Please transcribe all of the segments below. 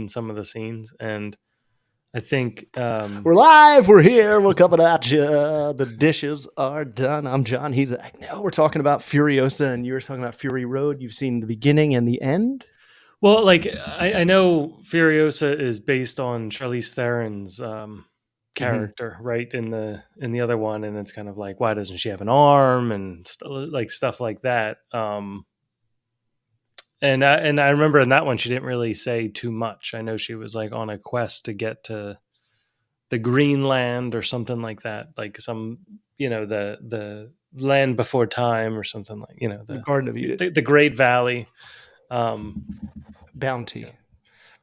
some of the scenes. And I think We're live. We're here. We're coming at you. The dishes are done. I'm John. He's no. We're talking about Furiosa, and you're talking about Fury Road. You've seen the beginning and the end. well, like I know Furiosa is based on Charlize Theron's character, right, in the other one, and it's kind of like, why doesn't she have an arm and stuff like that. And I remember in that one she didn't really say too much. I know she was like on a quest to get to the Greenland or something like that, like some the land before time or something, like The Garden of Eden. the Great Valley. Bounty. Yeah.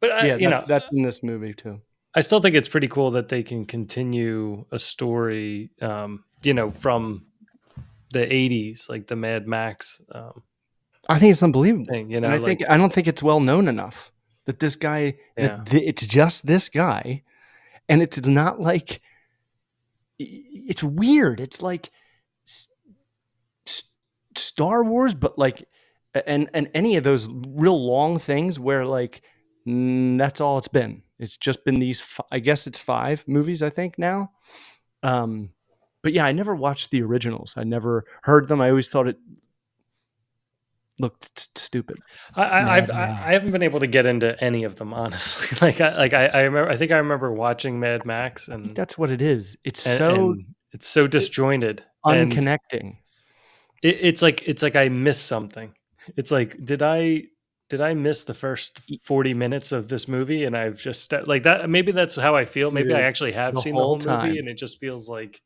But that's in this movie too. I still think it's pretty cool that they can continue a story, from the 80s, like the Mad Max. I think it's unbelievable. Thing, and I don't think it's well known enough that this guy, it's just this guy, and it's not like, it's weird. It's like Star Wars, but like, and any of those real long things where like that's all it's been. It's just been these. I guess it's 5 movies. I think now. But yeah, I never watched the originals. I never heard them. I always thought it looked stupid. I haven't been able to get into any of them, honestly. I think I remember watching Mad Max, and that's what it is. It's so disjointed, unconnecting. It's like I missed something. It's like, did I miss the first 40 minutes of this movie? And I've just like that. Maybe that's how I feel. Maybe I actually have seen the whole movie, and it just feels like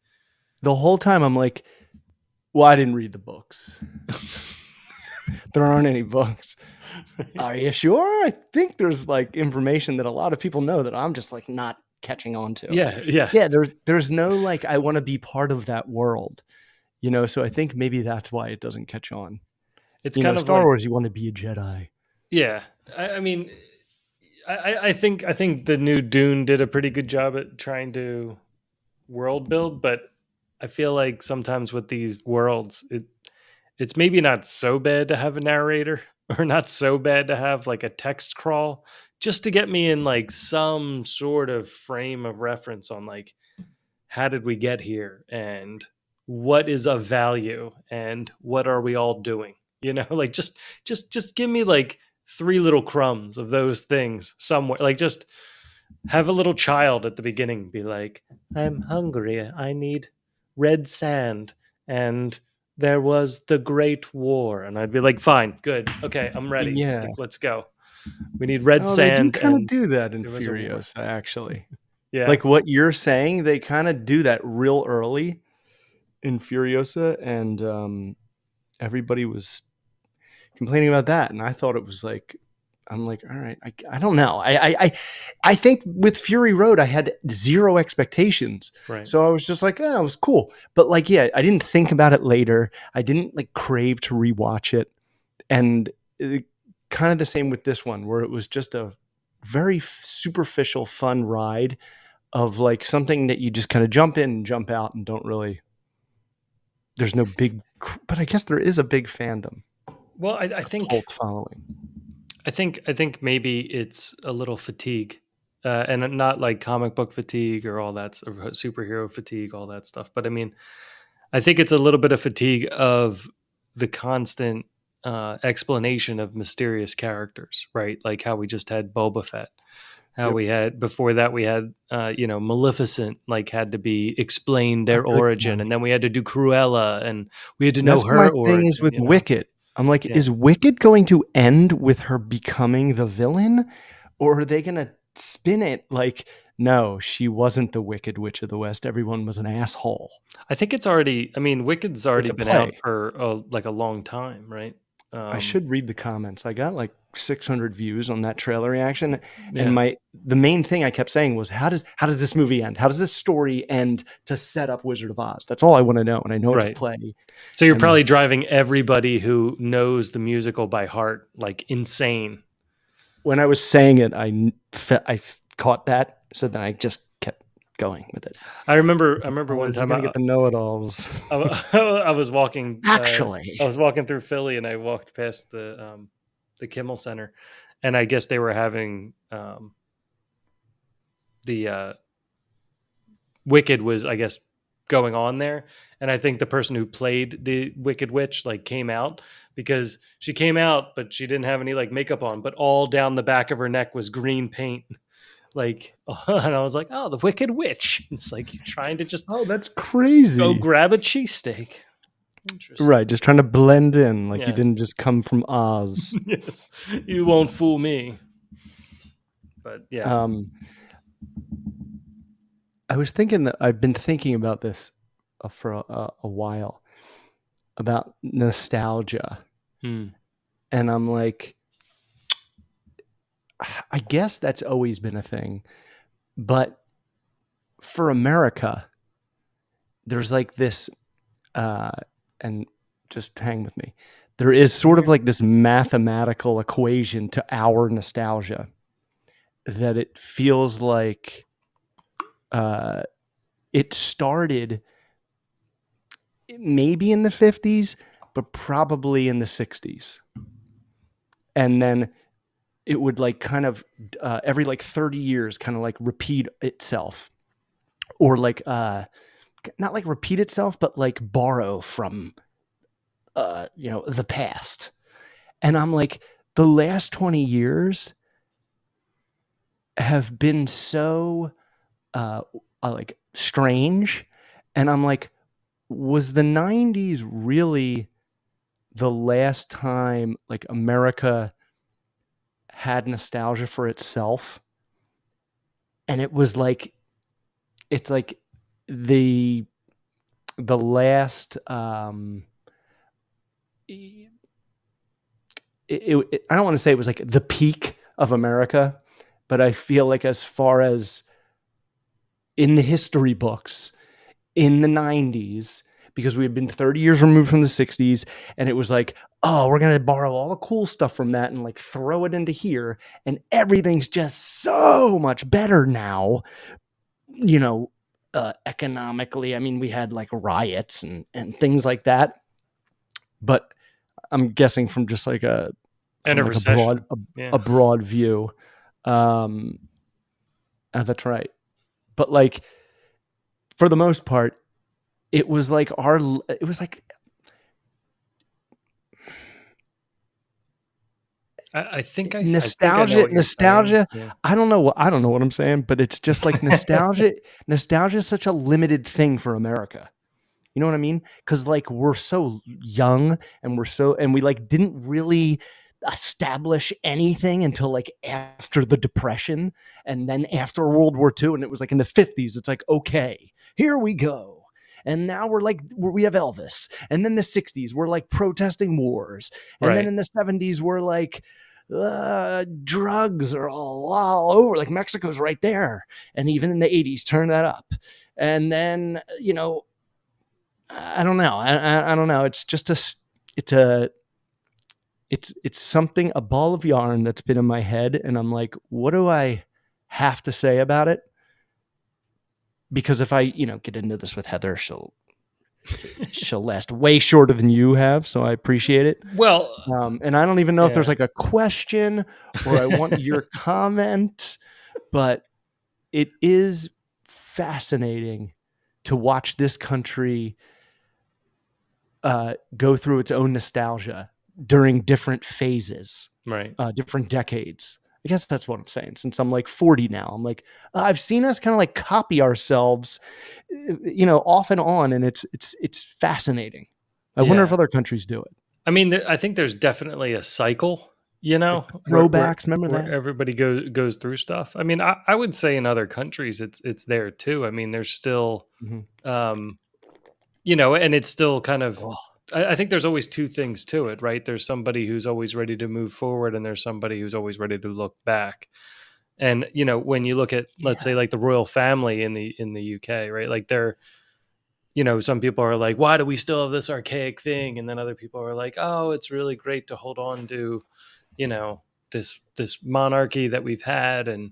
the whole time I'm like, well, I didn't read the books. There aren't any books. Are you sure? I think there's like information that a lot of people know that I'm just like not catching on to. Yeah. There's no like, I want to be part of that world, So I think maybe that's why it doesn't catch on. It's kind of Star Wars. You want to be a Jedi. Yeah, I mean, I think the new Dune did a pretty good job at trying to world build, but I feel like sometimes with these worlds, it's maybe not so bad to have a narrator, or not so bad to have like a text crawl, just to get me in like some sort of frame of reference on like, how did we get here, and what is of value, and what are we all doing? Like just give me like 3 little crumbs of those things somewhere. Like just have a little child at the beginning be like, I'm hungry, I need red sand, and there was the Great War. And I'd be like, fine, good, okay, I'm ready. Yeah, like, let's go. We need red sand. They do kind of do that in Furiosa, actually. Yeah, like what you're saying, they kind of do that real early in Furiosa, and everybody was complaining about that, and I thought it was like, I'm like, all right, I don't know. I think with Fury Road, I had 0 expectations. right. So I was just like, it was cool. But like, yeah, I didn't think about it later. I didn't like crave to rewatch it. And kind of the same with this one, where it was just a very superficial, fun ride of like something that you just kind of jump in and jump out and don't really, there's no big, but I guess there is a big fandom. Well, I think cult following. I think maybe it's a little fatigue, and not like comic book fatigue or all that, or superhero fatigue, all that stuff. But I mean, I think it's a little bit of fatigue of the constant explanation of mysterious characters, right? Like how we just had Boba Fett, how we had before that we had Maleficent, like had to be explained their origin, and then we had to do Cruella, and we had to know her origin. Thing is with Wicked. I'm like, is Wicked going to end with her becoming the villain? Or are they going to spin it like, no, she wasn't the Wicked Witch of the West. Everyone was an asshole. I think it's already, Wicked's already been out for a long time, right? I should read the comments. I got like 600 views on that trailer reaction. And the main thing I kept saying was, how does this movie end? How does this story end to set up Wizard of Oz? That's all I want to know. And I know it's a play. So you're probably driving everybody who knows the musical by heart like insane. When I was saying it, I caught that. So then I just kept going with it. I remember one time I get the know-it-alls. I was walking. Actually, I was walking through Philly, and I walked past the Kimmel Center, and I guess they were having the Wicked was, I guess, going on there. And I think the person who played the Wicked Witch like came out because she came out, but she didn't have any like makeup on, but all down the back of her neck was green paint. Like, and I was like, oh, the Wicked Witch. It's like you're trying to just Oh, that's go crazy. grab a cheesesteak. Interesting. Right, just trying to blend in, like you Yes. didn't just come from Oz. Yes. You won't fool me. But yeah. I was thinking that I've been thinking about this for a while about nostalgia, and I'm like, I guess that's always been a thing, but for America, there's like this, and just hang with me. There is sort of like this mathematical equation to our nostalgia that it feels like it started maybe in the 50s, but probably in the 60s. And then it would like kind of every like 30 years kind of like repeat itself, or like not like repeat itself, but like borrow from the past. And I'm like, the last 20 years have been so like strange. And I'm like, was the 90s really the last time like America had nostalgia for itself? And it was like, it's like the last I don't want to say it was like the peak of America, but I feel like as far as in the history books in the 90s, because we had been 30 years removed from the 60s, and it was like, oh, we're going to borrow all the cool stuff from that and like throw it into here, and everything's just so much better now, economically. I mean, we had like riots and things like that, but I'm guessing from just like a recession. broad view. That's right. But like, for the most part, it was like I think I nostalgia. know what you're saying. Yeah. I don't know what I'm saying, but it's just like nostalgia. Nostalgia is such a limited thing for America. You know what I mean? Because like we're so young, and we like didn't really establish anything until like after the Depression, and then after World War II, and it was like in the 50s. It's like, okay, here we go. And now we have Elvis. And then the 60s, we're like protesting wars. And then in the 70s, we're like, drugs are all over. Like Mexico's right there. And even in the 80s, turn that up. And then, I don't know. I don't know. It's just it's something, a ball of yarn that's been in my head. And I'm like, what do I have to say about it? Because if I, get into this with Heather, she'll last way shorter than you have. So I appreciate it. Well, and I don't even know if there's like a question or I want your comment, but it is fascinating to watch this country go through its own nostalgia during different phases, right? Different decades. I guess that's what I'm saying. Since I'm like 40 now, I'm like, I've seen us kind of like copy ourselves, off and on, and it's fascinating. I wonder if other countries do it. I mean, I think there's definitely a cycle, like throwbacks. Remember where that everybody goes through stuff. I mean, I would say in other countries it's there too. I mean, there's still, and it's still kind of. I think there's always two things to it, right? There's somebody who's always ready to move forward, and there's somebody who's always ready to look back. And when you look at, let's say, like the royal family in the UK, right? Like they're, some people are like, why do we still have this archaic thing? And then other people are like, oh, it's really great to hold on to, this monarchy that we've had, and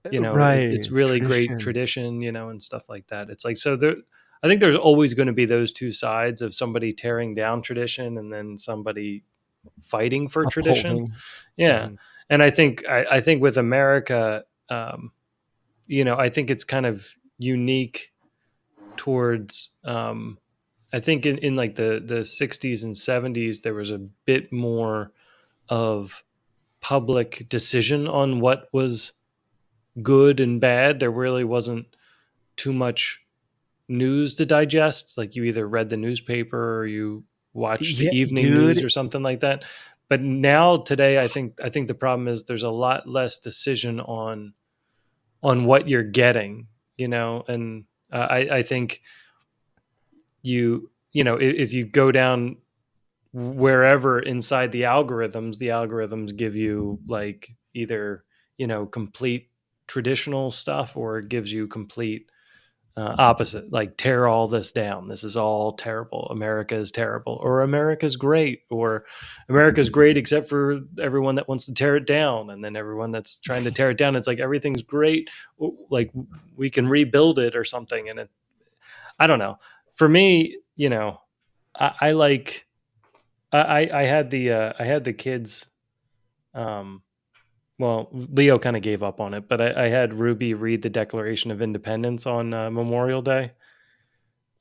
it's really great tradition, and stuff like that. It's like, so there. I think there's always going to be those two sides of somebody tearing down tradition and then somebody fighting for tradition. Yeah. And I think with America, I think it's kind of unique towards I think in like the 60s and 70s there was a bit more of public decision on what was good and bad. There really wasn't too much news to digest. Like you either read the newspaper or you watched Yeah, the evening news dude. or something like that. But now today I think the problem is there's a lot less decision on what you're getting, and I think if you go down wherever inside the algorithms give you like either complete traditional stuff, or it gives you complete opposite, like tear all this down, this is all terrible, America is terrible, or America's great, or America's great except for everyone that wants to tear it down, and then everyone that's trying to tear it down, it's like everything's great, like we can rebuild it or something. And I don't know, for me, I like I had the kids. Um, well, Leo kind of gave up on it, but I had Ruby read the Declaration of Independence on Memorial Day.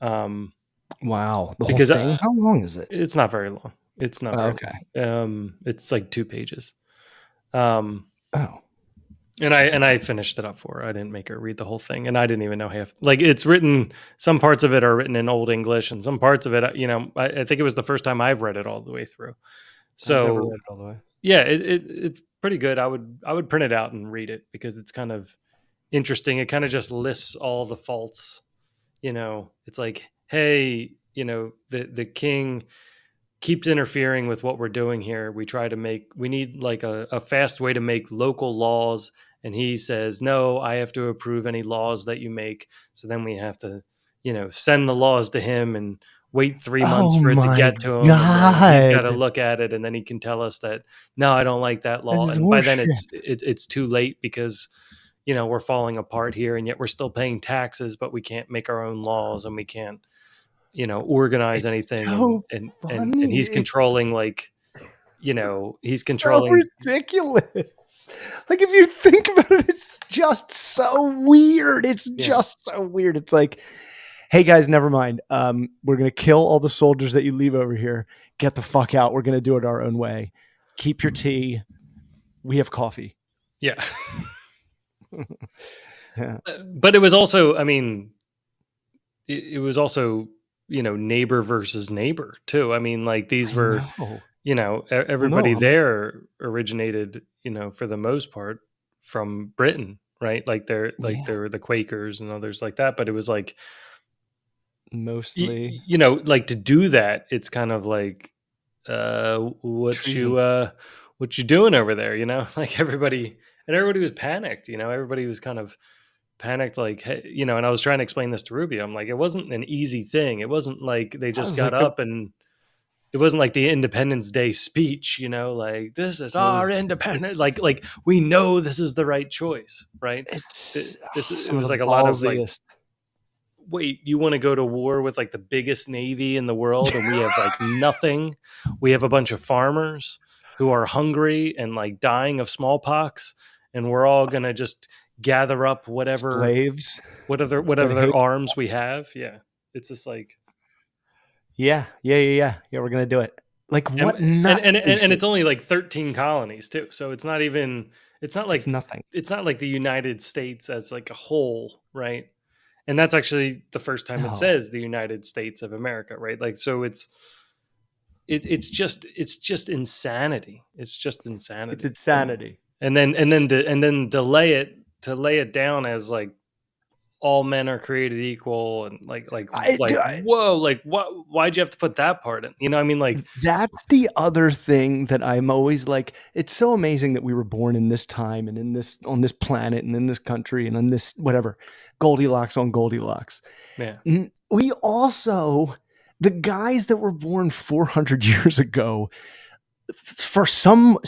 Um, Wow, the whole because thing. How long is it? it's not very long. It's not Oh, very okay. long. It's like 2 pages. Um, Oh, and I finished it up for her. I didn't make her read the whole thing, and I didn't even know half. Like it's written. Some parts of it are written in Old English, and some parts of it, I think it was the first time I've read it all the way through. I've never So read it all the way. yeah, it's pretty good. I would print it out and read it because it's kind of interesting. It kind of just lists all the faults. It's like, hey, the king keeps interfering with what we're doing here. We need like a fast way to make local laws. And he says, no, I have to approve any laws that you make. So then we have to, send the laws to him and wait 3 months Oh for it to my get to him. And then he's got to god, look at it. And then he can tell us that, no, I don't like that this law. is And by then horseshit. it's too late because, we're falling apart here, and yet we're still paying taxes, but we can't make our own laws, and we can't, organize It's anything, and so and and and funny. he's It's controlling, like, he's so controlling. ridiculous. Like if you think about it, it's just so weird. It's Yeah. just so weird. It's like, hey guys, never mind. We're gonna kill all the soldiers that you leave over here. Get the fuck out. We're gonna do it our own way. Keep your tea. We have coffee. Yeah. Yeah. But it was also, I mean, it was also, neighbor versus neighbor too. I mean, like these I were, know. Well, no, everybody there originated, for the most part from Britain, right? Like yeah, there were the Quakers and others like that, but it was like, mostly like to do that, it's kind of like, treason. what you doing over there? Like everybody was panicked. Everybody was kind of panicked, like, hey, and I was trying to explain this to Ruby. I'm like, it wasn't an easy thing. It wasn't like they I just was got like, up, and it wasn't like the Independence Day speech, like, this is it our was. independence. It's Like we know this is the right choice, right? it's It some of was the like a lot of like, ballsiest. wait, you want to go to war with like the biggest navy in the world, and we have like nothing? We have a bunch of farmers who are hungry and like dying of smallpox, and we're all gonna just gather up whatever Slaves that whatever hate. arms we have. Yeah, it's just like, Yeah. We're gonna do it. Like and what and it's nutcases? only like 13 colonies too, so it's not It's like nothing. the United States as like a whole, right? And that's actually the first time it No, says the United States of America, right? Like, so it's just insanity. It's just it's insanity. and insanity. and then and then to, and then to lay it down as like all men are created equal, and like whoa, like why'd you have to put that part in? I mean, like, That's the other thing that I'm always like, it's so amazing that we were born in this time and in this on this planet and in this country and on this whatever Goldilocks on Goldilocks. yeah, We also the guys that were born 400 years ago for some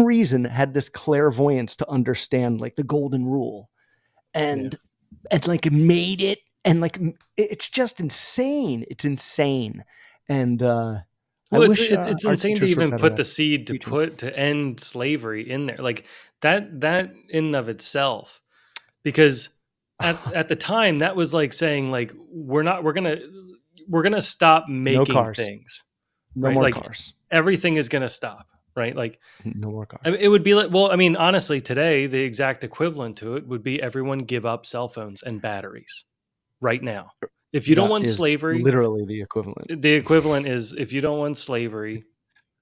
reason had this clairvoyance to understand like the golden rule yeah. and like made it and like it's just insane. It's insane. And I Well, wish it's our insane to teachers were even better put at the seed teaching. to end slavery in there, like that in and of itself, because at the time that was like saying like we're gonna stop No making cars. things, No right? more Like cars. everything is gonna stop, right? Like No more I mean, cars. it would be like, well, I mean, honestly, today the exact equivalent to it would be everyone give up cell phones and batteries right now. If you don't That want is slavery, literally the equivalent. the equivalent is if you don't want slavery,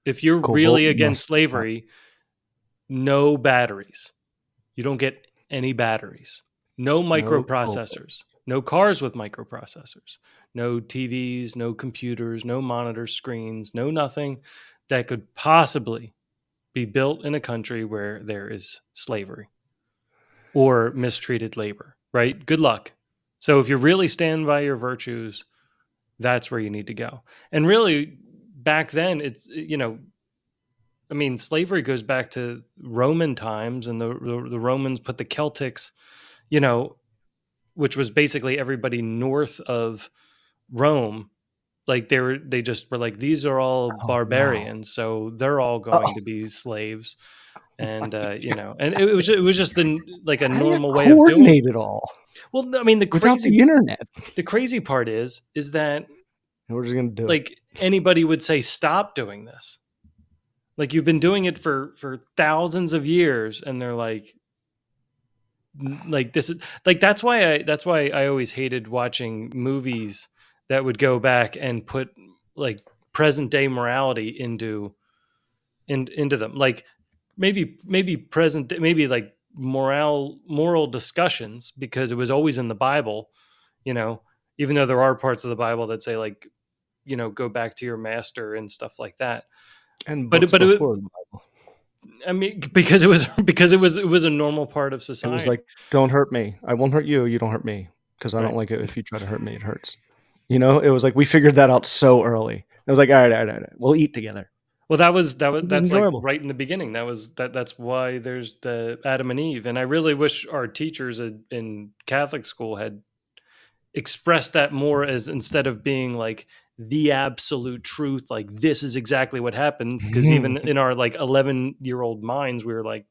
if you're Cobalt really against must stop. slavery, no batteries. You don't get any batteries. No No cobalt. microprocessors. No cars with microprocessors. No TVs, no computers, no monitor screens, no nothing that could possibly be built in a country where there is slavery or mistreated labor, right? Good luck. So if you really stand by your virtues, that's where you need to go. And really, back then, it's, I mean, slavery goes back to Roman times, and the Romans put the Celtics, you know, which was basically everybody north of Rome. Like they just were like, these are all Oh wow. barbarians, so they're all Oh going to be slaves. my And god. and it was just the like a How do you normal way of doing coordinate it things. all Well, I mean, without the internet? the crazy part is that And we're just gonna do it. like anybody would say stop doing this. Like you've been doing it for thousands of years, and they're like this is like that's why I always hated watching movies that would go back and put like present day morality into them. Like maybe present maybe like moral discussions because it was always in the Bible, you know, even though there are parts of the Bible that say like, go back to your master and stuff like that. And But books before the Bible. I mean, because it was a normal part of It was society. like, don't hurt me. I won't hurt you. You don't hurt me. Because I don't Right. like it if you try to hurt me. It hurts. It was like we figured that out so early. It was like, all right, all right, all right. We'll eat together. Well, It was that's like enjoyable. right in the beginning. That's why there's the Adam and Eve. And I really wish our teachers in Catholic school had expressed that more, as instead of being like the absolute truth, like this is exactly what happened. Because even I in our like 11-year-old minds, we were like,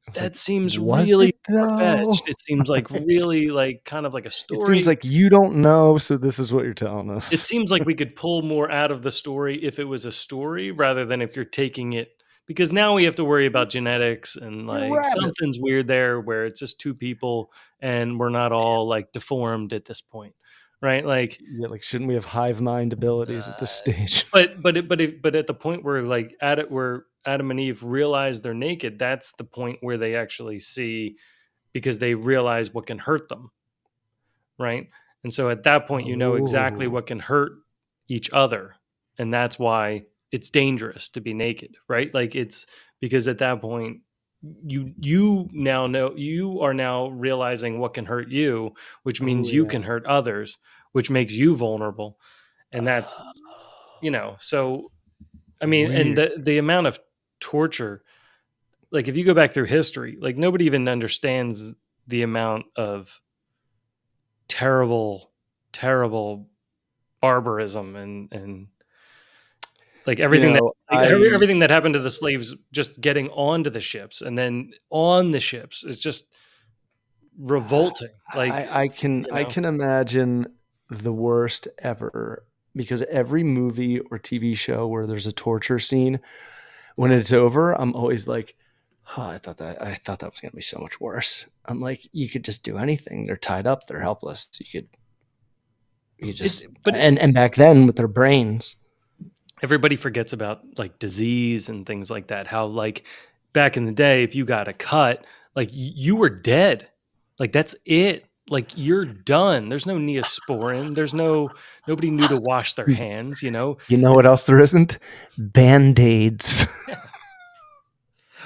was like, that seems was really it though? far-fetched. It seems like really like kind of like a It seems story. like you don't know, so this is what you're telling It us. seems like we could pull more out of the story if it was a story rather than if you're taking it, because now we have to worry about genetics and You're a like rabbit. something's weird there where it's just two people and we're not all like deformed at this point, right? Like Yeah, like shouldn't we have hive mind abilities at this stage? but at the point where like at it where Adam and Eve realize they're naked, that's the point where they actually see, because they realize what can hurt them, right? And so at that point, you know exactly Oh, what can hurt each other. And that's why it's dangerous to be naked, right? Like it's because at that point, you now know, you are now realizing what can hurt you, which oh means you yeah. can hurt others, which makes you vulnerable. And that's, so I mean, and Weird. the amount of torture, like if you go back through history, like nobody even understands the amount of terrible, terrible barbarism and like You everything that know, like I everything that happened to the slaves just getting onto the ships and then on the ships is just revolting. Like, I can imagine the worst ever because every movie or TV show where there's a torture scene, when it's over, I'm always like, oh, I thought that was gonna be so much worse. I'm like, you could just do anything. They're tied up, they're helpless. You just but and back then with their brains. everybody forgets about like disease and things like that. How like back in the day, if you got a cut, like you were dead. Like that's it. Like you're done. There's no neosporin. Nobody knew to wash their hands. You know what else there isn't? Band-aids.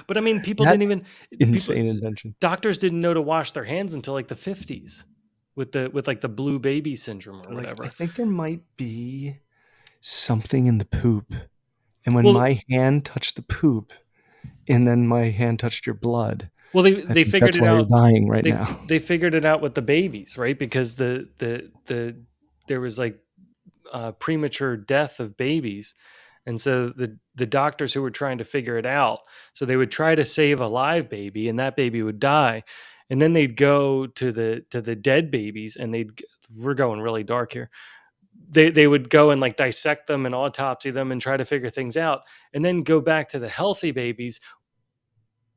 But I mean, people That didn't even people insane invention. doctors didn't know to wash their hands until like the 50s with like the blue baby syndrome or Like, I whatever. think there might be something in the poop. And when Well, my hand touched the poop and then my hand touched your blood, well, I they think figured that's it why you're out. dying right They now. they figured it out with the babies, right? Because the there was like premature death of babies, and so the doctors who were trying to figure it out, so they would try to save a live baby, and that baby would die, and then they'd go to the dead babies, and we're going really dark here. They would go and like dissect them and autopsy them and try to figure things out, and then go back to the healthy babies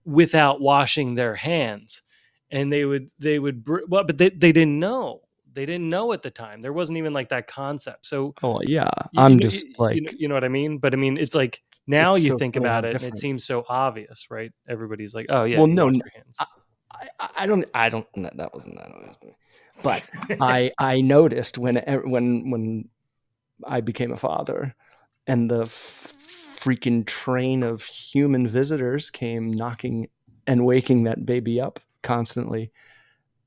without washing their hands. And well, but they didn't know. They didn't know at the time. There wasn't even like that concept. So Oh yeah, you I'm know, just like, you know what I mean? But I mean, it's like it's now you so think funny how about it and it different. seems so obvious, right? Everybody's like, "Oh yeah, Well, you no, wash your hands." I don't. No, that wasn't that. But I noticed when I became a father, and the freaking train of human visitors came knocking and waking that baby up constantly.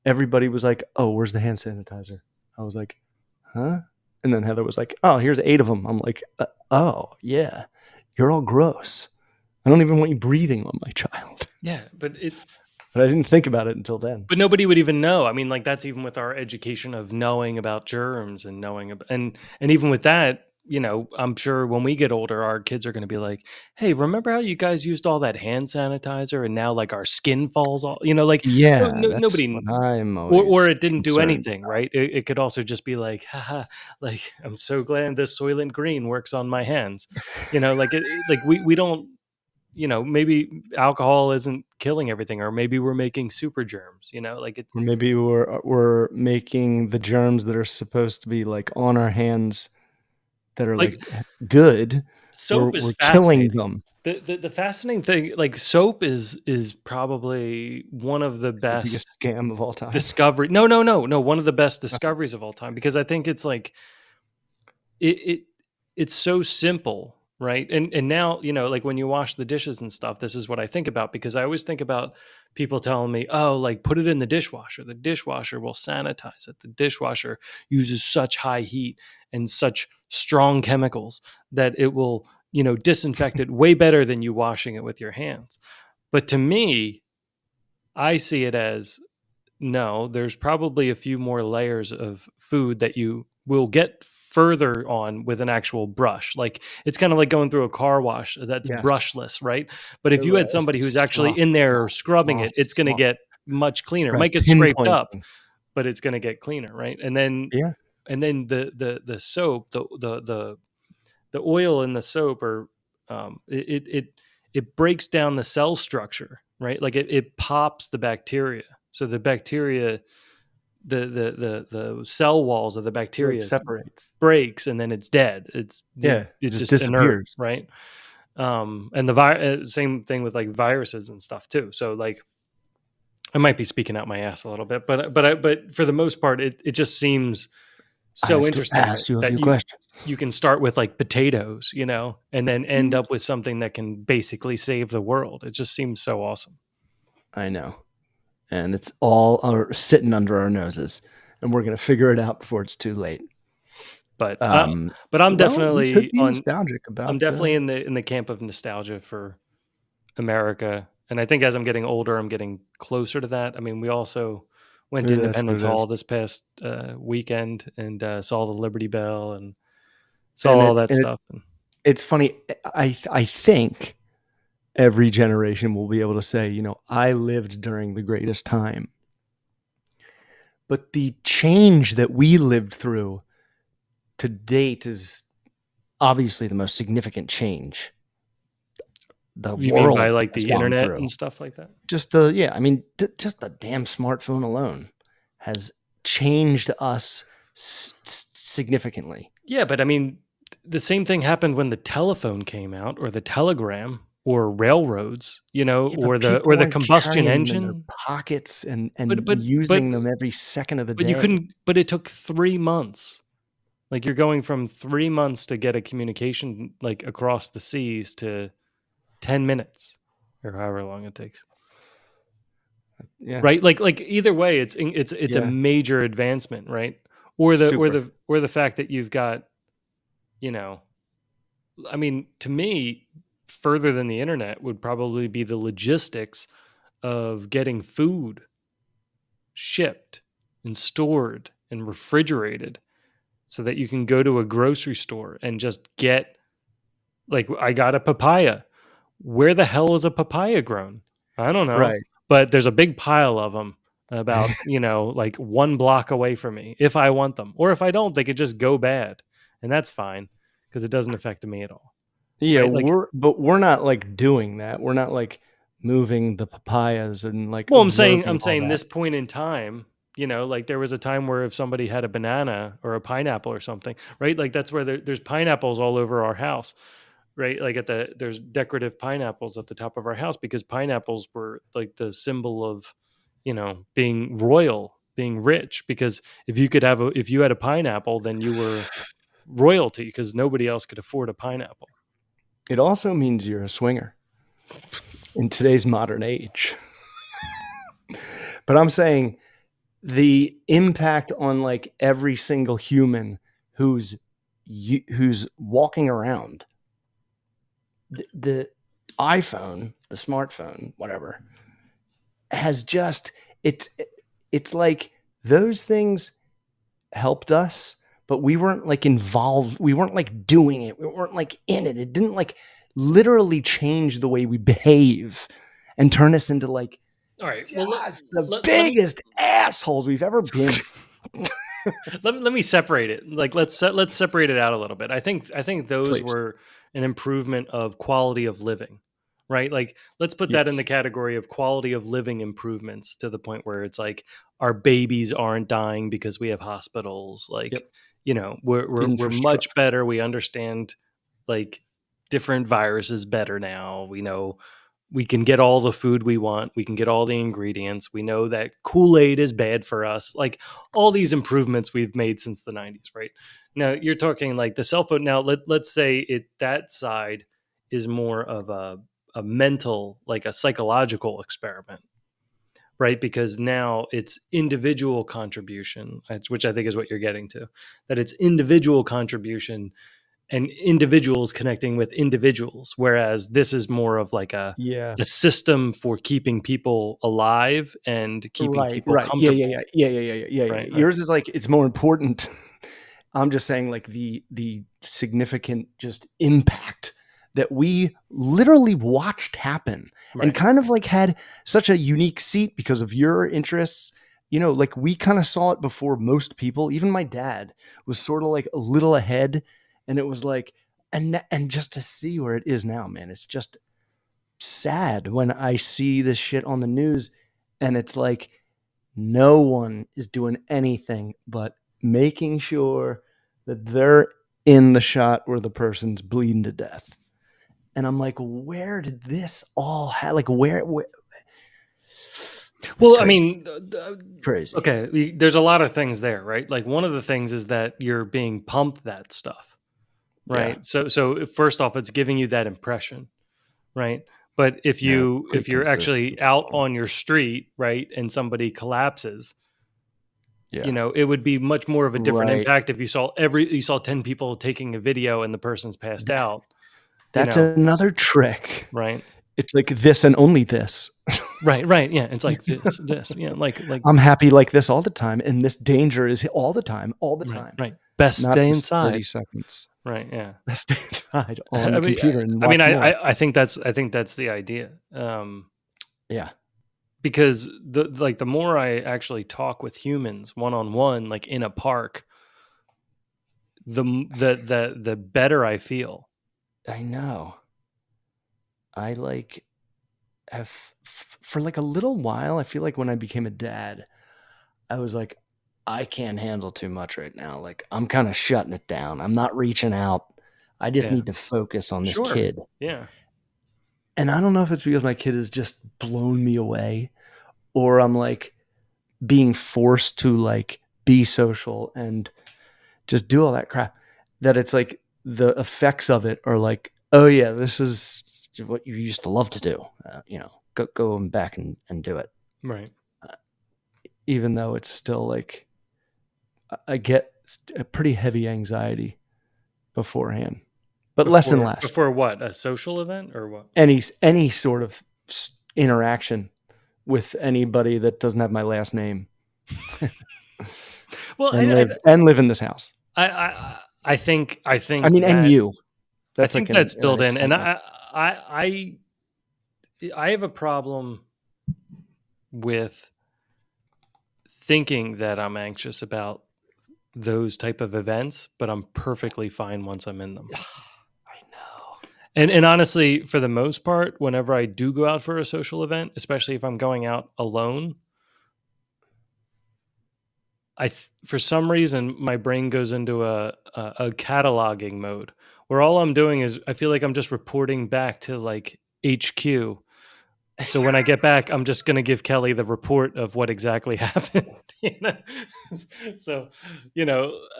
Everybody was like, "Oh, where's the hand sanitizer?" I was like, "Huh?" And then Heather was like, "Oh, here's 8 of them." I'm like, "Oh, yeah. You're all gross. I don't even want you breathing on my child." Yeah, But I didn't think about it until then. but nobody would even know. I mean, like that's even with our education of knowing about germs and knowing and even with that, I'm sure when we get older, our kids are going to be like, "Hey, remember how you guys used all that hand sanitizer and now like our skin falls off?" Like Yeah, that's what nobody, I'm or always it didn't do concerned anything, about. right? It could also just be like, haha, like I'm so glad this Soylent Green works on my hands. Like like we don't, maybe alcohol isn't killing everything, or maybe we're making super germs, like it. Or maybe we're making the germs that are supposed to be like on our hands that are Like like good. soap is We're killing fascinating. them. The fascinating thing, like soap is probably one of the It's the best biggest scam of all time. discovery. No, no, no, no. One of the best discoveries of all time, because I think it's like it it's so simple, right? And now, like when you wash the dishes and stuff, this is what I think about, because I always think about people telling me, "Oh, like put it in the dishwasher. The dishwasher will sanitize it. The dishwasher uses such high heat and such strong chemicals that it will, disinfect it way better than you washing it with your hands." But to me, I see it as, no, there's probably a few more layers of food that you will get further on with an actual brush. Like it's kind of like going through a car wash that's Yes. brushless, right? But if you had It's somebody who's just actually in there scrubbing it, it's going to get much cleaner. It Right. might get scraped up, Pinpointing. but it's going to get cleaner, right? Yeah. And then the soap, the oil in the soap, or it breaks down the cell structure, right? Like it pops the bacteria. So the bacteria, the cell walls of the It like bacteria separates. breaks, and then it's dead. Yeah. It's Just just inert, disappears. right? And same thing with like viruses and stuff too. So like I might be speaking out my ass a little bit, but for the most part, it just seems I so have to interesting ask you a that few questions. you can start with like potatoes, and then end Mm. up with something that can basically save the world. It just seems so awesome. I know. And it's all sitting under our noses, and we're going to figure it out before it's too late. But Um, but I'm well, we could definitely be on. nostalgic I'm about. definitely in the camp of nostalgia for America, and I think as I'm getting older, I'm getting closer to that. I mean, we also went to Maybe that's what Independence it is. Hall this past weekend, and saw the Liberty Bell and saw And all it that and it stuff. And it's funny. I think every generation will be able to say, I lived during the greatest time. But the change that we lived through to date is obviously the most significant change the you mean by world like has the gone internet through. and stuff like that? I mean, just the damn smartphone alone has changed us significantly. Yeah, but I mean, the same thing happened when the telephone came out, or the telegram, or railroads, Yeah, but or people the aren't combustion carrying them in their engine. pockets and But but but using them every second of the but you day. couldn't. But it took 3 months. Like you're going from 3 months to get a communication like across the seas to 10 minutes, or however long it takes. Yeah, Right? Like either way, it's a yeah, major advancement, right? Or super. the fact that you've got, you know, I mean, to me, further than the internet would probably be the logistics of getting food shipped and stored and refrigerated, so that you can go to a grocery store and just get, like, I got a papaya. Where the hell is a papaya grown? I don't know, Right. but there's a big pile of them. about, like 1 block away from me if I want them. Or if I don't, they could just go bad. And that's fine because it doesn't affect me at all. Yeah, Right? Like, we're not like doing that. We're not like moving the papayas and like well, observing I'm all saying that. this point in time, like there was a time where if somebody had a banana or a pineapple or something, right? Like that's where there's pineapples all over our house, right? Like there's decorative pineapples at the top of our house because pineapples were like the symbol of, being royal, being rich. Because if you had a pineapple, then you were royalty because nobody else could afford a pineapple. It also means you're a swinger in today's modern age. But I'm saying the impact on like every single human who's who's walking around the iPhone, the smartphone, whatever, has just it's like those things helped us, but we weren't like involved. We weren't like doing it. We weren't like in it. It didn't like literally change the way we behave and turn us into like All right. Well, just the let me biggest assholes we've ever been. let me separate it. Like let's separate it out a little bit. I think those Please. were an improvement of quality of living, right? Like let's put that in the Yes. category of quality of living improvements to the point where it's like our babies aren't dying because we have hospitals. Like, Yep. we're much Infrastructure. better. We understand like different viruses better now. We know we can get all the food we want. We can get all the ingredients. We know that Kool-Aid is bad for us. Like all these improvements we've made since the 90s, right? Now you're talking like the cell phone. Now let's say that side is more of a mental, like a psychological experiment, right? Because now it's individual contribution, which I think is what you're getting to, that it's individual contribution and individuals connecting with individuals, whereas this is more of like Yeah. a system for keeping people alive and keeping Right. people Right. Yeah. Yeah. comfortable. Yeah. Yeah. Yeah. Yeah. Yeah. Yeah. Right, right, Yours is like it's more important. I'm just saying like the significant just impact that we literally watched happen and right. kind of like had such a unique seat because of your interests. Like we kind of saw it before most people. Even my dad was sort of like a little ahead, and it was like, and just to see where it is now, man, it's just sad when I see this shit on the news, and it's like no one is doing anything but making sure that they're in the shot where the person's bleeding to death. And I'm like, where did this all like where it's Well, I crazy. mean, Crazy. okay, there's a lot of things there, right? Like one of the things is that you're being pumped that stuff, Yeah. right? So first off, it's giving you that impression, right? But if Yeah. if you're actually out on your street, right, and somebody collapses, Yeah. it would be much more of a different Right. impact if you saw 10 people taking a video and the person's passed out, you That's know, another trick. right? It's like this and only this. Right. Yeah. It's like this. Yeah. Like, I'm happy like this all the time. And this danger is all the time, right. Best not stay this 30 inside. seconds. Right. Yeah. Let's stay inside on I the mean, computer and I mean, watch more. I think that's the idea. Yeah. Because the more I actually talk with humans one on one, like in a park, the better I feel. I know. I like have for like a little while. I feel like when I became a dad, I was like, I can't handle too much right now. Like I'm kind of shutting it down. I'm not reaching out. I just Yeah. need to focus on this Sure. kid. Yeah. And I don't know if it's because my kid has just blown me away or I'm like being forced to like be social and just do all that crap that it's like the effects of it are like, oh yeah, this is what you used to love to do. Go back and do it. Right. Even though it's still like, I get a pretty heavy anxiety beforehand, but less and less. Before what? A social event or what? Any sort of interaction with anybody that doesn't have my last name Well, and live in this house. I think I mean, and that you. That's I think like that's an built in, and example. I have a problem with thinking that I'm anxious about those type of events, but I'm perfectly fine once I'm in them. I know. And honestly, for the most part, whenever I do go out for a social event, especially if I'm going out alone, for some reason my brain goes into a cataloging mode where all I'm doing is I feel like I'm just reporting back to like HQ. So when I get back, I'm just going to give Kelly the report of what exactly happened. You know? So,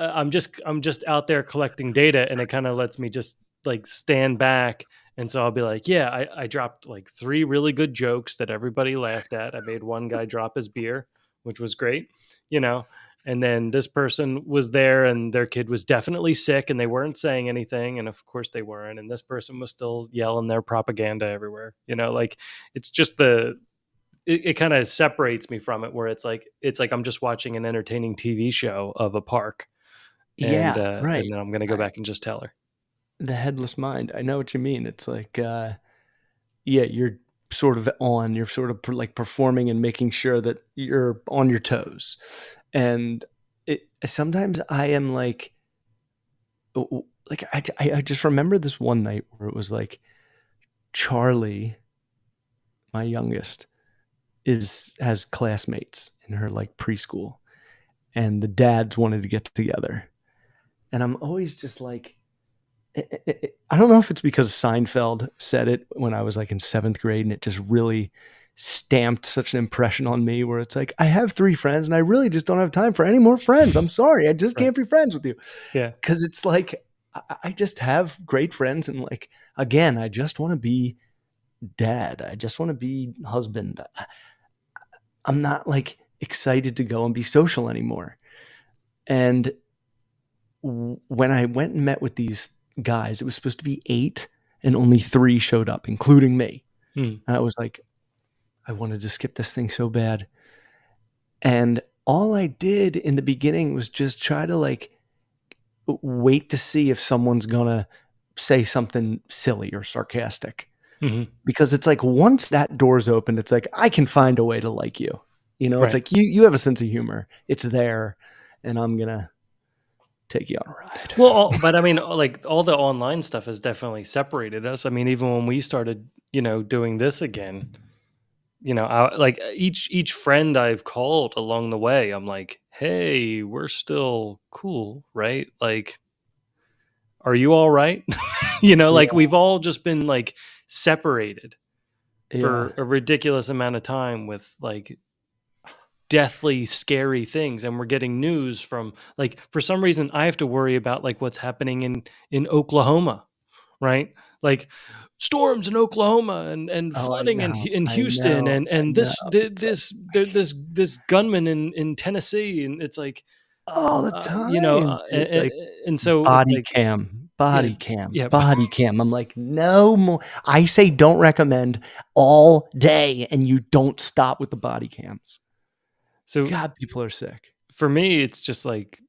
I'm just out there collecting data, and it kind of lets me just like stand back. And so I'll be like, yeah, I dropped like 3 really good jokes that everybody laughed at. I made one guy drop his beer, which was great, you know. And then this person was there, and their kid was definitely sick, and they weren't saying anything, and of course they weren't. And this person was still yelling their propaganda everywhere, like it's just it kind of separates me from it, where it's like I'm just watching an entertaining TV show of a park, Yeah, and right. then I'm gonna go back and just tell her. The headless mind. I know what you mean. It's like, yeah, you're sort of like performing and making sure that you're on your toes. And sometimes I am like, I just remember this one night where it was like Charlie, my youngest, has classmates in her like preschool, and the dads wanted to get together, and I'm always just like, I don't know if it's because Seinfeld said it when I was like in 7th grade, and it just really stamped such an impression on me, where it's like, I have 3 friends and I really just don't have time for any more friends. I'm sorry. I just Right. can't be friends with you. Yeah. Cause it's like, I just have great friends. And like, again, I just want to be dad. I just want to be husband. I'm not like excited to go and be social anymore. And when I went and met with these guys, it was supposed to be 8 and only 3 showed up, including me. Hmm. And I was like, I wanted to skip this thing so bad. And all I did in the beginning was just try to like wait to see if someone's gonna say something silly or sarcastic. Hmm. Because it's like once that door's open, it's like I can find a way to like you. It's Right. like you have a sense of humor. It's there, and I'm gonna take you on a ride. Well, but I mean, like all the online stuff has definitely separated us. I mean, even when we started, doing this again, like each friend I've called along the way, I'm like, hey, we're still cool, right? Like, are you all right? Yeah, Like we've all just been like separated yeah. for a ridiculous amount of time with like deathly scary things, and we're getting news from, like, for some reason I have to worry about like what's happening in Oklahoma, right? Like storms in Oklahoma and Oh, I flooding in know, in I Houston, know, I and know. this It's like this gunman in Tennessee, and it's like all the uh, you know time. uh, and, It's like and so it's body like, cam, yeah, body cam, yeah. body cam. I'm like, no more. I say don't recommend all day, and you don't stop with the body cams. So God, people are sick. for me, it's just like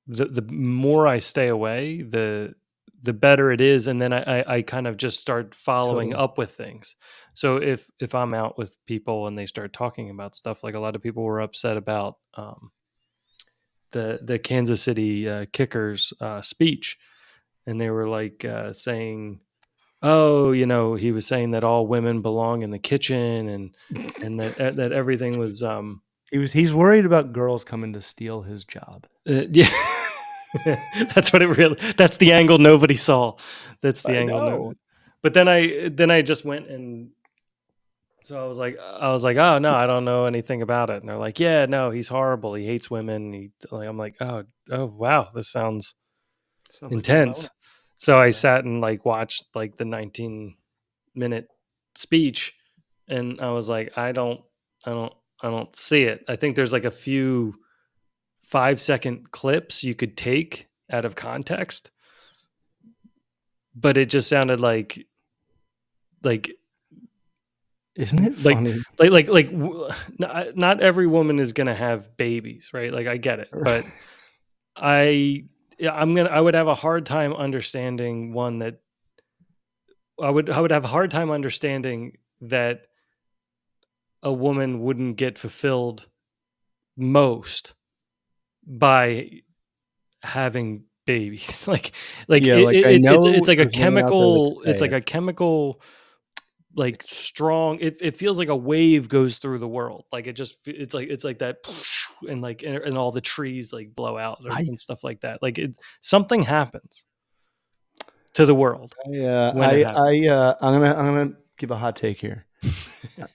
the more I stay away, the better it is, and then I kind of just start following Totally. up with things. So if I'm out with people and they start talking about stuff, like a lot of people were upset about the Kansas City Kickers speech, and they were like saying, oh, he was saying that all women belong in the kitchen, and that everything was He's worried about girls coming to steal his job. Yeah. That's the angle nobody saw. That's the I angle know. no But then I just went, and so I was like, "Oh, no, I don't know anything about it." And they're like, "Yeah, no, he's horrible. He hates women." I'm like, "Oh, wow, this sounds Sounds like intense." Ramona. So I Yeah. sat and like watched like the 19-minute speech, and I was like, I don't I don't see it. I think there's like a few 5-second clips you could take out of context, but it just sounded like Isn't it like funny? not every woman is gonna have babies, right? Like I get it, but I yeah, I would have a hard time understanding one that I would have a hard time understanding that a woman wouldn't get fulfilled most by having babies. Like Yeah, like, I it's know like a there's no one out there that chemical. It's say like it. a chemical, like strong. It feels like a wave goes through the world. Like it's like that, and like and all the trees like blow out I and stuff like that. Like something happens to the world when it happens. I'm gonna give a hot take here.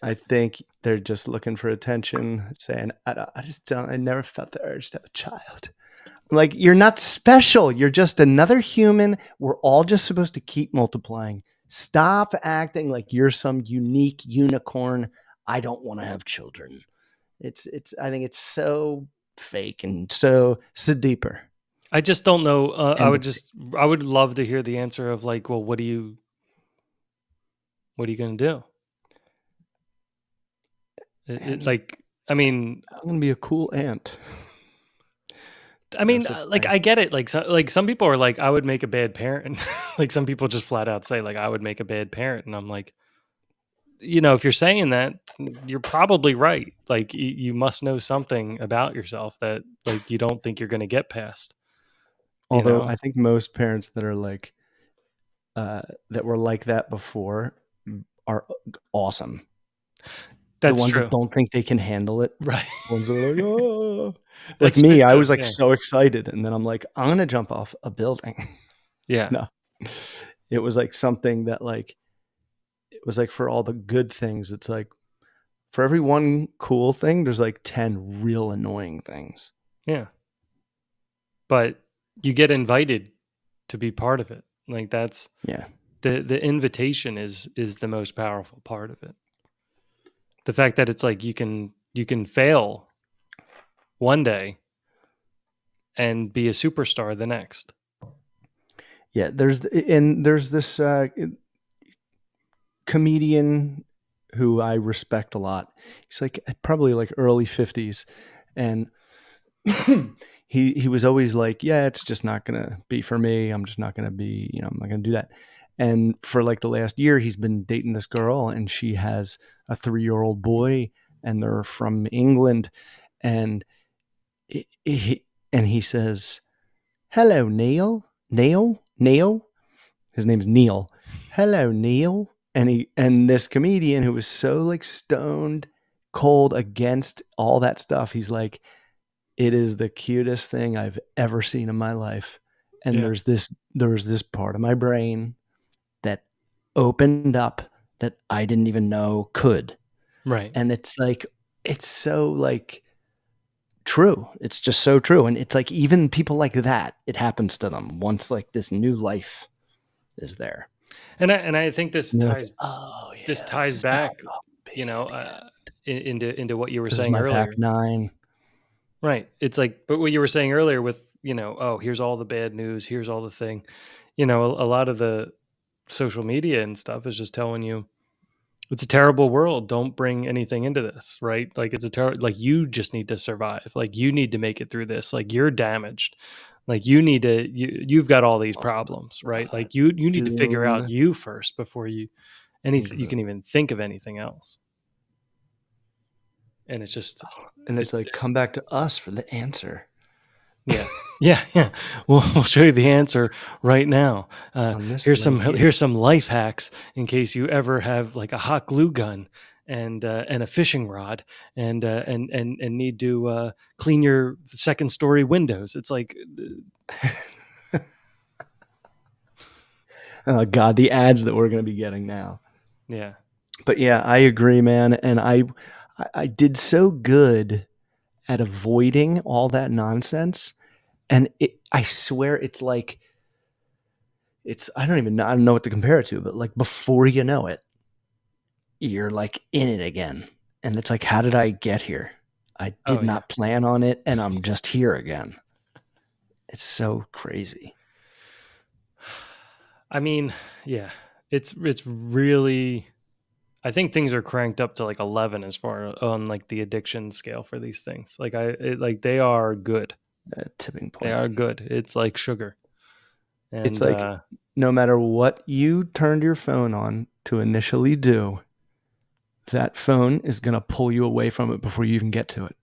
I think they're just looking for attention, saying, I just don't, I never felt the urge to have a child. I'm like, you're not special. You're just another human. We're all just supposed to keep multiplying. Stop acting like you're some unique unicorn. I don't want to have children. I think it's so fake and so deeper. I just don't know. End of it. I would love to hear the answer of like, well, what are you going to do? And Like, I mean, I'm going to be a cool aunt. That's what like I get it. Like some people are like, I would make a bad parent. Like some people just flat out say like, I would make a bad parent, and I'm like, if you're saying that, you're probably right. Like you must know something about yourself that like you don't think you're going to get past. You Although know, I think most parents that are like, that were like that before are awesome. The that's ones that true, don't think they can handle it, right? the ones that are like, oh, like That's true me, I too. was like Yeah, so excited. And then I'm like, I'm going to jump off a building. yeah, No, it was like something that like, it was like for all the good things, it's like for every one cool thing, there's like 10 real annoying things. yeah. But you get invited to be part of it. Like that's Yeah. the invitation is the most powerful part of it. The fact that it's like you can fail one day and be a superstar the next. Yeah. There's this comedian who I respect a lot. He's like probably like early 50s. And he was always like, yeah, it's just not gonna be for me. I'm just not gonna be, I'm not gonna do that. And for like the last year, he's been dating this girl, and she has a 3-year-old boy, and they're from England. And he says, "Hello, Neil. Neil. His name's Neil. Hello, Neil." And this comedian who was so like stoned, cold against all that stuff, he's like, it is the cutest thing I've ever seen in my life. And Yeah. there was this part of my brain that opened up that I didn't even know could. Right. And it's like, it's so like true. It's just so true. And it's like, even people like that, it happens to them once like this new life is there. And I think And they're like, oh this yeah, this ties is not back, gonna you be know, the end. into what you were This is saying my back earlier. nine. Right. It's like, but what you were saying earlier with, oh, here's all the bad news, here's all the thing. A lot of the social media and stuff is just telling you it's a terrible world. Don't bring anything into this, right? Like it's like you just need to survive. Like you need to make it through this. Like you're damaged. Like you've got all these problems, right? Like you need to figure out Doom. you first before you can even think of anything else. And it's just And it, it's like, come back to us for the answer. yeah. Yeah, yeah. We'll show you the answer right now. On this link here. Here's some life hacks in case you ever have like a hot glue gun and a fishing rod and need to clean your second story windows. It's like, Oh God, the ads that we're going to be getting now. yeah, But yeah, I agree, man. And I did so good at avoiding all that nonsense. And I swear it's like, I don't know what to compare it to, but like before you know it, you're like in it again. And it's like, how did I get here? I oh did yeah. not plan on it, and I'm just here again. It's so crazy. I mean, yeah, it's really. I think things are cranked up to like 11 as far on like the addiction scale for these things. Like they are good. A tipping They point. are good. It's like sugar. It's And like no matter what you turned your phone on to initially do, that phone is going to pull you away from it before you even get to it.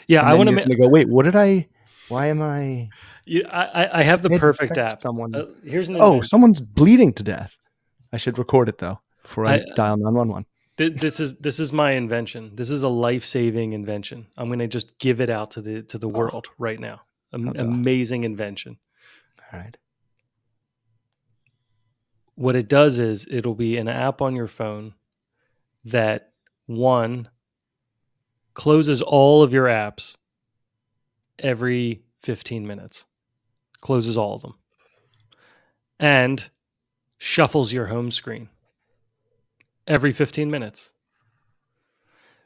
Yeah, And I then want you're to. gonna go, wait, what did I? Why am I? I have the I had to perfect text app. someone. Here's an Oh, invention. someone's bleeding to death. I should record it though before I I dial 911. this is my invention. This is a life saving invention. I'm gonna just give it out to the Oh, world right now. how doth? Amazing invention. All right. What it does is it'll be an app on your phone that one closes all of your apps every 15 minutes. Closes all of them. And shuffles your home screen every 15 minutes.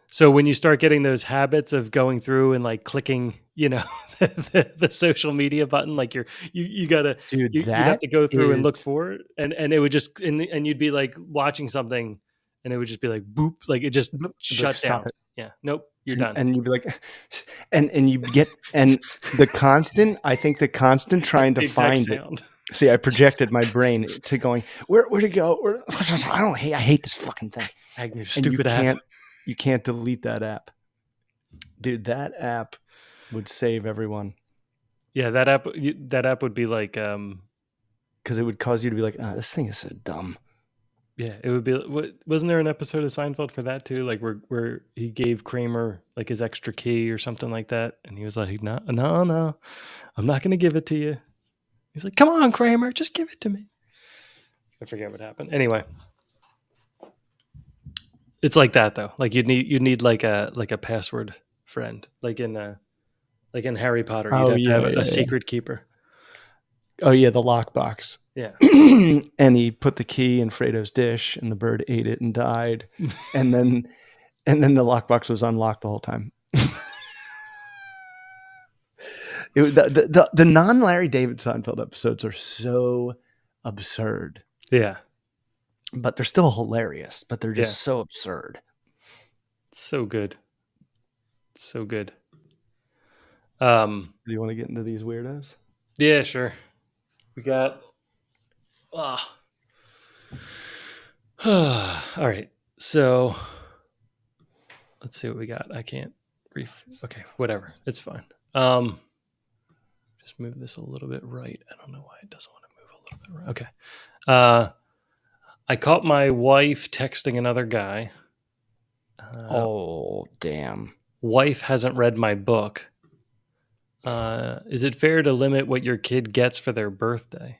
So when you start getting those habits of going through and like clicking, the social media button, like you gotta Dude, you'd have that to go through and look is for it, and it would just and you'd be like watching something, and it would just be like boop, like it just like, shut stop down. it. Yeah, nope, you're And, done. and you'd be like, and you get, and I think the constant That's trying to the exact find it. sound. See, I projected my brain to going, where to go? I hate this fucking thing. Agnew, And you stupid app. can't delete that app. Dude, that app would save everyone. Yeah, that app would be like because it would cause you to be like, oh, this thing is so dumb. yeah, it would be. Wasn't there an episode of Seinfeld for that too? Like where he gave Kramer like his extra key or something like that, and he was like, no, I'm not going to give it to you. He's like, come on, Kramer, just give it to me. I forget what happened. Anyway, it's like that though. Like you'd need like a password friend, like in Harry Potter, you'd Oh have to yeah, have a yeah. secret keeper. Oh yeah, the lockbox. Yeah. And he put the key in Fredo's dish, and the bird ate it and died. and then the lockbox was unlocked the whole time. The non Larry David Seinfeld episodes are so absurd. Yeah. But they're still hilarious. But they're just Yeah. so absurd. So good. So good. Do you want to get into these weirdos? Yeah, sure. We got. All right. So let's see what we got. I can't. Okay, whatever. It's fine. Just move this a little bit right. I don't know why it doesn't want to move a little bit right. Okay. I caught my wife texting another guy. Oh, damn. Wife hasn't read my book. Is it fair to limit what your kid gets for their birthday?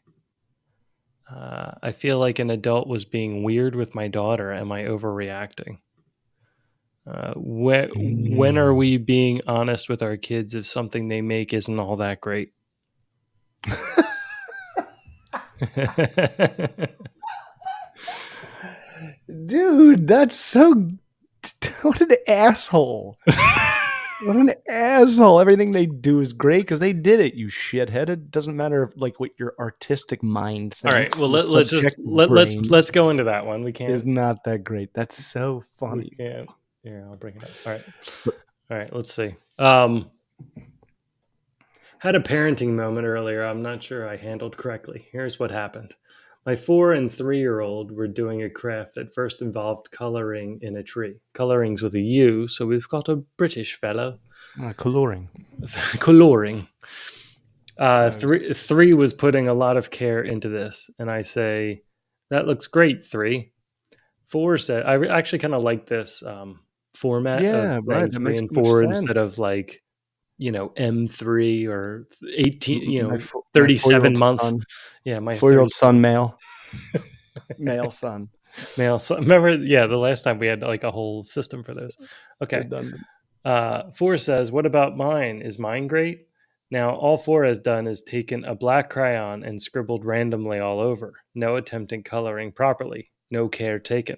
I feel like an adult was being weird with my daughter. Am I overreacting? When are we being honest with our kids if something they make isn't all that great? Dude, that's so. What an asshole. What an asshole. Everything they do is great because they did it, you shithead. It doesn't matter like what your artistic mind thinks. All right, well let's go into that one. We can't. Is not that great. That's so funny. We can't. Yeah, I'll bring it up. All right, let's see. Had a parenting moment earlier. I'm not sure I handled correctly. Here's what happened. My 4 and 3-year-old were doing a craft that first involved coloring in a tree. Coloring's with a U, so we've got a British fellow. Coloring. Coloring. 3 was putting a lot of care into this, and I say, that looks great, 3. 4 said, I actually kind of like this format of saying 3 and 4 instead of like, M3 or 18, 37 month. Son. Yeah, my 4-year-old son, male son. Male son. Remember, the last time we had like a whole system for those. Okay. 4 says, what about mine? Is mine great? Now, all 4 has done is taken a black crayon and scribbled randomly all over. No attempting coloring properly. No care taken.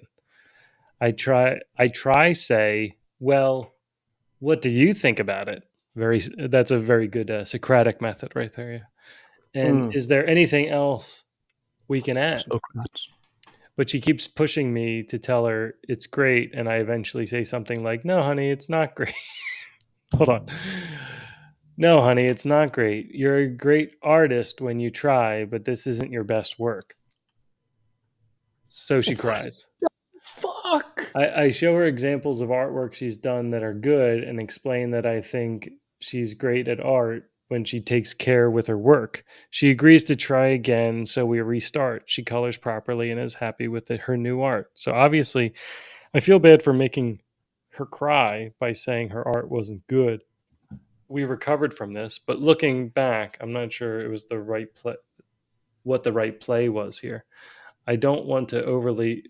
I try say, well, what do you think about it? That's a very good Socratic method right there. Yeah. And is there anything else we can add? Socrates. But she keeps pushing me to tell her it's great, and I eventually say something like, no, honey, it's not great. Hold on. No, honey, it's not great. You're a great artist when you try, but this isn't your best work. So she cries. Fuck. fuck? I show her examples of artwork she's done that are good and explain that I think she's great at art when she takes care with her work. She agrees to try again, so we restart. She colors properly and is happy with her new art. So obviously, I feel bad for making her cry by saying her art wasn't good. We recovered from this, but looking back, I'm not sure it was the right play, what the right play was here. I don't want to overly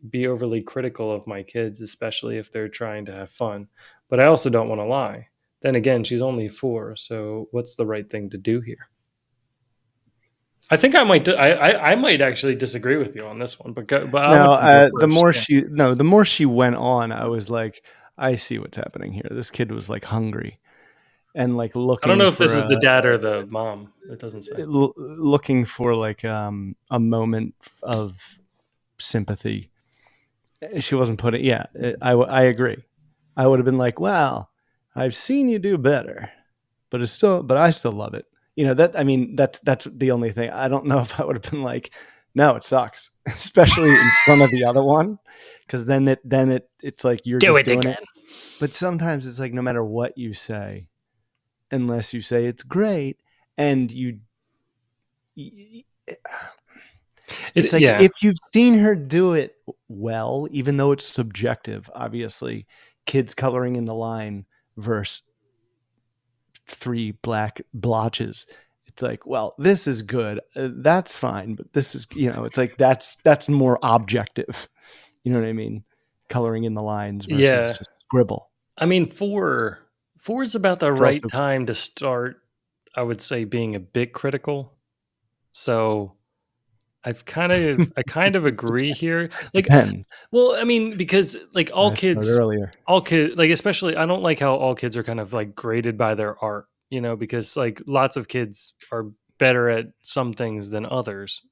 critical of my kids, especially if they're trying to have fun, but I also don't want to lie. Then again, she's only 4, so what's the right thing to do here? I think I might actually disagree with you on this one, but I'll let No, you go the first. more Yeah. the more she went on, I was like, I see what's happening here. This kid was like hungry and like I don't looking know if this for is the dad or the mom. It doesn't say. looking for like a moment of sympathy. She wasn't putting. Yeah, I agree. I would have been like, well, I've seen you do better, but I still love it. You know that. I mean, that's the only thing. I don't know if I would have been like, no, it sucks, especially in front of the other one, because it's like you're Do just it doing again. it. But sometimes it's like no matter what you say, unless you say it's great, and it's like Yeah. if you've seen her do it well, even though it's subjective, obviously, kids coloring in the line versus 3 black blotches. It's like, well, this is good. That's fine, but this is, it's like that's more objective. You know what I mean? Coloring in the lines versus Yeah. just scribble. I mean, 4 is about the It's right also time to start, I would say, being a bit critical. So I kind of agree depends. here. Like, Depends. well, I mean, because like I started earlier. like especially I don't like how all kids are kind of like graded by their art, because like lots of kids are better at some things than others.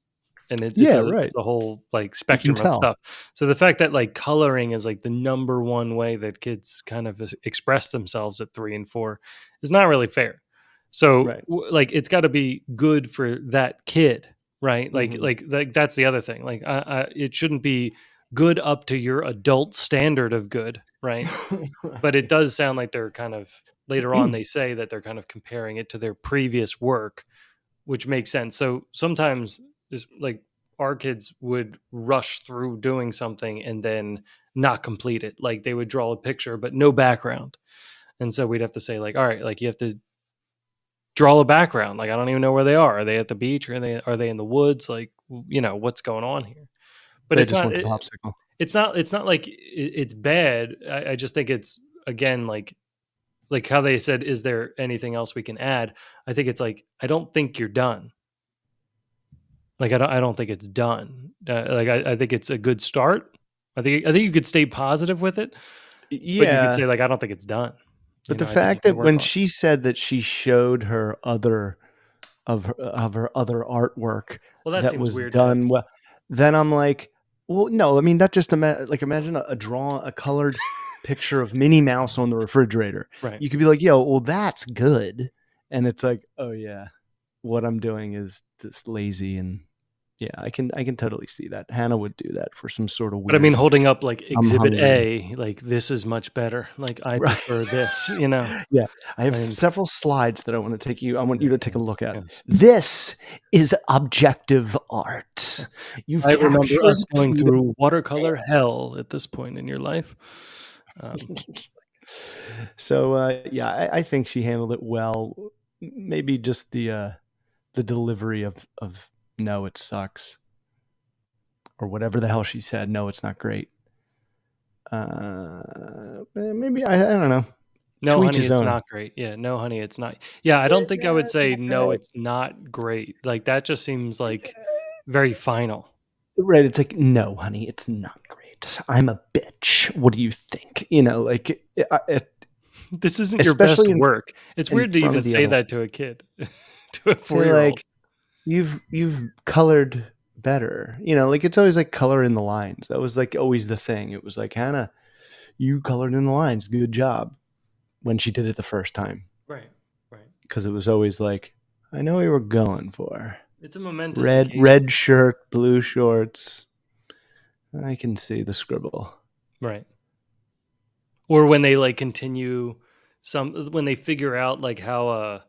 And Yeah, right. it's a whole like You can spectrum of tell. stuff. So the fact that like coloring is like the number one way that kids kind of express themselves at 3 and 4 is not really fair. So Right. like it's got to be good for that kid, right? Mhm. Like that's the other thing. Like it shouldn't be good up to your adult standard of good, right? But it does sound like they're kind of later on they say that they're kind of comparing it to their previous work, which makes sense. So sometimes is like our kids would rush through doing something and then not complete it. Like they would draw a picture but no background. And so we'd have to say like, all right, like you have to draw a background. Like I don't even know where they are. Are they at the beach or are they in the woods? Like what's going on here? But They just went to popsicle. it's not like it's bad. I just think it's again like how they said, is there anything else we can add? I think it's like I don't think you're done. Like I don't think it's done. Like I think it's a good start. I think you could stay positive with it, but you could Yeah, say like I don't think it's done. but the I think you fact can that work when on it. she said that she showed her other of her other artwork Well, that that seems was weird to have. done well, then I'm like, well, no, I mean that just imagine a colored picture of Minnie Mouse on the refrigerator. Right. You could be like, yo, well, that's good, and it's like, oh yeah, what I'm doing is just lazy and yeah, I can totally see that. Hannah would do that for some sort of But I mean, weird. holding up like I'm Exhibit hungry. A, like this is much better. Like I Right. prefer this. Yeah. I have And several slides that I want you to take a look at. yes. This is objective art. You've I remember captured us going the through watercolor hell at this point in your life. Um, So yeah, I think she handled it well. Maybe just the delivery of no, it sucks, or whatever the hell she said. No, it's not great. Maybe I don't know. No, To each honey, his it's own. not great. Yeah, no, honey, it's not. Yeah, I don't It's think I would say not no, great. it's not great. Like that just seems like very final. Right. It's like, no, honey, it's not great. I'm a bitch. What do you think? Like, This isn't your best especially work. It's in weird to front even of the say other one. that to a kid, to a Say 4-year-old. like, you've colored better. Like it's always like color in the lines. That was like always the thing. It was like, Hannah, you colored in the lines. Good job. When she did it the first time. Right, right. Because it was always like, I know what you were going for. It's a momentous Red occasion. red shirt, blue shorts. I can see the scribble. Right. Or when they like continue when they figure out like how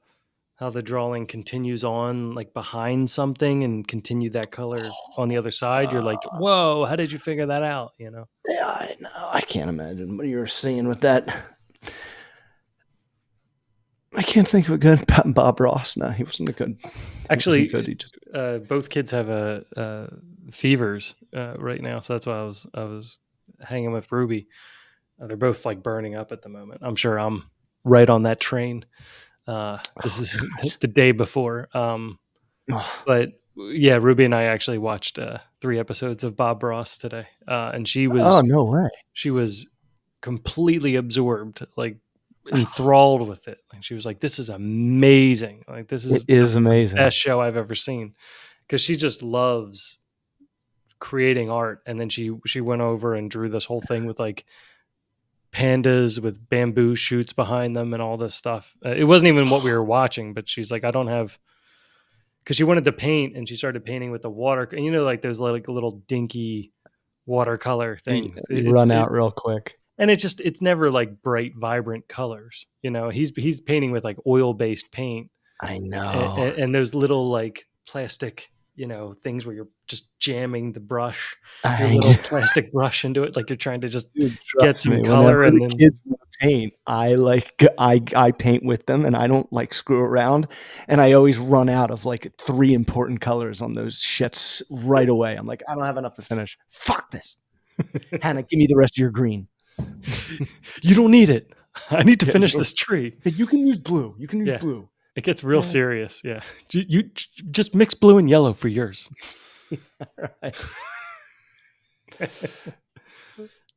the drawing continues on like behind something and continue that color on the other side, you're like, Uh, whoa, how did you figure that out? You know? yeah, I know. I can't imagine what you were seeing with that. I can't think of a good Bob Ross. No, he wasn't a good. He wasn't good. Actually, He just both kids have fevers right now, so that's why I was hanging with Ruby. They're both like burning up at the moment. I'm sure I'm right on that train. This oh is gosh. the day before. Oh, But yeah, Ruby and I actually watched 3 episodes of Bob Ross today, and she oh was no way. she was completely absorbed, like enthralled with it. Like she was like, "This is amazing! Like this It is is the amazing. best show I've ever seen." Because she just loves creating art, and then she went over and drew this whole thing with like pandas with bamboo shoots behind them and all this stuff. It wasn't even what we were watching, but she's like, "I don't have." Because she wanted to paint, and she started painting with the water, and like those like little dinky watercolor You things. run out real quick. And it's never like bright, vibrant colors. He's painting with like oil based paint, I and, know. and those little like plastic things where you're just jamming the brush, your I little plastic brush into it, like you're trying to just dude, get trust some me. Whenever color, and the then kids want to paint, I paint with them, and I don't like screw around. And I always run out of like 3 important colors on those shits right away. I'm like, I don't have enough to finish. Fuck this, Hannah. Give me the rest of your green. you don't need it. I need to Yeah, fix this tree. you can use blue. You can use Yeah, blue. it gets real serious. Yeah, you just mix blue and yellow for yours. Right.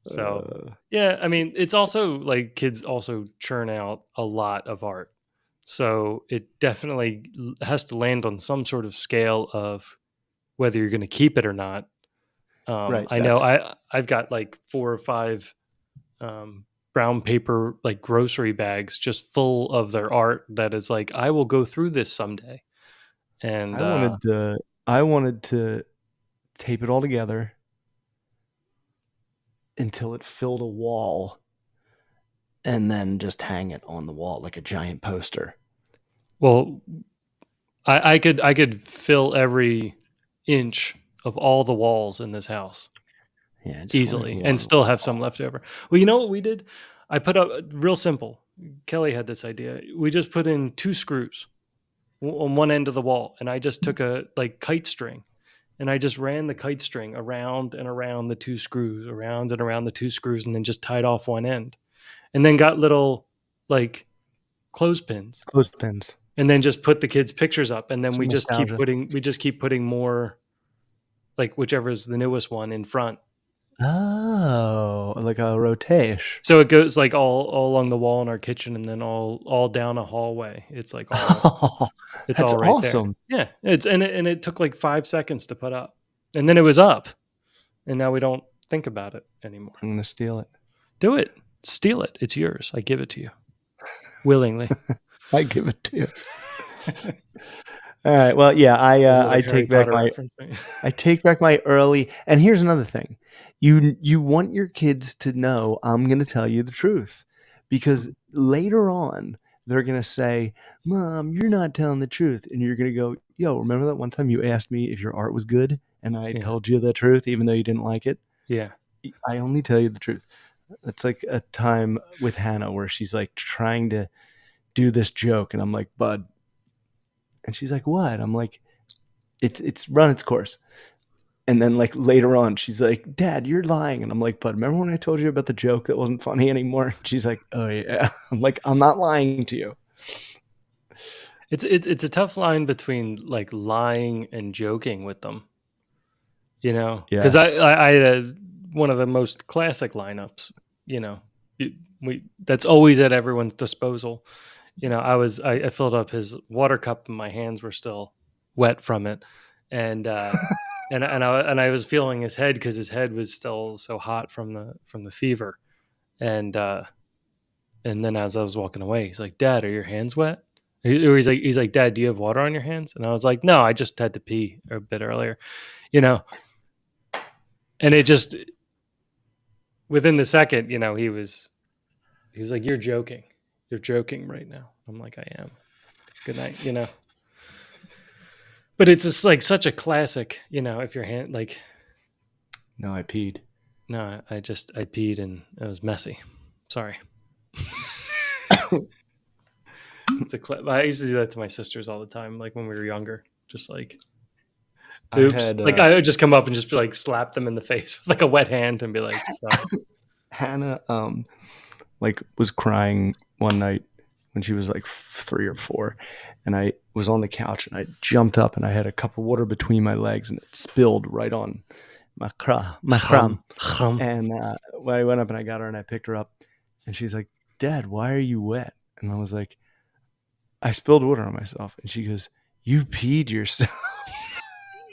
So, Uh, yeah, I mean, it's also like kids also churn out a lot of art. So it definitely has to land on some sort of scale of whether you're going to keep it or not. right. I know That's I've got like 4 or 5 brown paper like grocery bags just full of their art that is like I will go through this someday. And I wanted to tape it all together until it filled a wall and then just hang it on the wall like a giant poster. well, I could fill every inch of all the walls in this house Yeah, I just wanted easily and one still have wall. some left over. Well, you know what we did? I put up real simple. Kelly had this idea. We just put in 2 screws on one end of the wall, and I just took a like kite string, and I just ran the kite string around and around the 2 screws, around and around the 2 screws, and then just tied off one end, and then got little like clothespins, Clothespins. and then just put the kids' pictures up, and then Some nostalgia. we just keep putting more like whichever is the newest one in front. Oh, like a rotation. So it goes like all along the wall in our kitchen, and then all down a hallway. It's like Oh, it's that's all right there. awesome. Yeah, it took like 5 seconds to put up, and then it was up, and now we don't think about it anymore. I'm gonna steal it. Do it, steal it. It's yours. I give it to you willingly. I give it to you. All right. Well, yeah, Another I Harry take back Potter my reference. I take back my early. And here's another thing: you want your kids to know I'm going to tell you the truth, because later on they're going to say, "Mom, you're not telling the truth," and you're going to go, "Yo, remember that one time you asked me if your art was good, and I Yeah, told you the truth, even though you didn't like it? yeah. I only tell you the truth." It's like a time with Hannah where she's like trying to do this joke, and I'm like, "Bud," and she's like, "What?" I'm like, "It's run its course." And then like later on, she's like, "Dad, you're lying." And I'm like, "But remember when I told you about the joke that wasn't funny anymore?" She's like, "Oh yeah." I'm like, "I'm not lying to you." It's a tough line between like lying and joking with them. Because Yeah. I had one of the most classic lineups. You know, we that's always at everyone's disposal. I filled up his water cup, and my hands were still wet from it, and I was feeling his head because his head was still so hot from the fever, and then as I was walking away, he's like, "Dad, are your hands wet?" Or he's like, "Dad, do you have water on your hands?" And I was like, "No, I just had to pee a bit earlier," you know, and it just within the second, he was like, you're joking right now. I'm like, I am. Good night. But it's just like such a classic, if your hand like, No, I peed. no, I peed and it was messy. Sorry. I used to do that to my sisters all the time, like when we were younger. Just like, I oops. had Like I would just come up and just be like, slap them in the face with like a wet hand and be like, sorry. Hannah like was crying one night when she was like 3 or 4, and I was on the couch and I jumped up and I had a cup of water between my legs and it spilled right on my crumb. And when I went up and I got her and I picked her up, and she's like, "Dad, why are you wet?" And I was like, "I spilled water on myself." And she goes, "You peed yourself."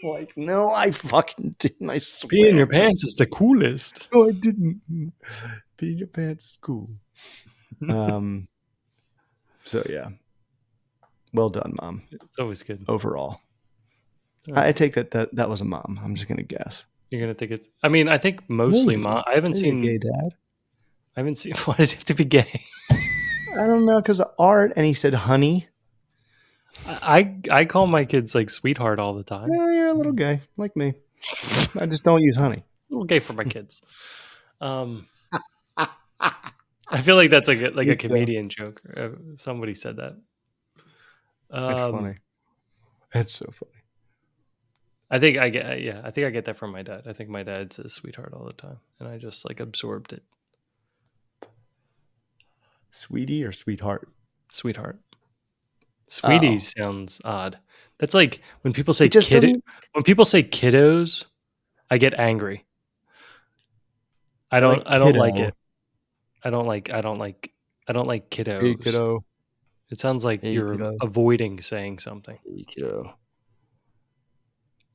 Like, no, I fucking didn't. I swear. Peeing your pants is the coolest. No, I didn't. Peeing your pants is cool. So yeah, well done, Mom. It's always good. Overall, Right. I take that was a mom. I'm just gonna guess. You're gonna think it's. I mean, I think mostly Maybe. mom. I haven't Maybe a seen. gay dad. I haven't seen. Why does it have to be gay? I don't know, because of art, and he said honey. I call my kids like sweetheart all the time. Yeah, you're a little gay, like me. I just don't use honey. A little gay for my kids. I feel like that's like a comedian joke. Somebody said that. It's funny. It's so funny. I think I get that from my dad. I think my dad says sweetheart all the time, and I just like absorbed it. Sweetie or sweetheart? Sweetheart. Sweetie sounds odd. That's like when people say when people say kiddos, I get angry. I don't like it. I don't like kiddos. Hey, kiddo. It sounds like you're kiddo. avoiding saying something. Hey, kiddo.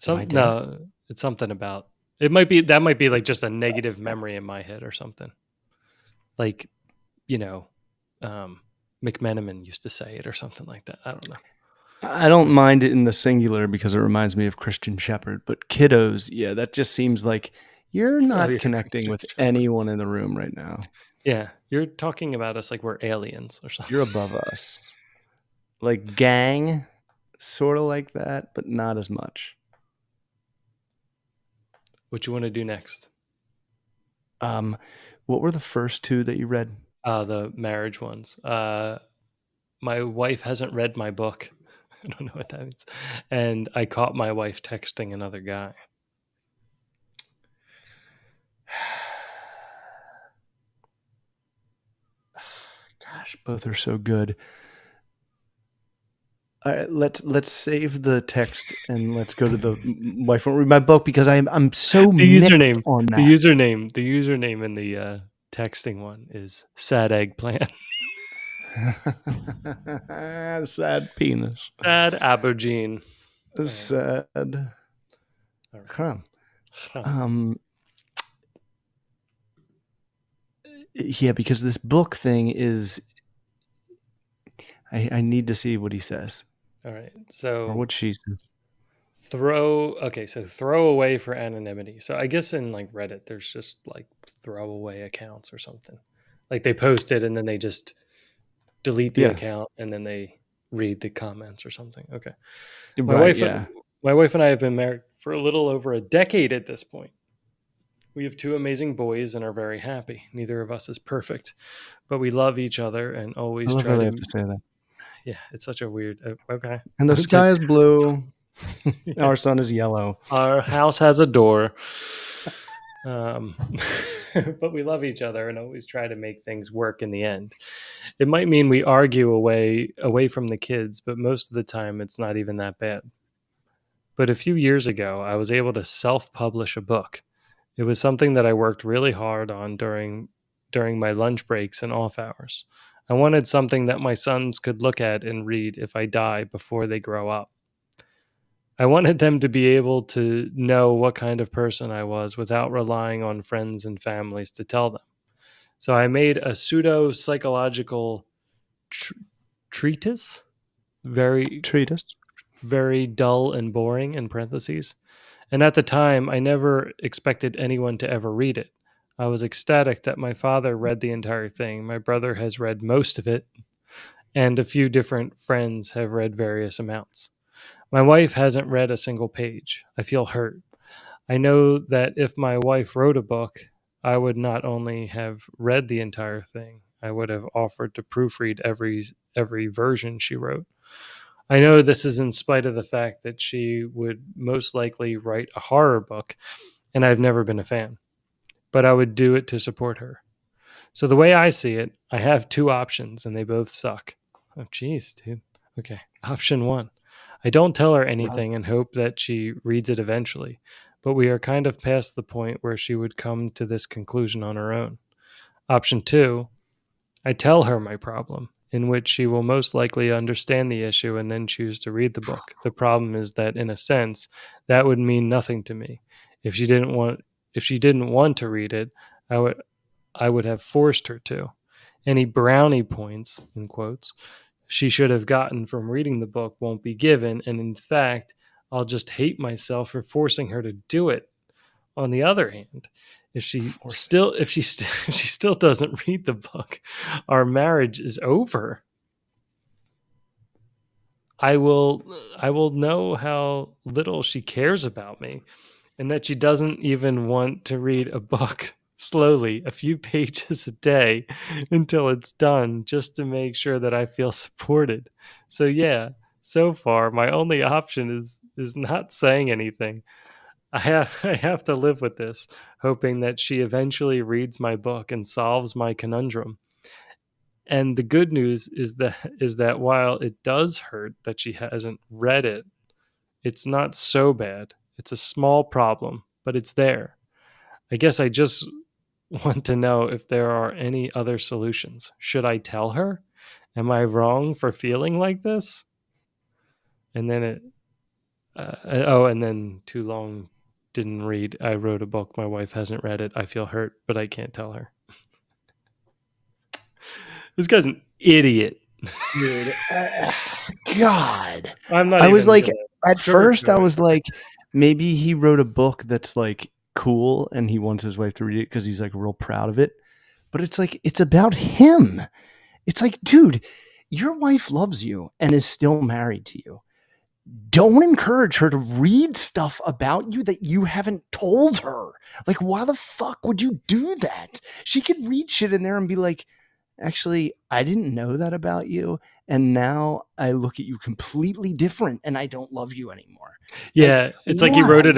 No, it's something about it. Might be like just a negative memory in my head or something. Like, McMenamin used to say it or something like that. I don't know. I don't mind it in the singular because it reminds me of Christian Shepherd, but kiddos, yeah, that just seems like you're not connecting with anyone in the room right now. Yeah, you're talking about us like we're aliens or something. You're above us. Like gang, sort of like that, but not as much. What you want to do next? What were the first two that you read? The marriage ones. My wife hasn't read my book. I don't know what that means. And I caught my wife texting another guy. Gosh, both are so good. All right, let's save the text and let's go to the wife won't read my book, because I'm so the username on that. The username in the texting one is sad eggplant. Sad penis. Sad aubergine. Sad. Crumb. Yeah, because this book thing is. I need to see what he says. All right, so or what she says. Throw away for anonymity. So I guess in like Reddit, there's just like throwaway accounts or something. Like they post it and then they just delete the account and then they read the comments or something. Okay. My wife and I have been married for a little over a decade at this point. We have 2 amazing boys and are very happy. Neither of us is perfect, but we love each other and always I love try how to. they have to say that. Yeah, it's such a weird. Okay. And the sky is blue. Our sun is yellow. Our house has a door. But we love each other and always try to make things work in the end. It might mean we argue away from the kids, but most of the time it's not even that bad. But a few years ago, I was able to self-publish a book. It was something that I worked really hard on during my lunch breaks and off hours. I wanted something that my sons could look at and read if I die before they grow up. I wanted them to be able to know what kind of person I was without relying on friends and families to tell them. So I made a pseudo-psychological treatise, very dull and boring, in parentheses. And at the time, I never expected anyone to ever read it. I was ecstatic that my father read the entire thing. My brother has read most of it, and a few different friends have read various amounts. My wife hasn't read a single page. I feel hurt. I know that if my wife wrote a book, I would not only have read the entire thing, I would have offered to proofread every version she wrote. I know this is in spite of the fact that she would most likely write a horror book, and I've never been a fan, but I would do it to support her. So the way I see it, I have two options, and they both suck. Oh, jeez, dude. Okay. Option one, I don't tell her Well, anything and hope that she reads it eventually, but we are kind of past the point where she would come to this conclusion on her own. Option two, I tell her my problem, in which she will most likely understand the issue and then choose to read the book. The problem is that, in a sense, that would mean nothing to me. If she didn't want, if she didn't want to read it, I would I would have forced her to. Any brownie points, in quotes, she should have gotten from reading the book won't be given, and in fact, I'll just hate myself for forcing her to do it. On the other hand, forcing. if she still doesn't read the book, our marriage is over. I will know how little she cares about me, and that she doesn't even want to read a book slowly, a few pages a day until it's done, just to make sure that I feel supported. So yeah, so far my only option is not saying anything. I have to live with this, hoping that she eventually reads my book and solves my conundrum. And the good news is that while it does hurt that she hasn't read it, it's not so bad. It's a small problem, but it's there. I guess I just want to know if there are any other solutions. Should I tell her? Am I wrong for feeling like this? And then and then too long didn't read. I wrote a book. My wife hasn't read it. I feel hurt, but I can't tell her. This guy's an idiot. Dude, God. I'm not I was even like, gonna at first, I sugarcoat it. was like, maybe he wrote a book that's like cool and he wants his wife to read it because he's like real proud of it. But it's like, it's about him. It's like, dude, your wife loves you and is still married to you. Don't encourage her to read stuff about you that you haven't told her. Like, why the fuck would you do that? She could read shit in there and be like, actually, I didn't know that about you. And now I look at you completely different and I don't love you anymore. Like, Yeah, why? it's like he wrote it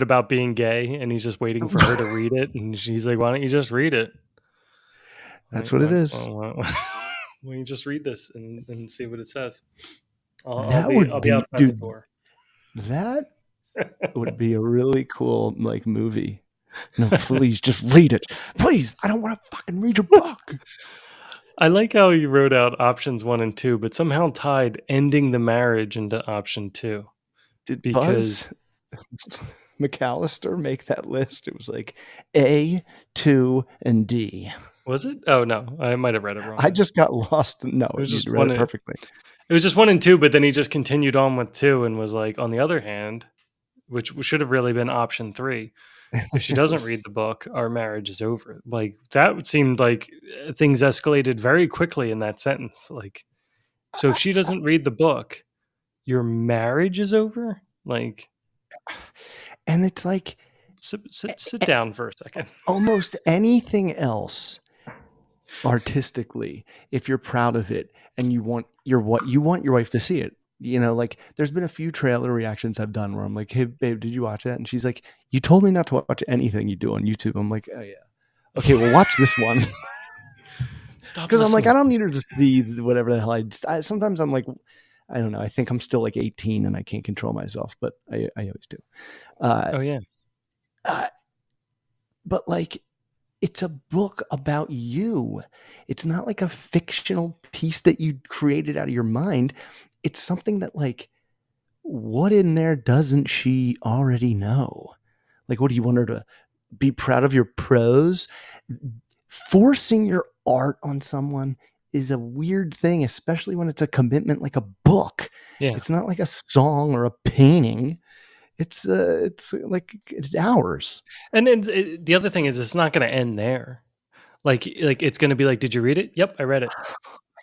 about being gay, and he's just waiting for her to read it, and she's like, "Why don't you just read it? That's Like, what it is. why don't you just read this and see what it says?" That would I'll be be, outside the dude, door. that would be a really cool like movie. No, please just read it. Please, I don't want to fucking read your book. I like how he wrote out options one and two, but somehow tied ending the marriage into option two Did because Buzz McAllister make that list? It was like A, 2, and D. was it? Oh no, I might have read it wrong I then. just got lost. No, It was you just read one. it perfectly. It was just one and two, but then he just continued on with two and was like, on the other hand, which should have really been option three. If she It doesn't read was, the book, our marriage is over. Like that seemed like things escalated very quickly in that sentence. Like, so if she doesn't read the book, your marriage is over. Like, and it's like sit down for a second. almost anything else artistically, if you're proud of it and you want you want your wife to see it. You know, like there's been a few trailer reactions I've done where I'm like, "Hey, babe, did you watch that?" And she's like, "You told me not to watch anything you do on YouTube." I'm like, "Oh yeah, okay, well watch this one." Stop Because I'm like, I listening. don't need her to see whatever the hell sometimes I'm like, I don't know. I think I'm still like 18 and I can't control myself, but I always do. Uh, Oh yeah, uh, but like, it's a book about you. It's not like a fictional piece that you created out of your mind. It's something that like, what in there doesn't she already know? Like, what do you want her to be proud of your prose? Forcing your art on someone is a weird thing, especially when it's a commitment like a book. yeah. It's not like a song or a painting. it's like it's hours. And then the other thing is, it's not going to end there. Like it's going to be like, did you read it? Yep, I read it.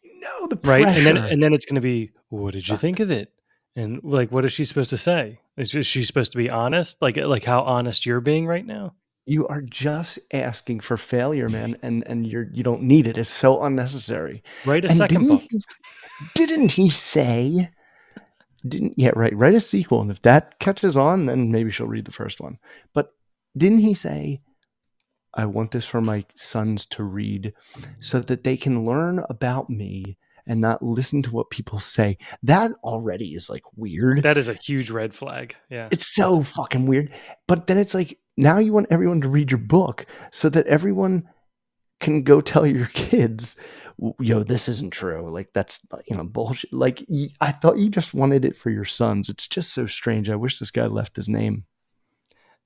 No, the Right. And then pressure. it's going to be, what did you think of it? And like, what is she supposed to say? Is she supposed to be honest? Like how honest you're being right now? You are just asking for failure, man, and you don't need it. It's so unnecessary. Write a And second book. didn't he say didn't yeah, right, write a sequel, and if that catches on, then maybe she'll read the first one. But didn't he say, "I want this for my sons to read so that they can learn about me and not listen to what people say." That already is, like, weird. That is a huge red flag. Yeah. It's so fucking weird. But then it's like, now you want everyone to read your book so that everyone can go tell your kids, yo, this isn't true. Like, that's, bullshit. Like, I thought you just wanted it for your sons. It's just so strange. I wish this guy left his name.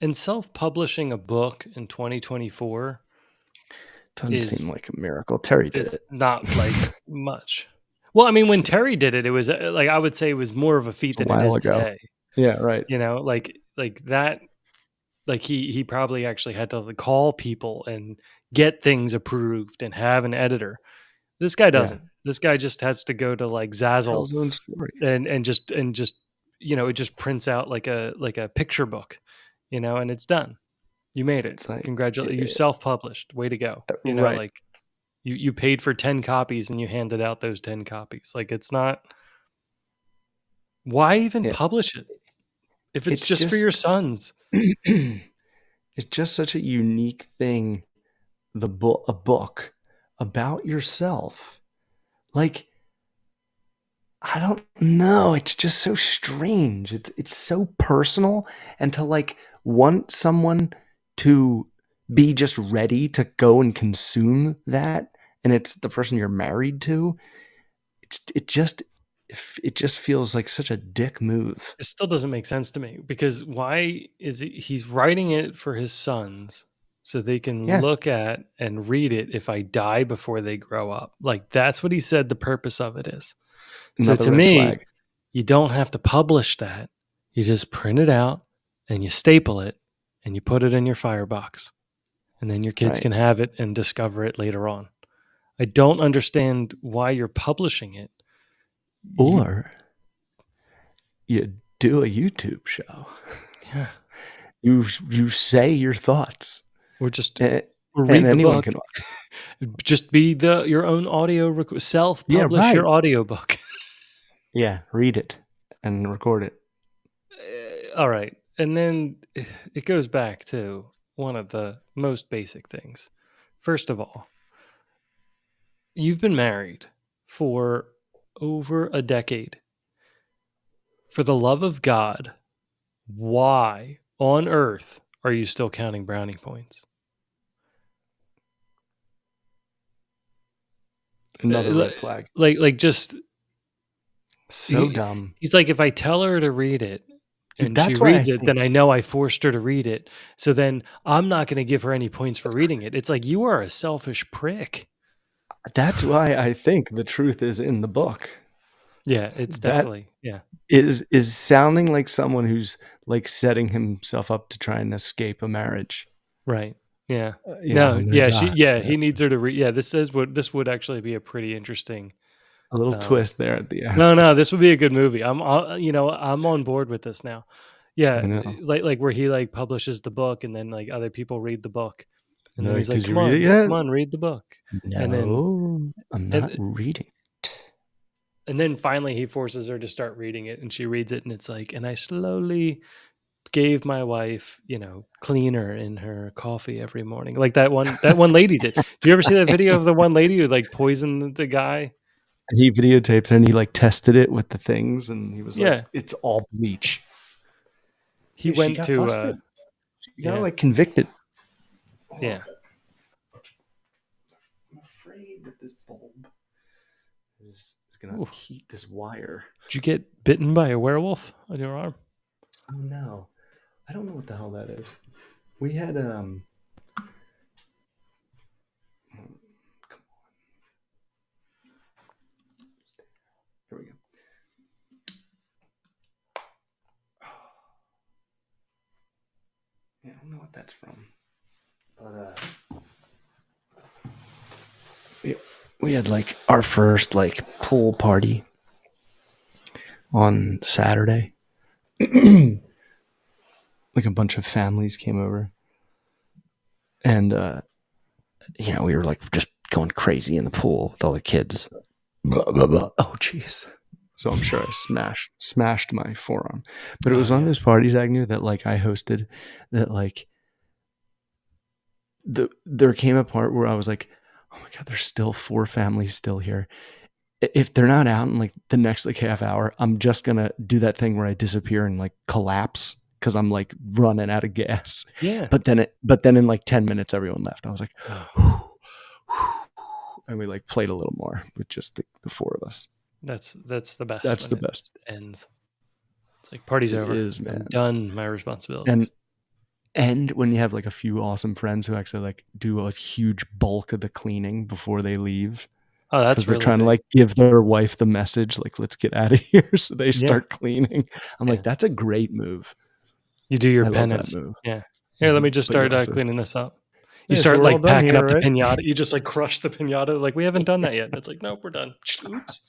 And self-publishing a book in 2024 Doesn't is, seem like a miracle. Terry did it's it not like much. Well, I mean, when Terry did it, it was like, I would say it was more of a feat a than it while is ago. today. Yeah, right. Like that, like he probably actually had to call people and get things approved and have an editor. This guy Yeah. doesn't. This guy just has to go to like Zazzle Tell his own story. and just it just prints out like a picture book, and it's done. You made it. It's like, Congratulations. You self-published. Way to go. right. Like you paid for 10 copies and you handed out those 10 copies. Like, it's not, why even Yeah. publish it if it's It's just for your sons? it's just such a unique thing, a book about yourself. Like, I don't know, it's just so strange. It's so personal, and to like want someone to be just ready to go and consume that, and it's the person you're married to. It just feels like such a dick move. It still doesn't make sense to me, because why is he's writing it for his sons so they can Yeah, look at and read it if I die before they grow up. Like, that's what he said the purpose of it is. So another to red me, flag. you don't have to publish that. You just print it out and you staple it and you put it in your firebox. And then your kids Right. can have it and discover it later on. I don't understand why you're publishing it. Or you do a YouTube show. Yeah. You say your thoughts, Or just and read the anyone book. can. Just be your own audio Yeah, self-publish right. your audiobook. Yeah, read it and record it. All right. And then it goes back to one of the most basic things. First of all, you've been married for over a decade. For the love of God, why on earth are you still counting brownie points? Another red flag. Like just So dumb. he's like, if I tell her to read it Dude, and she that's why I reads it, think then I know I forced her to read it. So then I'm not going to give her any points for reading it. It's like, you are a selfish prick. the truth is in the book. Yeah, it's That definitely, yeah. is sounding like someone who's like setting himself up to try and escape a marriage. Right. Yeah. I'm No, gonna yeah, die. he needs her to read. Yeah, this would actually be a pretty interesting. A little Um, twist there at the end. no, this would be a good movie. I'm on board with this now. I Yeah, know. like where he like publishes the book and then like other people read the book. And And then they're he's like, like, "Did you read it yet?" come on, read the book. And then No, I'm not and reading. and then finally he forces her to start reading it, and she reads it, and it's like, and I slowly gave my wife, cleaner in her coffee every morning. Like that one lady did. Do you ever see that video of the one lady who like poisoned the guy? And he videotaped it and he like tested it with the things and he was like, Yeah. "It's all bleach." He Yeah, she went got to busted. She got yeah. like convicted. Yeah. I'm afraid that this bulb is gonna Ooh. heat this wire. Did you get bitten by a werewolf on your arm? Oh no. I don't know what the hell that is. We had come on. Here we go. don't know what that's from. But we had like our first like pool party on Saturday. Like a bunch of families came over, and we were like just going crazy in the pool with all the kids. Blah, blah, blah. Oh, jeez. So I'm sure I smashed my forearm. But it was one of those parties, Agnew, that like I hosted that like there came a part where I was like, oh my God, there's still 4 families still here. If they're not out in like the next like half hour, I'm just going to do that thing where I disappear and like collapse because I'm like running out of gas. Yeah. But then in like 10 minutes, everyone left. I was like, and we like played a little more with just the 4 of us. That's the best. That's the best. Ends. It's like party's over. Is, man. I'm done my responsibilities. And when you have like a few awesome friends who actually like do a huge bulk of the cleaning before they leave. Oh, that's because they're really trying to like give their wife the message, like, let's get out of here. So they start cleaning. I'm like, that's a great move. You do your I penance. love that move. Yeah. Here, let me just start also, cleaning this up. Yeah, You so start we're all like done packing here, up the right? pinata. You just like crush the pinata. Like, we haven't done that yet. It's like, nope, we're done. Oops.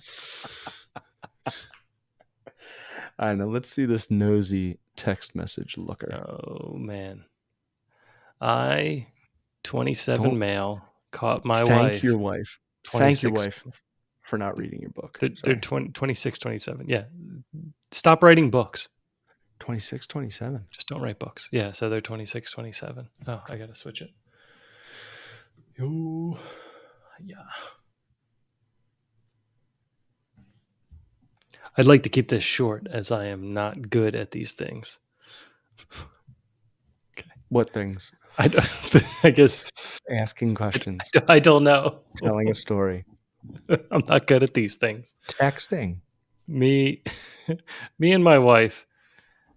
All right, now let's see this nosy text message looker. Oh, man. I, 27 male, caught my wife. Thank your wife. Thank your wife for not reading your book. They're 26, 27. Yeah. Stop writing books. 26, 27. Just don't write books. Yeah, so they're 26, 27. Oh, I got to switch it. Yo. Yeah. I'd like to keep this short as I am not good at these things. Okay. What things? I guess asking questions. I don't know. Telling a story. I'm not good at these things. Texting. Me and my wife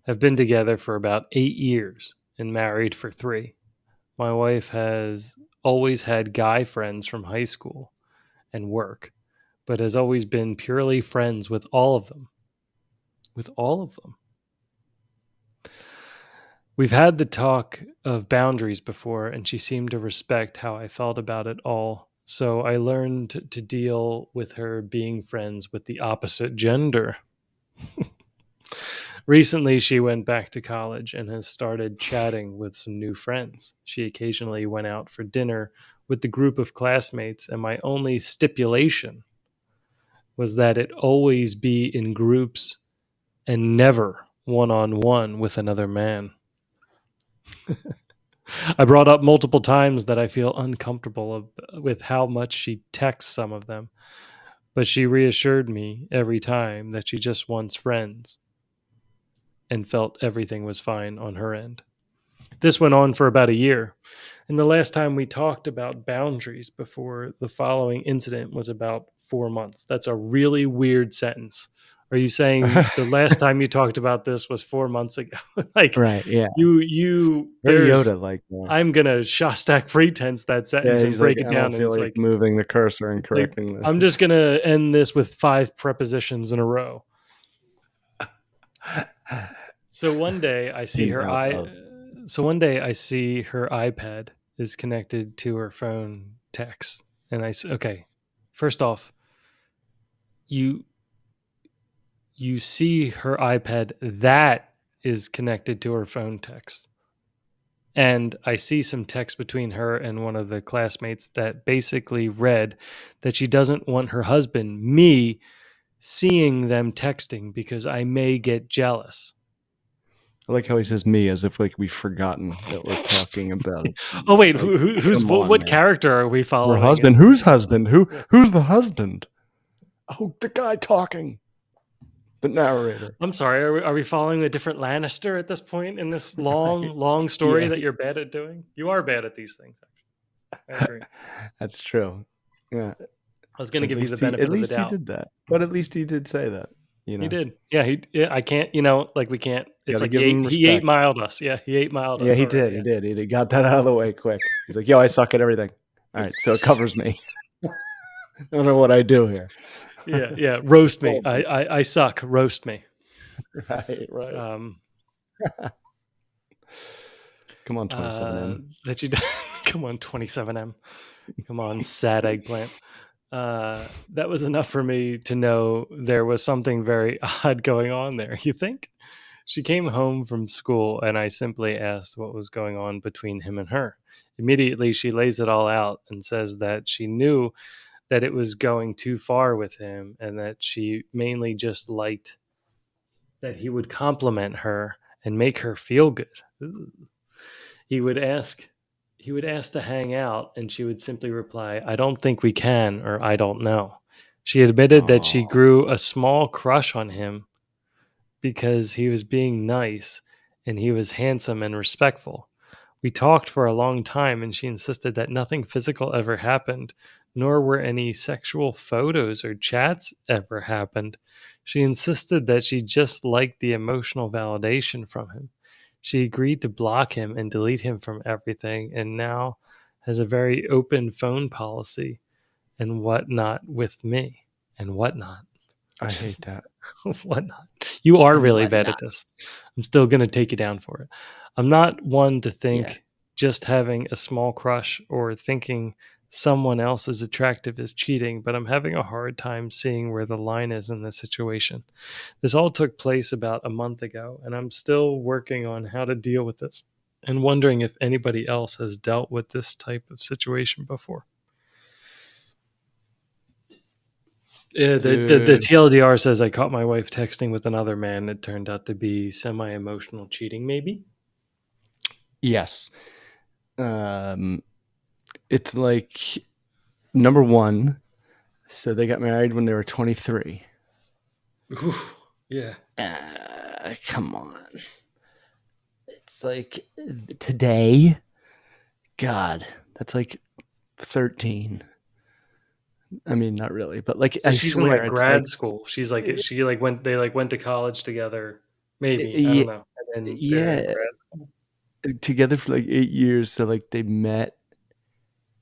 have been together for about 8 years and married for 3. My wife has always had guy friends from high school and work, but has always been purely friends with all of them. With all of them. We've had the talk of boundaries before, and she seemed to respect how I felt about it all. So I learned to deal with her being friends with the opposite gender. Recently, she went back to college and has started chatting with some new friends. She occasionally went out for dinner with the group of classmates, and my only stipulation was that it always be in groups and never one-on-one with another man. I brought up multiple times that I feel uncomfortable with how much she texts some of them, but she reassured me every time that she just wants friends and felt everything was fine on her end. This went on for about a year, and the last time we talked about boundaries before the following incident was about 4 months. That's a really weird sentence. Are you saying the last time you talked about this was 4 months ago? Like, right? Yeah. You. Very Yoda, like. I'm gonna Shostak pretense that sentence and break it down. I feel like moving the cursor and correcting this. I'm just gonna end this with 5 prepositions in a row. So one day I see her iPad is connected to her phone text, and I say, okay, first off, you see her iPad that is connected to her phone text. And I see some text between her and one of the classmates that basically read that she doesn't want her husband, me, seeing them texting because I may get jealous. I like how he says me as if like we've forgotten that we're talking about it. Oh wait, what character are we following? Her husband. Whose husband? Who's the husband? Oh, the guy talking. The narrator. I'm sorry. Are we following a different Lannister at this point in this long story that you're bad at doing? You are bad at these things. Actually. I agree. That's true. Yeah. I was going to give you the benefit of the doubt. At least he did that. But at least he did say that. You know? He did. Yeah. I can't. Like we can't. It's like he 8-miled us. Yeah. He 8-miled us. Yeah, he did. He did. He got that out of the way quick. He's like, yo, I suck at everything. All right, so it covers me. I don't know what I do here. Yeah. Roast me. I suck. Roast me. Right. Come on, 27M. That you come on 27M. Come on, sad eggplant. That was enough for me to know there was something very odd going on there. You think? She came home from school, and I simply asked what was going on between him and her. Immediately, she lays it all out and says that she knew that it was going too far with him and that she mainly just liked that he would compliment her and make her feel good. Ooh. He would ask he would ask to hang out, and she would simply reply, "I don't think we can," or "I don't know." She admitted that she Oh, grew a small crush on him because he was being nice and he was handsome and respectful. We talked for a long time, and she insisted that nothing physical ever happened, nor were any sexual photos or chats ever happened. She insisted that she just liked the emotional validation from him. She agreed to block him and delete him from everything, and now has a very open phone policy and whatnot with me and whatnot. I hate that. Whatnot. You are And really bad whatnot. at this. I'm still going to take you down for it. I'm not one to Yeah. think just having a small crush or thinking someone else is attractive is cheating, but I'm having a hard time seeing where the line is in this situation. This all took place about a month ago, and I'm still working on how to deal with this and wondering if anybody else has dealt with this type of situation before. Yeah, the Dude. TLDR says I caught my wife texting with another man. It turned out to be semi emotional cheating, maybe. Yes. Um, it's like number one. So they got married when they were 23. Ooh, yeah. Come on. It's like today. God, that's like 13. I mean, not really, but like So I she's in like swear, it's like grad school. She's like she like went they like went to college together. Maybe I yeah, don't know. And then they're in yeah, grad school. together for like 8 years. So like they met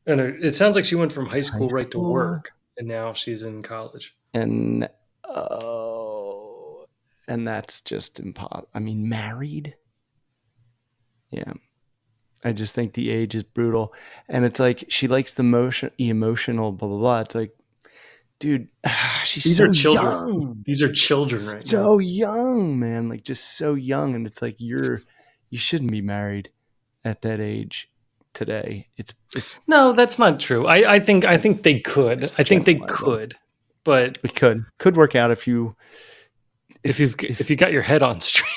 And it sounds like she went from high high school right to school, work, and now she's in college. and oh, and that's just impossible. I mean, married. Yeah, I just think the age is brutal, and it's like she likes the emotional, blah blah blah. It's like, dude, she's These are so children. young, These are children right now. so young, man. Like just so young, and it's like you shouldn't be married at that age today. It's No, that's not true. I think they could. it's I think they questionable. could, but It could work out if you if you got your head on straight,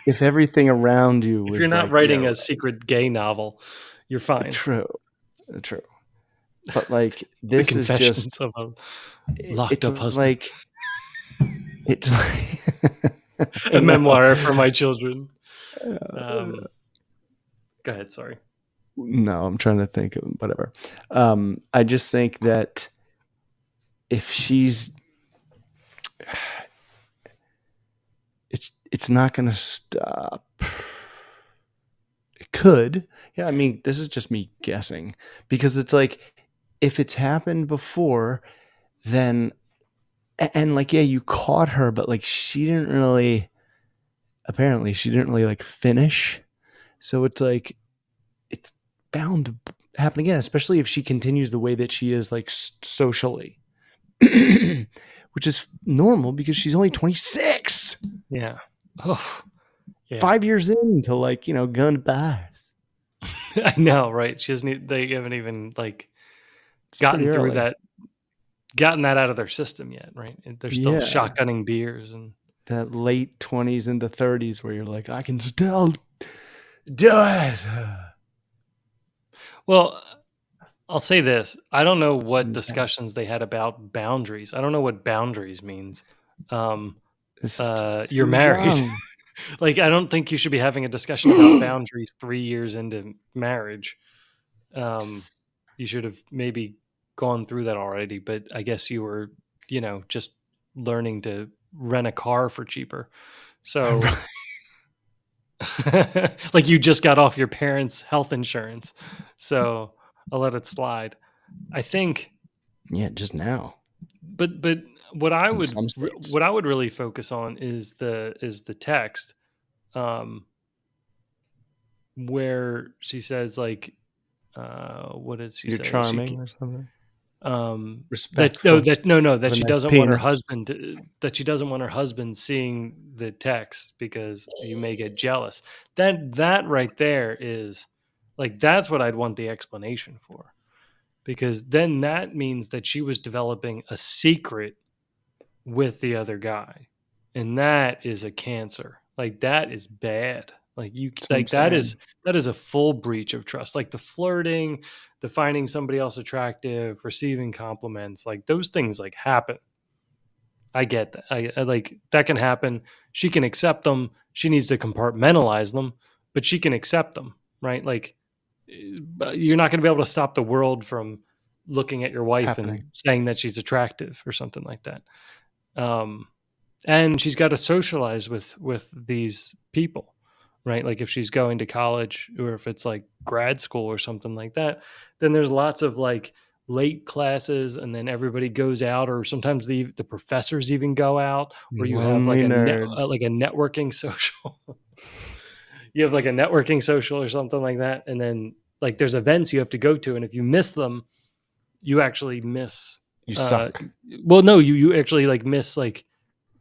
if everything around you if you're was not like, writing a secret gay novel, you're fine. true, true. But like The this is Confessions just of a Locked it's Up Husband, it's like I a know. memoir for my children. Uh, Um, go ahead. Sorry. no, I'm trying to think of whatever. I just think that if she's it's not going to stop. It could. Yeah, I mean, this is just me guessing because it's like if it's happened before, then and like yeah, you caught her, but like she didn't really apparently she didn't really like finish. So it's like it's bound to happen again, especially if she continues the way that she is like socially. Which is normal because she's only 26. Yeah. Oh, yeah. 5 years into like, gun bars. I know, right? She doesn't. They haven't even like It's pretty gotten through early. that, gotten that out of their system yet, right? They're still Yeah. shotgunning beers and. That late 20s into 30s where you're like, I can still do it. Well, I'll say this. I don't know what Yeah. discussions they had about boundaries. I don't know what boundaries means. Um, This is just you're too married. young. Like, I don't think you should be having a discussion about boundaries 3 years into marriage. You should have maybe gone through that already, but I guess you were, just learning to rent a car for cheaper. So, like, you just got off your parents' health insurance. So, I'll let it slide. I think, Yeah, just now but what I in would some states. what I would really focus on is the text. Um, where she says like, what did she You're say? charming or something. That no, Respectful. that no, no, Have that a she nice doesn't want her penis. husband that she doesn't want her husband seeing the text because you may get jealous. That right there is like that's what I'd want the explanation for, because then that means that she was developing a secret with the other guy, and that is a cancer. Like that is bad. Like you That's what I'm like saying. that is a full breach of trust. Like the flirting, the finding somebody else attractive, receiving compliments, like those things like happen. I get that. I like that can happen. She can accept them. She needs to compartmentalize them, but she can accept them, right? Like you're not going to be able to stop the world from looking at your wife and Happening. saying that she's attractive or something like that. Um, and she's got to socialize with these people, right? Like if she's going to college or if it's like grad school or something like that, then there's lots of like late classes and then everybody goes out, or sometimes the professors even go out, or you have Lonely nerds. like a networking social. You have like a networking social or something like that, and then like there's events you have to go to, and if you miss them, you actually miss You uh suck. well no, you actually like miss like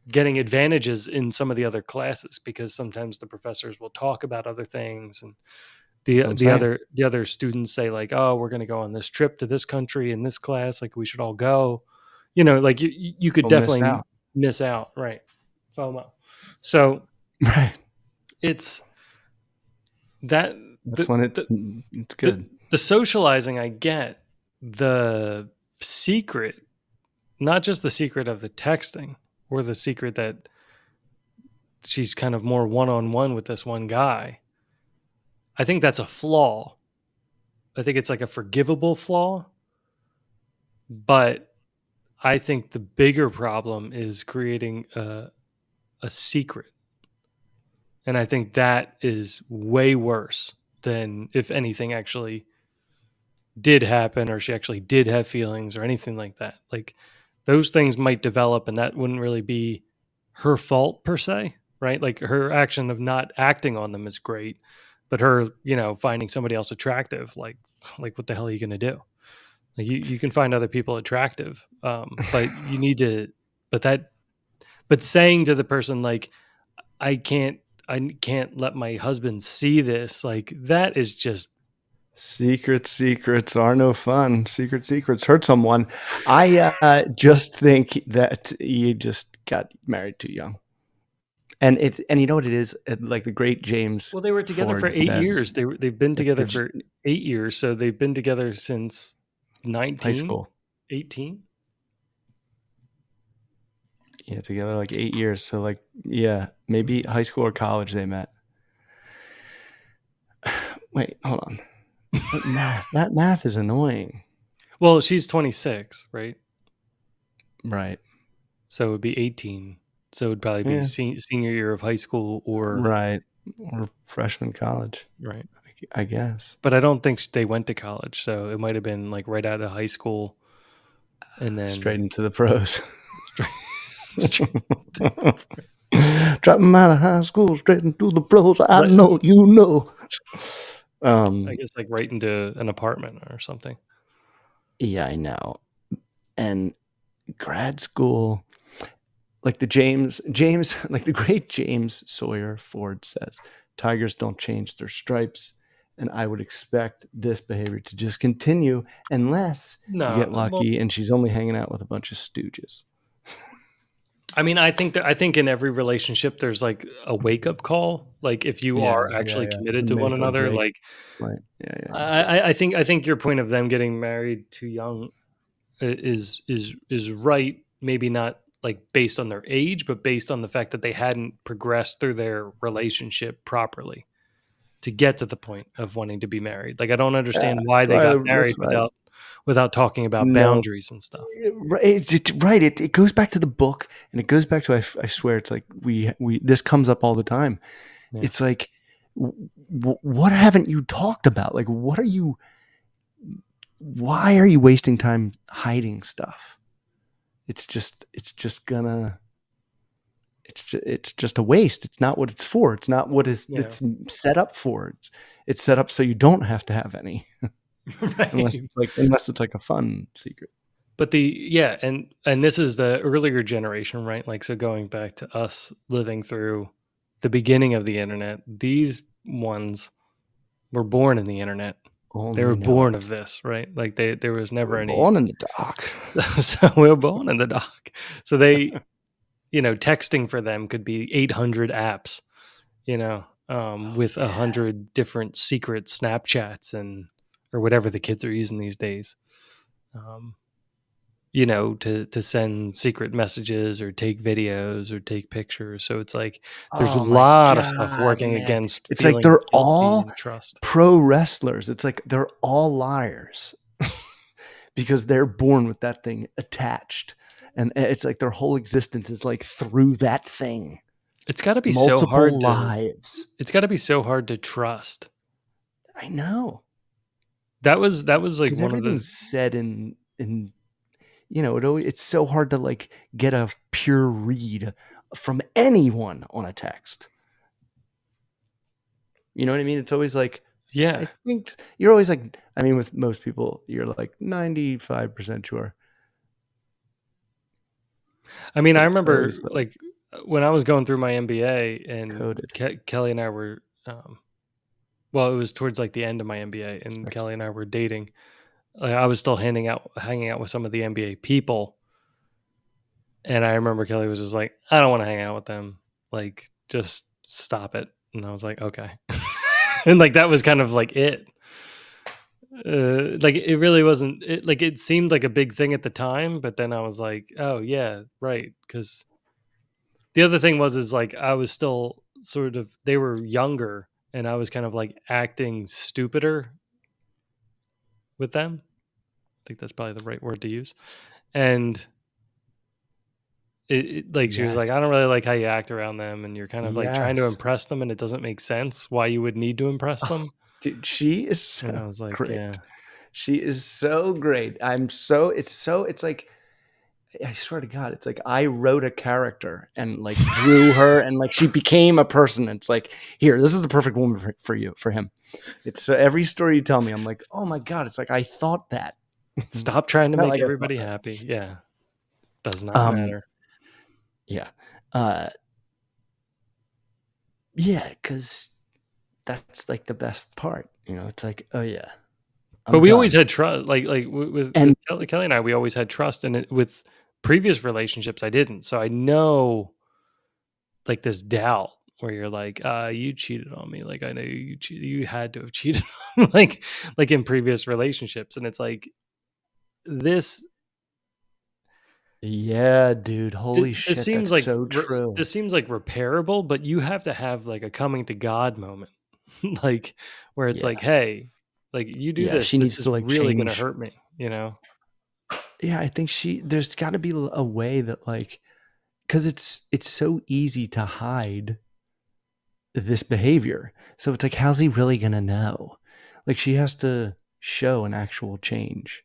getting advantages in some of the other classes, because sometimes the professors will talk about other things, and That's what I'm saying. the other students say like, oh, we're going to go on this trip to this country in this class, like we should all go, like you could We'll miss definitely out. miss out, right? FOMO. So Right. it's that That's the when the it's the, good. the socializing I get, the secret, not just the secret of the texting or the secret that she's kind of more one-on-one with this one guy. I think that's a flaw. I think it's like a forgivable flaw, but I think the bigger problem is creating a secret. And I think that is way worse than if anything actually did happen, or she actually did have feelings or anything like that. Like those things might develop and that wouldn't really be her fault per se, right? Like her action of not acting on them is great, but her, finding somebody else attractive, like what the hell are you going to do? Like you can find other people attractive, but you need to, but that, but saying to the person like, I can't, I can't let my husband see this, like that is just Secrets are no fun. Secrets hurt someone. I just think that you just got married too young. And you know what it is? Like the great James well, they were together for Ford 8 says, years. They've been like together for 8 years, so they've been together since high 19, school. 18. Yeah, together like 8 years. So like, yeah, maybe high school or college they met. Wait, hold on. That math is annoying. Well, she's 26, right? Right. So it would be 18. So it would probably be Yeah. senior year of high school, or Right. Or freshman college, right. I guess. But I don't think they went to college, so it might have been like right out of high school and Straight then into the pros. straight, Drop 'em out of high school, straight into the pros. I right, know, you know. I guess like right into an apartment or something. Yeah, I know. And grad school, like James, like the great James Sawyer Ford says, tigers don't change their stripes. And I would expect this behavior to just continue unless you get No, well, lucky and she's only hanging out with a bunch of stooges. I mean, I think in every relationship there's like a wake up call. Like if you Yeah, are yeah, actually yeah. The committed to one make or another, break. like Right. Yeah, yeah, yeah. I think your point of them getting married too young is right. Maybe not like based on their age, but based on the fact that they hadn't progressed through their relationship properly to get to the point of wanting to be married. Like I don't Yeah, understand why they got married that's right. without talking about No, boundaries and stuff. right. It goes back to the book, and it goes back to I swear it's like we this comes up all the time. Yeah. It's like, what haven't you talked about? Like, what are you? Why are you wasting time hiding stuff? It's just a waste. It's not what it's for. It's not what Yeah. it's set up for. It's set up so you don't have to have any, unless Right. it's like a fun secret. But and this is the earlier generation, right? Like, so going back to us living through the beginning of the internet, these ones were born in the internet. They were Only know born it. of this, right? Like there was never We're any. born in the dark. So we were born in the dark. So they, texting for them could be 800 apps, Oh with yeah. 100 different secret Snapchats or whatever the kids are using these days. Um, to send secret messages or take videos or take pictures. So it's like there's a Oh my lot of stuff god, working man. against It's like feeling they're guilty all and trust. pro wrestlers. It's like they're all liars because they're born with that thing attached. And it's like their whole existence is like through that thing. It's got to be so Multiple hard to lives. it's got to be so hard to trust. I know. That was like Because one of the everything's said in it's so hard to like get a pure read from anyone on a text. You know what I mean? It's always like, I yeah. think you're always like, I mean, with most people, you're like 95% sure. I mean, I But it's remember always like like when I was going through my MBA and coded. Kelly and I were well, it was towards like the end of my MBA and Sexy. Kelly and I were dating. Like, I was still hanging out with some of the MBA people. And I remember Kelly was just like, I don't want to hang out with them. Like, just stop it. And I was like, okay. And like, that was kind of like it. Like, it really wasn't, like, it seemed like a big thing at the time. But then I was like, oh, yeah, right. Because the other thing is like, I was still sort of, they were younger and I was kind of like acting stupider with them. I think that's probably the right word to use. And like she was Yes. like, I don't really like how you act around them, and you're kind of like trying to Yes. impress them, and it doesn't make sense why you would need to impress Oh, them. dude, she is And so I was like, great. yeah, She is so great. It's like, I swear to God, it's like I wrote a character and like drew her and like she became a person. It's like, here, this is the perfect woman for him. It's every story you tell me, I'm like, oh my God, it's like I thought that. stop trying to Not make like I thought everybody that. happy. Yeah, does not Um, matter. yeah. Uh, yeah, because that's like the best part. It's like, oh yeah, But I'm we always done. had trust. Like with And Kelly and I, we always had trust, and with previous relationships, I didn't. So I know like this doubt where you're like, you cheated on me. Like I know you had to have cheated on me, like in previous relationships, and it's like this yeah, dude, holy this shit, seems that's like so true. this seems like repairable, but you have to have like a coming to God moment, like where it's like, Yeah. hey, like you do Yeah, this, she this needs to is like really gonna change. hurt me, you know? Yeah, I think there's got to be a way that like, because it's so easy to hide this behavior. So it's like, how's he really gonna know? Like, she has to show an actual change.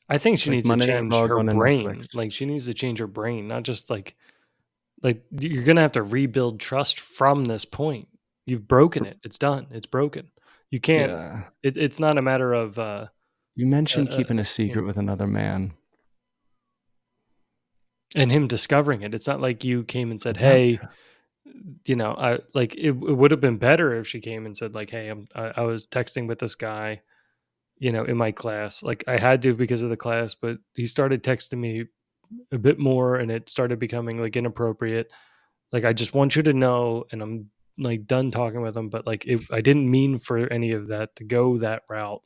I think she Like needs to Monday Night change Raw her going to brain. Netflix. Like she needs to change her brain, not just like you're gonna have to rebuild trust from this point. You've broken it. It's done. It's broken. You can't. Yeah. It's not a matter of You mentioned uh, keeping a you know, secret with another man. and him discovering it. It's not like you came and said, About "Hey, I like it would have been better if she came and said like, "Hey, I was texting with this guy, in my class." Like I had to because of the class, but he started texting me a bit more and it started becoming like inappropriate. Like I just want you to know and I'm like done talking with him, but like I didn't mean for any of that to go that route.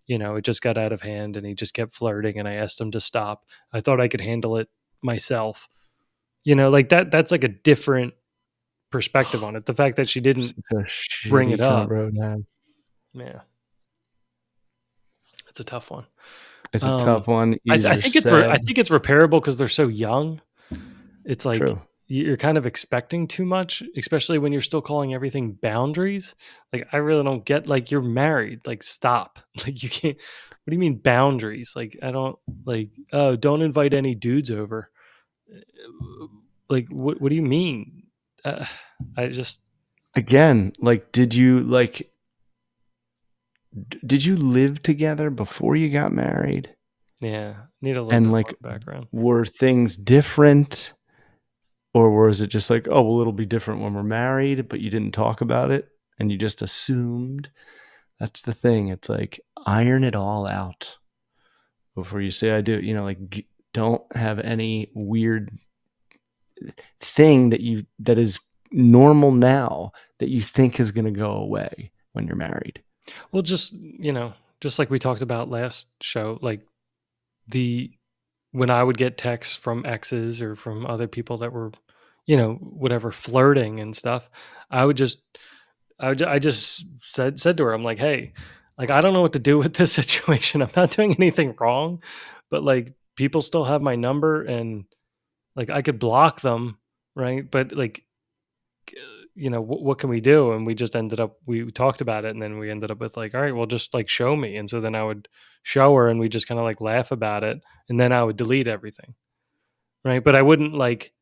It just got out of hand and he just kept flirting and I asked him to stop. I thought I could handle it myself. Like that's like a different perspective on it. The fact that she didn't such a bring it shitty kind of up. road, man. Yeah, it's a tough one. It's a tough one. I Easier think I said. think it's repairable because they're so young. It's like True. you're kind of expecting too much, especially when you're still calling everything boundaries. Like I really don't get like you're married. Like stop. Like you can't. What do you mean boundaries? Like I don't like. Oh, don't invite any dudes over. Like what do you mean? Uh, I just Again, like, did you like? Did you live together before you got married? Yeah, need a little And bit like, more background. were things different, or was it just like, oh, well, it'll be different when we're married, but you didn't talk about it and you just assumed? That's the thing. It's like, iron it all out before you say I do. Like, don't have any weird thing that is normal now that you think is going to go away when you're married. Well, just like we talked about last show, like the when I would get texts from exes or from other people that were, whatever, flirting and stuff, I would just I just said to her, I'm like, "Hey, like I don't know what to do with this situation. I'm not doing anything wrong, but like people still have my number and like I could block them, right? But like what can we do?" And we talked about it, and then we ended up with like, all right, well, just like show me. And so then I would show her, and we just kind of like laugh about it, and then I would delete everything, right? But I wouldn't like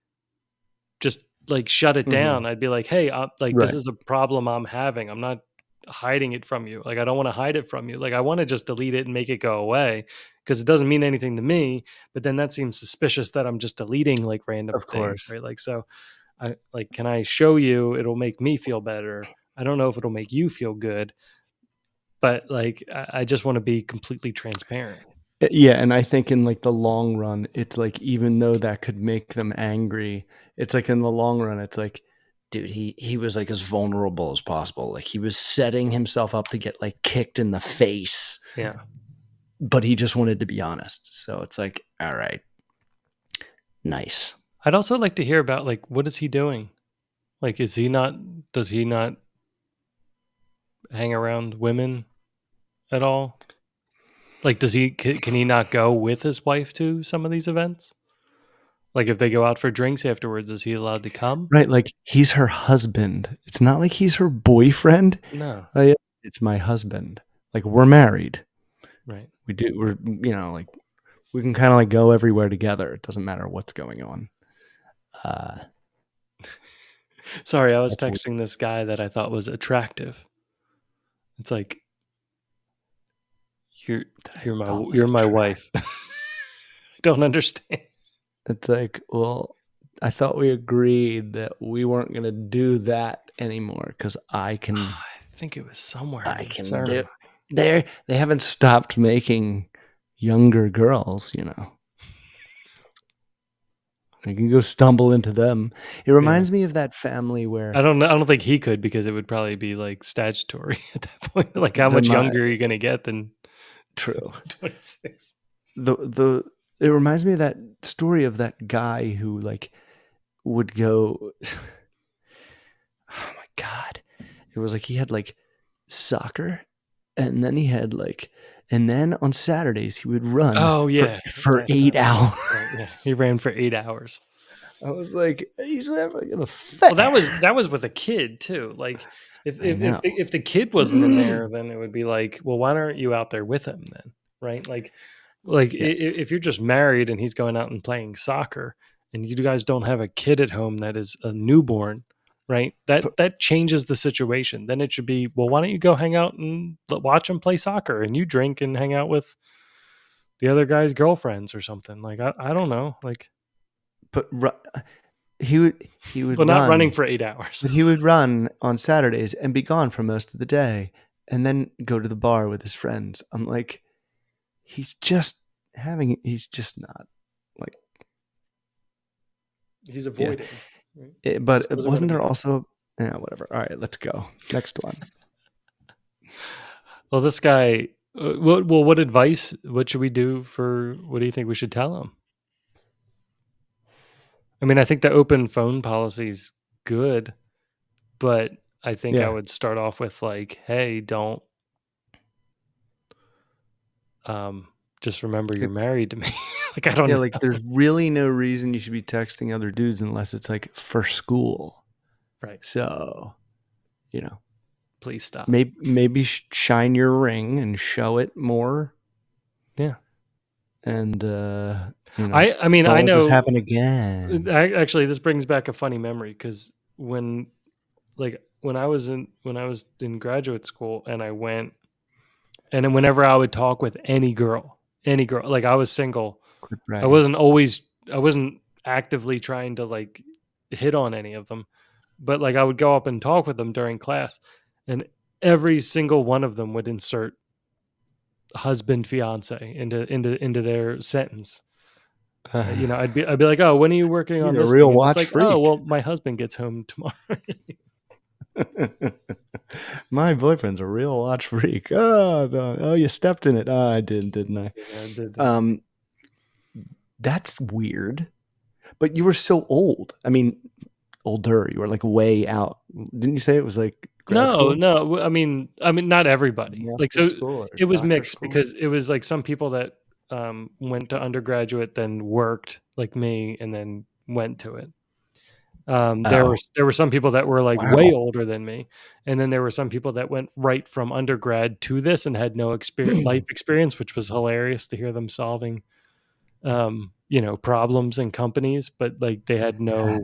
just like shut it Mm-hmm. down. I'd be like, hey, like this Right. is a problem I'm having. I'm not hiding it from you. Like I don't want to hide it from you. Like I want to just delete it and make it go away because it doesn't mean anything to me. But then that seems suspicious that I'm just deleting like random Of things, course. right? Like so I like, can I show you? It'll make me feel better. I don't know if it'll make you feel good, but like, I just want to be completely transparent. Yeah, and I think in like the long run, it's like, even though that could make them angry, it's like in the long run, it's like, dude, he was like as vulnerable as possible. Like, he was setting himself up to get like kicked in the face, Yeah. but he just wanted to be honest. So it's like, all right, nice. I'd also like to hear about like, what is he doing? Like, does he not hang around women at all? Like, can he not go with his wife to some of these events? Like, if they go out for drinks afterwards, is he allowed to come? Right, like, he's her husband. It's not like he's her boyfriend. No. Oh, yeah, it's my husband. Like, we're married. Right. We're, like, we can kind of like go everywhere together. It doesn't matter what's going on. Uh, Sorry, I was that's weird. texting this guy that I thought was attractive. It's like, you're That I you're my thought was you're my attractive. wife. I don't understand. It's like, well, I thought we agreed that we weren't going to do that anymore because I think it was somewhere I in the can do. ceremony. They haven't stopped making younger girls. You can go stumble into them. It Yeah. reminds me of that family where I don't know. I don't think he could because it would probably be like statutory at that point. Like, how the much my younger are you going to get than true 26? the it reminds me of that story of that guy who like would go. Oh my god! It was like he had like soccer, and then he had like, and then on Saturdays he would run Oh, for yeah. for That's 8 hours. right. Yeah. He ran for 8 hours. I was like, he's having an Well, that was affair. that was with a kid too. Like, if I if if know. the kid wasn't in there, then it would be like, well, why aren't you out there with him then? Right? Like Yeah, if you're just married and he's going out and playing soccer, and you guys don't have a kid at home that is a newborn, right? but That changes the situation. Then it should be, well, why don't you go hang out and watch him play soccer, and you drink and hang out with the other guy's girlfriends or something. Like, I don't know. Like, but he would well, not running run, for 8 hours. but he would run on Saturdays and be gone for most of the day, and then go to the bar with his friends. I'm like, he's just not like, He's yeah. avoiding. Right? But Just doesn't want to wasn't be there there. also, yeah, whatever. All right, let's go. Next one. Well, this guy. What advice? What should we do for? What do you think we should tell him? I mean, I think the open phone policy is good, but I think I Yeah. would start off with like, "Hey, don't um, just remember you're Like, married to me." Like, I don't yeah, like, know. there's really no reason you should be texting other dudes unless it's like for school. Right? So, you know, Please stop. maybe shine your ring and show it more, Yeah. and I mean, don't I let this know. happen again. Actually, this brings back a funny memory because when I was in graduate school and I went And then whenever I would talk with any girl, like I was single, Quit I bragging. wasn't actively trying to like hit on any of them, but like I would go up and talk with them during class, and every single one of them would insert husband fiance into their sentence. I'd be like, oh, when are you working He's on a this real thing? And it's watch like, oh, freak. well, my husband gets home tomorrow. My boyfriend's a real watch freak. Oh, no. Oh, you stepped in it. Oh, I did, didn't I? Yeah, That's weird. But you were so old. I mean, older. You were like way out. Didn't you say it was like grad no, school, no. I mean, not everybody. Like, master's so school, or it was doctor mixed school? because it was like some people that went to undergraduate, then worked like me, and then went to it. Oh, There were some people that were like way wow. older than me, and then there were some people that went right from undergrad to this and had no life experience, which was hilarious to hear them solving, problems in companies, but like they had no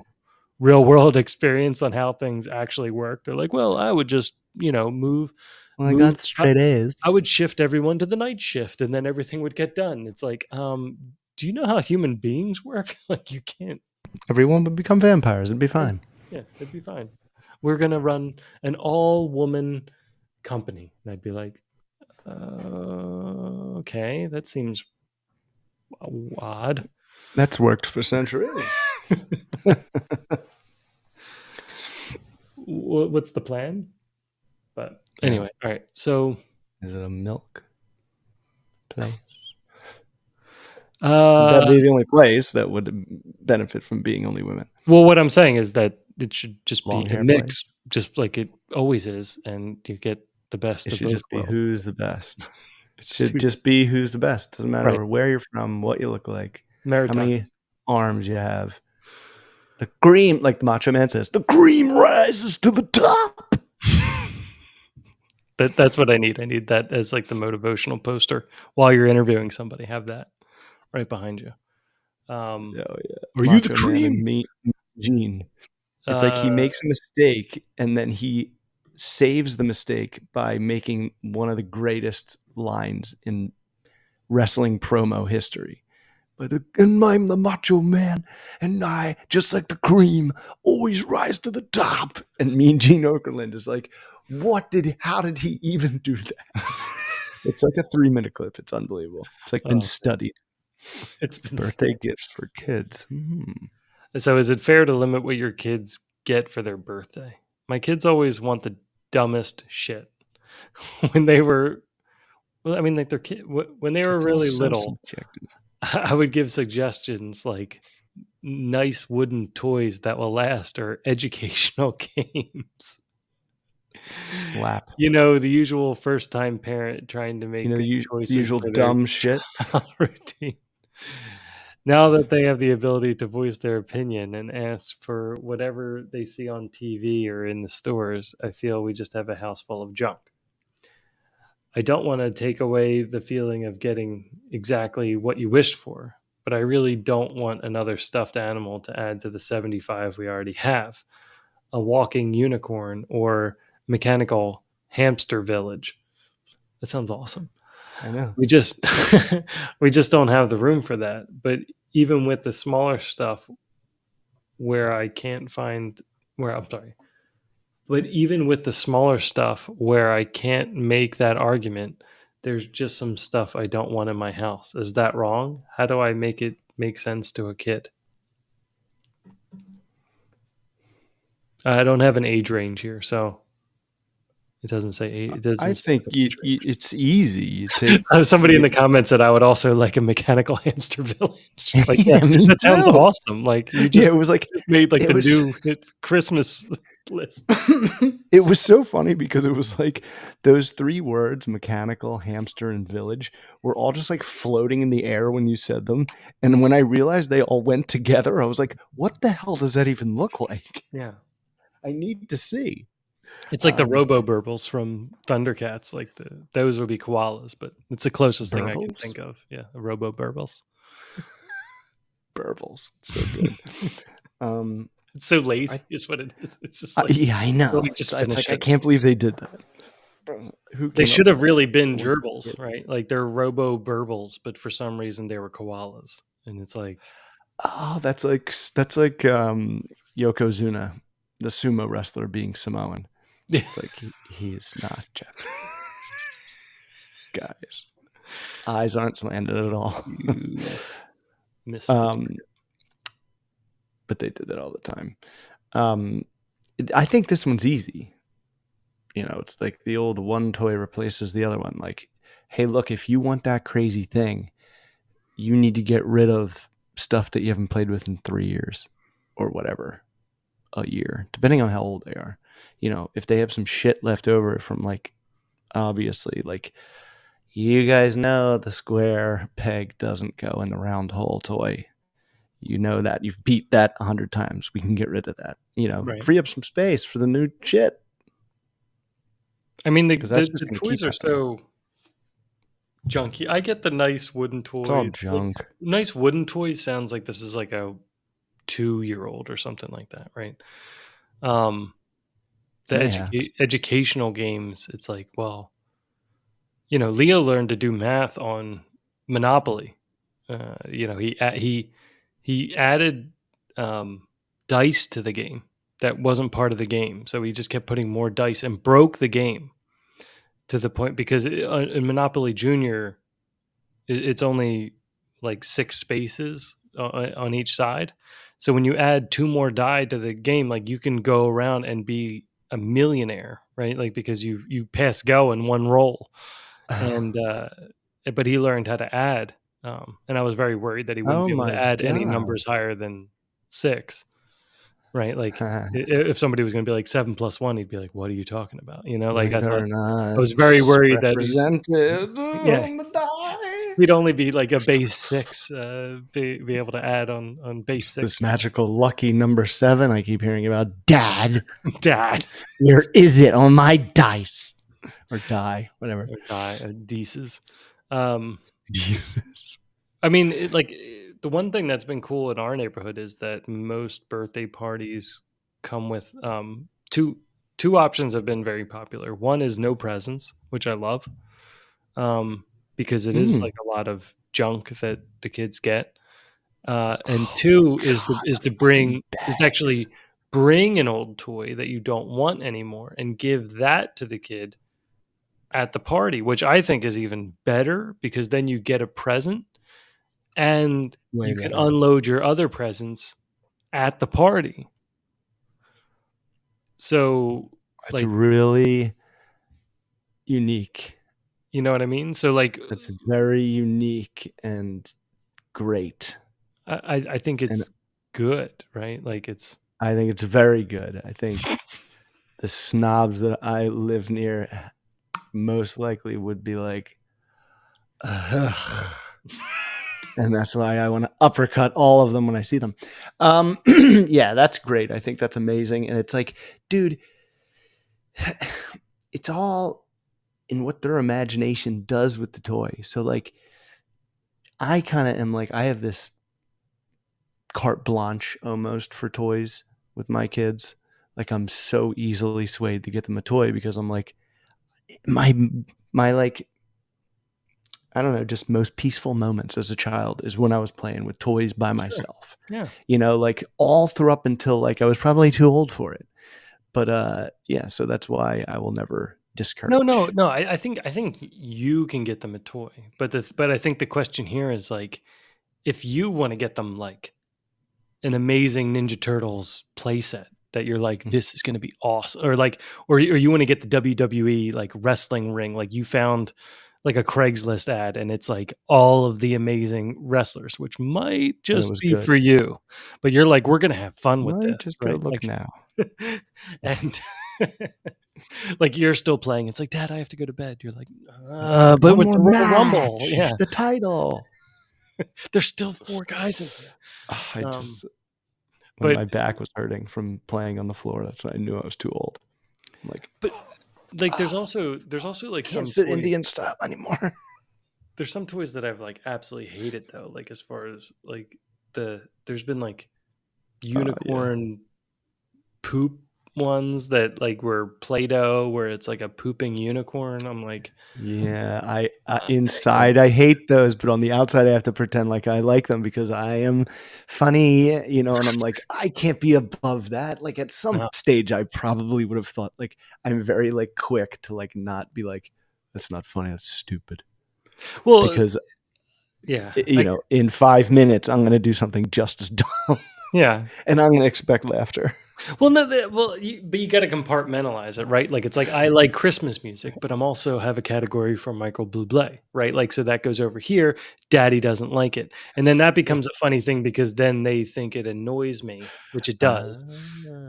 real world experience on how things actually work. They're like, well, I would just move, Well, I move. got straight A's. I would shift everyone to the night shift, and then everything would get done. It's like, do you know how human beings work? Like, you can't. Everyone would become vampires. It'd be fine. Yeah, it'd be fine. We're gonna run an all-woman company, and I'd be like, okay, that seems odd. That's worked for centuries. What's the plan? But Yeah. anyway, all right. So, Is it a milk place? That'd be the only place that would benefit from being only women. well, what I'm saying is that it should just be Long a hair mix, place. just like it always is, and you get the best It of should both just be worlds. who's the best. It's Should just be who's the best. Doesn't matter right. where you're from, what you look like, how Meritocracy. many arms you have. The cream, like the Macho Man says, the cream rises to the top. That's what I need. I need that as like the motivational poster while you're interviewing somebody. Have that right behind you. Oh yeah. Are you the Macho Man and cream? me, Gene. It's like he makes a mistake and then he saves the mistake by making one of the greatest lines in wrestling promo history. And I'm the Macho Man, and I, just like the cream, always rise to the top. And Mean Gene Okerlund is like, how did he even do that? It's like a 3-minute clip. It's unbelievable. It's like been studied. It's been Birthday gifts for kids. So is it fair to limit what your kids get for their birthday? My kids always want the dumbest shit. When they were, well, I mean, like when they were It's all really so little, subjective. I would give suggestions like nice wooden toys that will last or educational games. Slap. The usual first time parent trying to make good The choices usual for their dumb shit. child routine. Now that they have the ability to voice their opinion and ask for whatever they see on TV or in the stores, I feel we just have a house full of junk. I don't want to take away the feeling of getting exactly what you wished for, but I really don't want another stuffed animal to add to the 75 we already have. A walking unicorn or mechanical hamster village. That sounds awesome. I know. We just we just don't have the room for that. But even with the smaller stuff where I can't find where I'm sorry. But even with the smaller stuff where I can't make that argument, there's just some stuff I don't want in my house. Is that wrong? How do I make it make sense to a kid? I don't have an age range here, so it doesn't say age. It doesn't I say think age range. it's easy. You take Somebody in the comments said I would also like a mechanical hamster village. Like, yeah, yeah, me that sounds too. awesome. Like you Yeah, just it was like made like it the was new Christmas list. it was so funny because it was like those 3 words, mechanical, hamster, and village, were all just like floating in the air when you said them. And when I realized they all went together, I was like, what the hell does that even look like? Yeah. I need to see. It's like the Robo Burbles from Thundercats. Like those would be koalas, but it's the closest thing I can Burbles? think of. Yeah, the Robo Burbles. Burbles. So good. It's so lazy, is what it is. It's just like Yeah, I know. really just It's finish like I it. can't believe they did that. Who They came up should with have that? really been It was gerbils, right? Like they're robo burbles, but for some reason they were koalas, and it's like, Oh, that's like Yokozuna, the sumo wrestler, being Samoan. yeah. It's like he is not Japanese, guys. Eyes aren't slanted at all. You missed the um, but they did that all the time. I think this one's easy. You know, it's like the old one toy replaces the other one. Like, hey, look, if you want that crazy thing, you need to get rid of stuff that you haven't played with in 3 years or whatever, a year, depending on how old they are. You know, if they have some shit left over from, like, obviously, like, you guys know the square peg doesn't go in the round hole toy. You know that. You've beat that 100 times. We can get rid of that. You know, right. free up some space for the new shit, I mean, because that's the just going to toys keep are happening. so junky. I get the nice wooden It's all toys. Like, junk. nice wooden toys sounds like this is like a 2-year-old or something like that, right? Um, the Mayhaps. educational games, it's like, well, Leo learned to do math on Monopoly. He added dice to the game that wasn't part of the game, so he just kept putting more dice and broke the game to the point because in Monopoly Junior, it's only like 6 spaces on each side. So when you add 2 more die to the game, like you can go around and be a millionaire, right? Like because you pass go in one roll, and but he learned how to add, and I was very worried that he wouldn't Oh be able to my add any god. numbers higher than 6, right? Like if somebody was going to be like 7 plus 1, he'd be like, "What are you talking about?" Like I thought They're I not was very worried that represented yeah, on the die. he'd only be like a base 6, be able to add on base It's 6. this magical lucky number 7 I keep hearing about. Dad, Dad where is it on my dice? Or die, whatever. or die Deeses. Um, Jesus. I mean, the one thing that's been cool in our neighborhood is that most birthday parties come with two options have been very popular. One is no presents, which I love, because it is Mm. like a lot of junk that the kids get. And Oh two my god, is the to fucking actually bags. bring an old toy that you don't want anymore and give that to the kid at the party, which I think is even better because then you get a present and Way you can better. unload your other presents at the party. So, It's like, really unique. you know what I mean? So, like, That's very unique and great. I think And it's good, right? Like, it's I think it's very good. I think the snobs that I live near most likely would be like, ugh. And that's why I want to uppercut all of them when I see them. Yeah, that's great. I think that's amazing. And it's like, dude, it's all in what their imagination does with the toy. So, like, I kind of am like, I have this carte blanche almost for toys with my kids. Like, I'm so easily swayed to get them a toy because I'm like, my like, I don't know, just most peaceful moments as a child is when I was playing with toys by sure. myself. Yeah. You know, like all through up until like I was probably too old for it. But yeah, so that's why I will never No, no, discourage. no. I think you can get them a toy, but I think the question here is like, if you want to get them like an amazing Ninja Turtles playset that you're like, this is going to be awesome, or like, or you want to get the WWE like wrestling ring, like you found like a Craigslist ad and it's like all of the amazing wrestlers, which might And it just was be good. for you, but you're like, we're going to have fun with Might this, just go right? look Like, now. and like you're still playing. It's like, Dad, I have to go to bed. You're like, but One with more the Royal Rumble, match. yeah, The title. there's still 4 guys in here. I Um, just when but my back was hurting from playing on the floor, that's when I knew I was too old. I'm like, but like there's also like can't some sit toys. Indian style anymore. There's some toys that I've like absolutely hated though. Like as far as like there's been like Yeah. unicorn poop ones that like were Play-Doh, where it's like a pooping unicorn. I'm like, Yeah, I anyway. inside I hate those, but on the outside I have to pretend like I like them because I am funny, and I'm like, I can't be above that. Like at some Uh, stage I probably would have thought like I'm very like quick to like not be like, that's not funny, that's stupid. well, Because yeah, in 5 minutes I'm gonna do something just as dumb yeah. and I'm gonna expect laughter. Well, no, but you got to compartmentalize it, right? Like it's like I like Christmas music, but I'm also have a category for Michael Bublé, right? Like so that goes over here. Daddy doesn't like it, and then that becomes a funny thing because then they think it annoys me, which it does.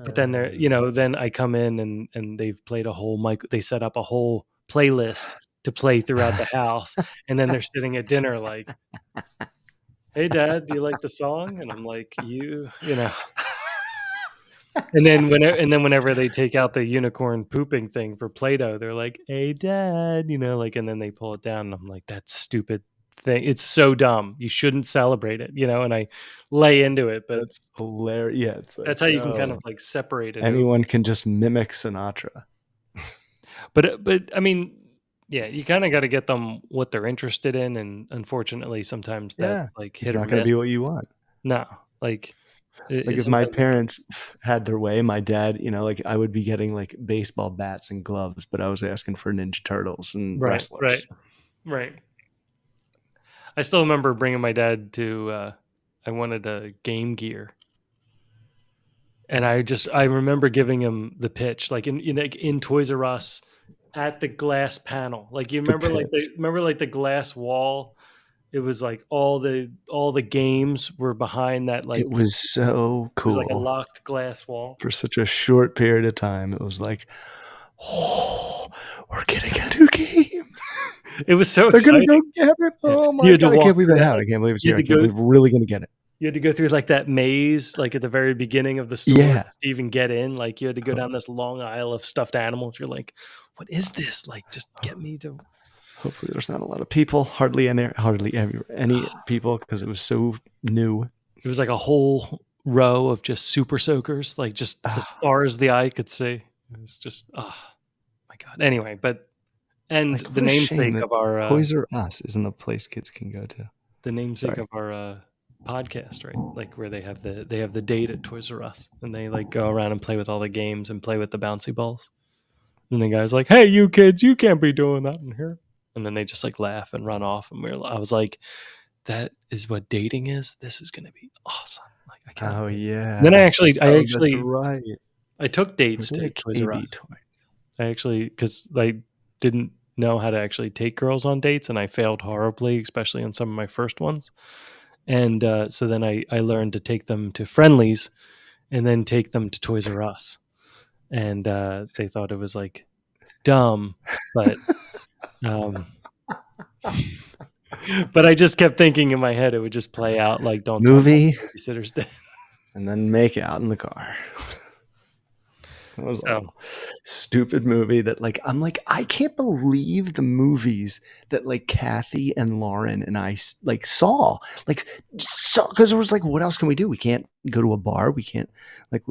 But then they're, Ah. then I come in and they've played a whole mic. They set up a whole playlist to play throughout the house, and then they're sitting at dinner like, "Hey, Dad, do you like the song?" And I'm like, you know." And then whenever they take out the unicorn pooping thing for Play-Doh, they're like, "Hey, Dad," like, and then they pull it down, and I'm like, "That stupid thing. It's so dumb. You shouldn't celebrate it," and I lay into it, but That's hilarious. Yeah, it's that's like, how you can kind of oh, like separate it over. anyone can just mimic Sinatra. But I mean, yeah, you kind of got to get them what they're interested in, and unfortunately, sometimes Yeah, that's like it's hit or not going to miss. be what you want. No, like Like if my sometimes, parents had their way, my dad, like I would be getting like baseball bats and gloves, but I was asking for Ninja Turtles and right, right, wrestlers. right. I still remember bringing my dad to. I wanted a Game Gear, and I remember giving him the pitch, like in Toys R Us, at the glass panel. Like you The remember like the glass wall. It was like all the games were behind that. It Like was so it was like a cool locked glass wall. for such a short period of time. It was like, oh, we're getting a new game. It was so They're gonna go exciting. get it. Yeah. Oh You my had to god, I walk can't believe through that that. happened. Like I can't believe it's you here. had I to can't go. believe we're really gonna get it. You had to go through like that maze, like at the very beginning of the store, Yeah. just to even get in. Like you had to go down this long aisle of stuffed animals. You're like, what is this? Like, just get me to. Hopefully, there's not a lot of people. Hardly any people because it was so new. It was like a whole row of just super soakers, like just as Ah, far as the eye could see. It was just, oh my god. Anyway, and like what a shame that uh, Toys R Us isn't a place kids can go to. the namesake Sorry. of our podcast, right? Like where they have the date at Toys R Us, and they like go around and play with all the games and play with the bouncy balls. And the guy's like, "Hey, you kids, you can't be doing that in here." And then they just like laugh and run off. And I was like, "That is what dating is. This is gonna be awesome." Like I cannot Oh wait. And then yeah. Oh, that's right. I took Were dates they to like Toys R KB Us. toys? I actually because I didn't know how to actually take girls on dates, and I failed horribly, especially on some of my first ones. And so then I learned to take them to Friendlies, and then take them to Toys R Us. And they thought it was like dumb, but um, but I just kept thinking in my head it would just play out like "Don't Tell Mom Movie the Babysitter's Dead." and then make out in the car. That was a So stupid movie that like I'm like I can't believe the movies that like Kathy and Lauren and I like saw like because it was like what else can we do? We can't go to a bar. We can't like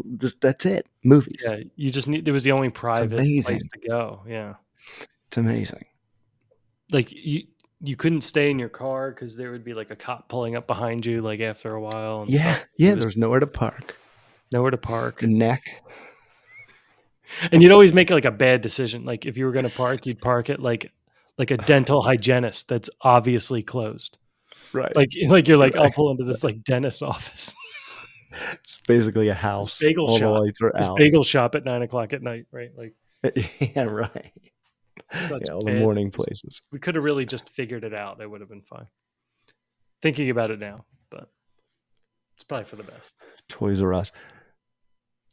that's it. Movies. yeah, you just need. It was the only It's private place amazing. to go. Yeah, It's amazing. like you couldn't stay in your car because there would be like a cop pulling up behind you like after a while and Yeah, stuff. It yeah. was There's nowhere to park. nowhere to The park, neck. and you'd always make like a bad decision. Like if you were going to park, you'd park at like a dental hygienist that's obviously closed. Right. Like you're like I'll Right. pull into this like dentist office, It's basically a this house. bagel All the shop, lights are this out. bagel shop at 9 o'clock at night, right? Like Yeah, right. such Yeah, all the bad morning decisions. places. We could have really just figured it out. It would have been fine. Thinking about it now, but it's probably for the best. Toys R Us.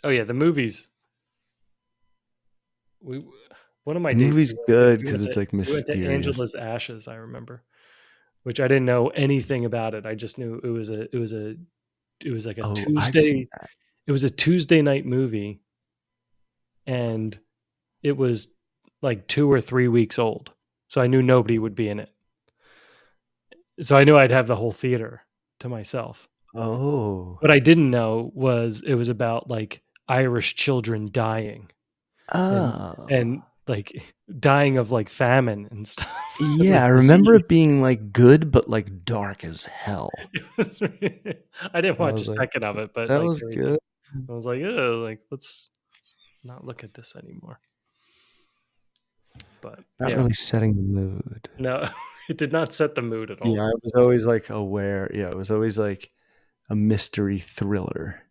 Oh yeah, the movies. We One of my The dates movie's good we because went it's to like we went to mysterious. Angela's Ashes. I remember, which I didn't know anything about it. I just knew it was like a Oh, I've seen Tuesday. that. It was a Tuesday night movie, and it was like 2 or 3 weeks old. So I knew nobody would be in it. So I knew I'd have the whole theater to myself. Oh, What I didn't know was it was about like Irish children dying and Oh. and like dying of like famine and stuff, Yeah, like I remember disease. it being, like, good, but, like, dark as hell. I didn't I watch a was like, second of it, but "That like was there was good." I was like, oh, like let's not look at this anymore. But Not yeah, really setting the mood. no, it did not set the mood at Yeah, all. I was always, like, aware. Yeah, it was always, like, a mystery thriller.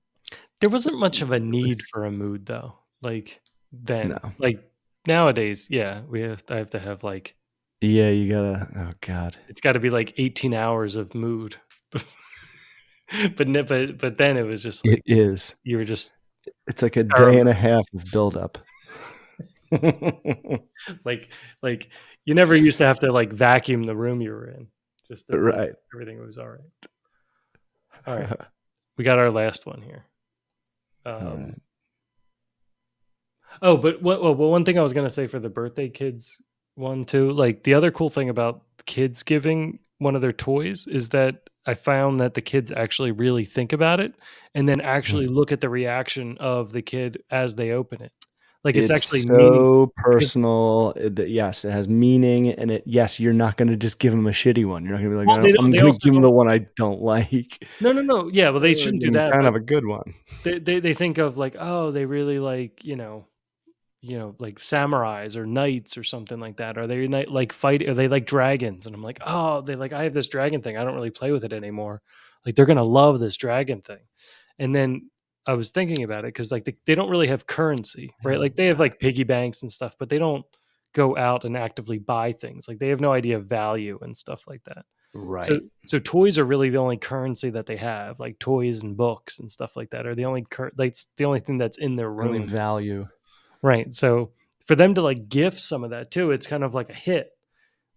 There wasn't much of a It need was for a mood though. Like then, no. like nowadays, yeah, I have to have like Yeah, you gotta oh god. it's got to be like 18 hours of mood. But then it was just It like is. you were just It's like a day and a paramount. half of buildup. like like you never used to have to like vacuum the room you were in just to be Right. everything was all right. All right, we got our last one here. Um, Alright. oh, but one thing I was gonna say for the birthday kids one too, like the other cool thing about kids giving one of their toys is that I found that the kids actually really think about it and then actually Mhm. look at the reaction of the kid as they open it. Like it's It's actually meaningful so because personal, that yes, it has meaning, and yes, you're not gonna just give them a shitty one. You're not gonna be like, well, they don't. I'm They gonna also give them don't. the one I don't like. No, no, no. Yeah, well, they shouldn't Give do 'em that. kind But of a good one. they think of like, oh, they really like like samurais or knights or something like that. Are they like fight? Are they like dragons? And I'm like, oh, they like I have this dragon thing. I don't really play with it anymore. Like they're gonna love this dragon thing. And then I was thinking about it because like they don't really have currency, right? Oh Like they have god. like piggy banks and stuff, but they don't go out and actively buy things. Like they have no idea of value and stuff like that. So Right. so toys are really the only currency that they have. Like toys and books and stuff like that are the only like it's the only thing that's in their Only room. value. Right. So for them to like gift some of that too, it's kind of like a hit.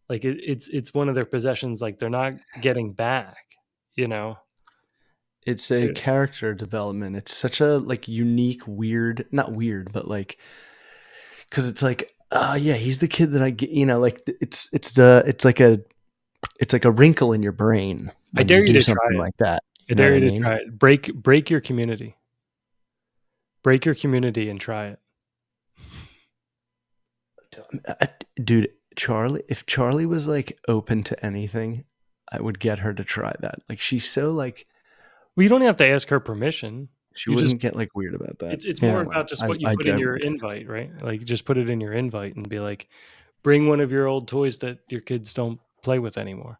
Like it's one of their possessions. Like they're not getting back. You know. It's a So character development. It's such a, like, unique, weird not weird, but, like, because it's like, yeah, he's the kid that I get, like, it's like a wrinkle in your brain I when dare you you do to try something it. like that. I You know what dare I you to mean? try it. Break your community. Break your community and try it. Uh, Dude, Charlie, if Charlie was, like, open to anything, I would get her to try that. Like, she's so, like, Well, you don't have to ask her permission. she You just wouldn't get, like, weird about that. it's Yeah, more well, about just what you I put in your generally invite, right? Like just put it in your invite and be like, bring one of your old toys that your kids don't play with anymore.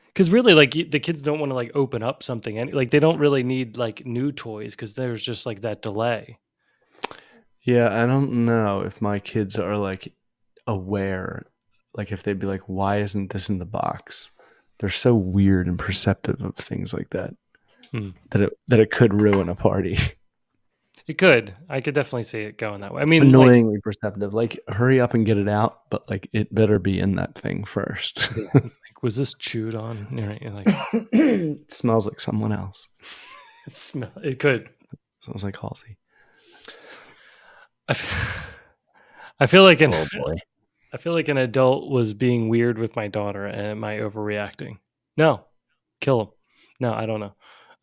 Because really, like the kids don't want to like open up something, and like they don't really need like new toys because there's just like that delay. yeah, I don't know if my kids are, like, aware, like, if they'd be like, "Why isn't this in the box?" They're so weird and perceptive of things like that, Hmm. that it could ruin a party. It could. I could definitely see it going that way. I mean, like, Annoyingly perceptive. Like, hurry up and get it out, but, like, it better be in that thing first. yeah, it's like was this chewed on? You're like, It smells like someone else. it smell. It could. Smells like Halsey. I f- I feel like an Oh boy. I feel like an adult was being weird with my daughter, and am I overreacting? No, kill him. No, I don't know.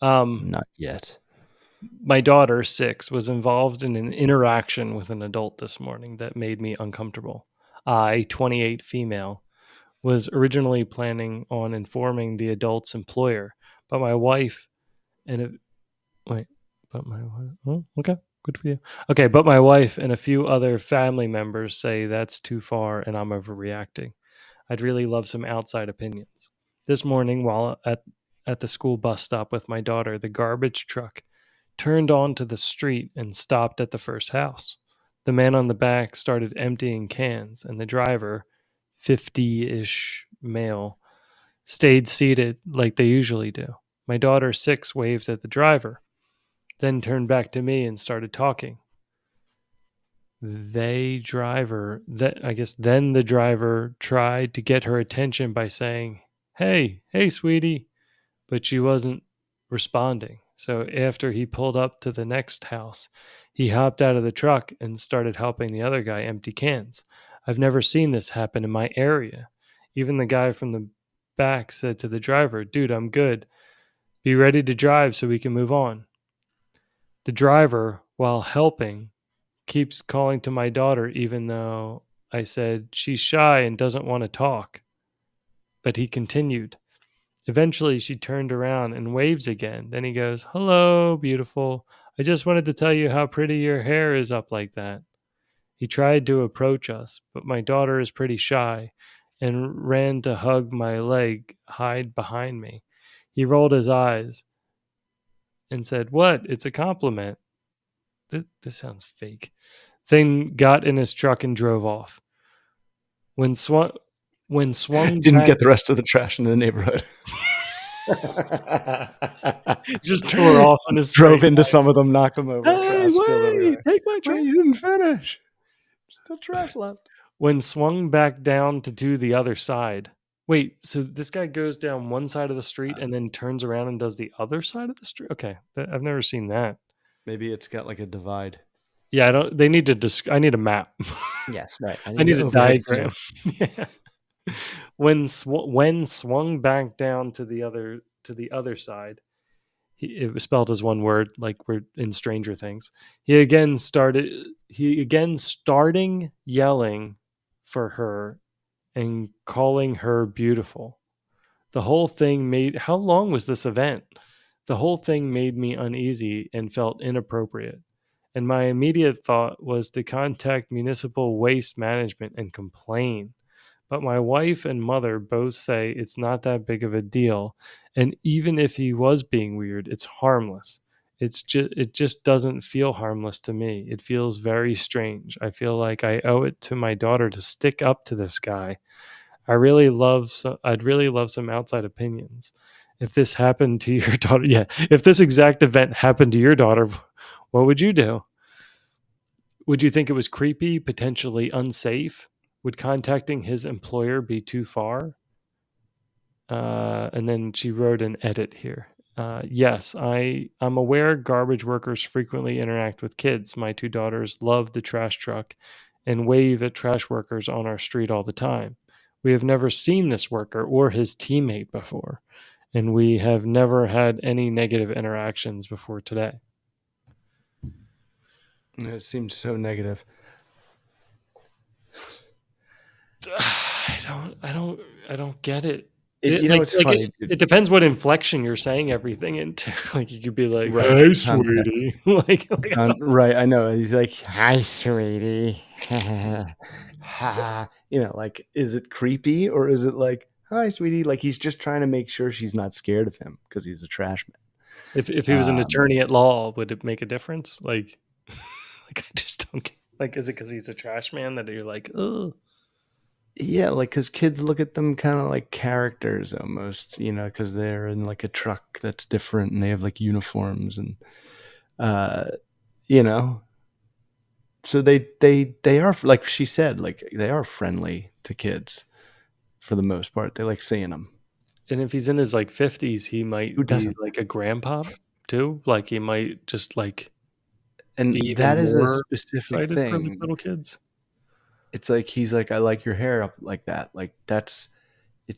Um, Not yet. my daughter, 6, was involved in an interaction with an adult this morning that made me uncomfortable. I, 28 female, was originally planning on informing the adult's employer, but my wife and a, wait, but my wife, oh, okay, good for you. Okay, but my wife and a few other family members say that's too far and I'm overreacting. I'd really love some outside opinions. This morning, while at the school bus stop with my daughter, the garbage truck turned onto the street and stopped at the first house. The man on the back started emptying cans, and the driver, 50 ish male, stayed seated like they usually do. My daughter, 6, waved at the driver, then turned back to me and started talking. I guess then the driver tried to get her attention by saying, hey, sweetie, but she wasn't responding. So after he pulled up to the next house, he hopped out of the truck and started helping the other guy empty cans. I've never seen this happen in my area. Even the guy from the back said to the driver, dude, I'm good. Be ready to drive so we can move on. The driver, while helping, keeps calling to my daughter, even though I said she's shy and doesn't want to talk. But he continued. Eventually, she turned around and waves again. Then he goes, "Hello, beautiful. I just wanted to tell you how pretty your hair is up like that." He tried to approach us, but my daughter is pretty shy and ran to hug my leg, hide behind me. He rolled his eyes and said, "What? It's a compliment." This sounds fake. Then got in his truck and drove off. When swung, when swung Didn't back, get the rest of the trash in the neighborhood. just tore off on his Drove straight. into some of them, knocked them over. Hey, Trash spilled wait! everywhere. Take my Wait, trash. you didn't finish. Still trash left. When swung back down to do the other side. Wait, so this guy goes down one side of the street and then turns around and does the other side of the street? Okay, I've never seen that. Maybe it's got like a divide. Yeah, I don't. They need to. I need a map. Yes, right. I need a overhead diagram. view. Yeah. When swung back down to the other side, it was spelled as one word, like we're in Stranger Things. He again starting yelling for her and calling her beautiful. The whole thing made. How long was this event? The whole thing made me uneasy and felt inappropriate. And my immediate thought was to contact municipal waste management and complain. But my wife and mother both say it's not that big of a deal. And even if he was being weird, it's harmless. It just doesn't feel harmless to me. It feels very strange. I feel like I owe it to my daughter to stick up to this guy. I'd really love some outside opinions. If this happened to your daughter, yeah, if this exact event happened to your daughter, what would you do? Would you think it was creepy, potentially unsafe? Would contacting his employer be too far? And then she wrote an edit here. Yes, I'm aware garbage workers frequently interact with kids. My two daughters love the trash truck and wave at trash workers on our street all the time. We have never seen this worker or his teammate before, and we have never had any negative interactions before today. It seems so negative. I don't get it. It's funny. It depends what inflection you're saying everything into. Like you could be like, Right. "Hey, sweetie," Right. I know. He's like, "Hi, sweetie." Like, is it creepy or is it like, "Hi, sweetie"? Like he's just trying to make sure she's not scared of him because he's a trash man. If he was an attorney at law, would it make a difference? Like I just don't get. Like, is it because he's a trash man that you're like, ugh? Yeah, like because kids look at them kind of like characters almost, because they're in like a truck that's different and they have like uniforms and, you know, so they are, like she said, like they are friendly to kids for the most part. They like seeing them. And if he's in his like 50s, he might Who be doesn't? like a grandpa too. Like he might just like And be even that is a more specific excited for the thing. little kids. It's like he's like, "I like your hair up like that." Like it's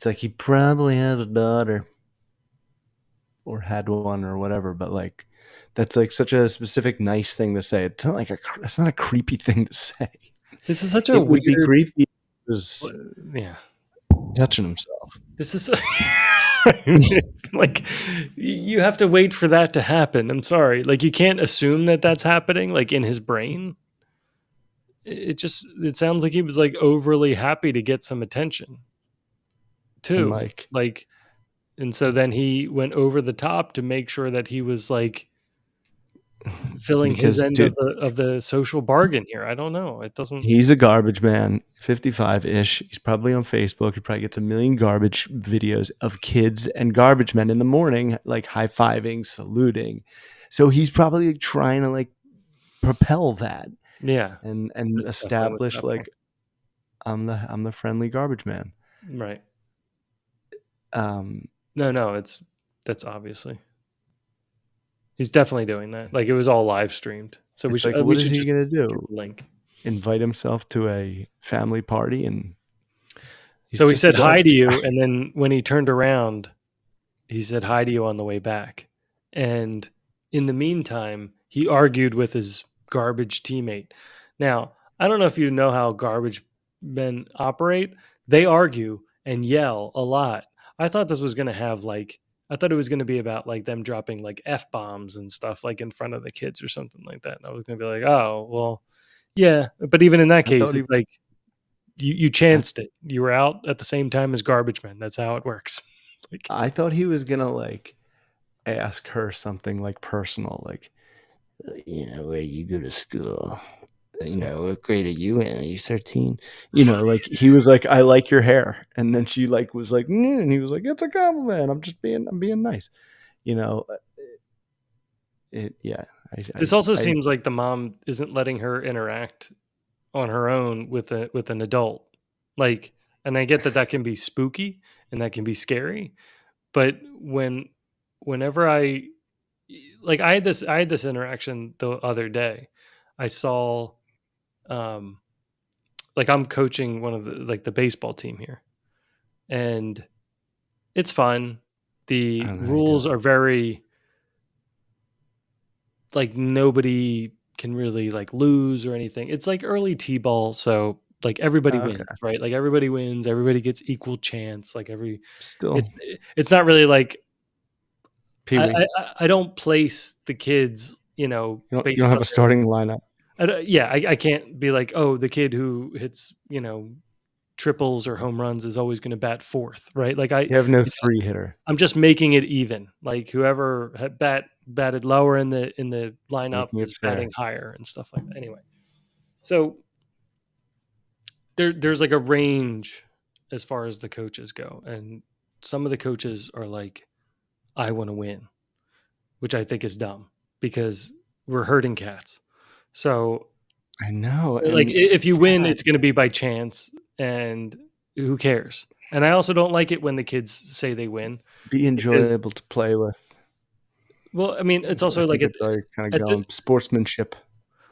like he probably had a daughter or had one or whatever, but like that's like such a specific nice thing to say. It's not like it's not a creepy thing to say. This is such a It would be weird. creepy if he was Yeah. touching himself. This is like you have to wait for that to happen. I'm sorry. Like you can't assume that that's happening like in his brain. It sounds like he was like overly happy to get some attention And too. Like and so then he went over the top to make sure that he was like filling his because end dude, of the social bargain here. I don't know. It doesn't. he's a garbage man, 55-ish. He's probably on Facebook. He probably gets a million garbage videos of kids and garbage men in the morning, like high-fiving, saluting. So he's probably trying to like propel that. Yeah. And That's definitely establish what's like I'm the friendly garbage man. right. Um No, that's obviously. He's definitely doing that. Like it was all live streamed. So we it's should like, we what is should he just gonna do? get the link. Invite himself to a family party and So he just said a hi to garbage you, guy. and then when he turned around, he said hi to you on the way back. And in the meantime, he argued with his garbage teammate. Now, I don't know if you know how garbage men operate. They argue and yell a lot. I thought this was going to have like, I thought it was going to be about like them dropping like F bombs and stuff like in front of the kids or something like that. And I was going to be like, oh, well, yeah. But even in that I case, thought he it's like you I, chanced it. You were out at the same time as garbage men. That's how it works. Like, I thought he was gonna like ask her something like personal, like, where you go to school. What grade are you in? Are you 13? Like he was like, I like your hair. And then she like was like, and he was like, it's a compliment. I'm being nice. You know, yeah. this also I seems like the mom isn't letting her interact on her own with an adult. Like, and I get that that can be spooky and that can be scary, but whenever I had this interaction the other day. I saw um like I'm coaching one of the baseball team here, and it's fun. I The don't know how you do rules it. are very like nobody can really like lose or anything. It's like early T-ball, so like everybody Okay. wins, right? Like everybody wins, everybody gets equal chance. Like Still it's it's not really like Pee Wee. I don't place the kids, You don't based have on a starting lineup. yeah, I can't be like, oh, the kid who hits, triples or home runs is always going to bat fourth, right? Like You have no three hitter. I'm just making it even. Like whoever had batted lower in the lineup Making it is fair. batting higher and stuff like that. Anyway, so there's like a range as far as the coaches go, and some of the coaches are like, I want to win, which I think is dumb because we're herding cats. So I know. like And if you win, God, it's going to be by chance, and who cares? And I also don't like it when the kids say they win be because, enjoyable to play with. well, I mean, it's I also like think it's very kind of at the going sportsmanship.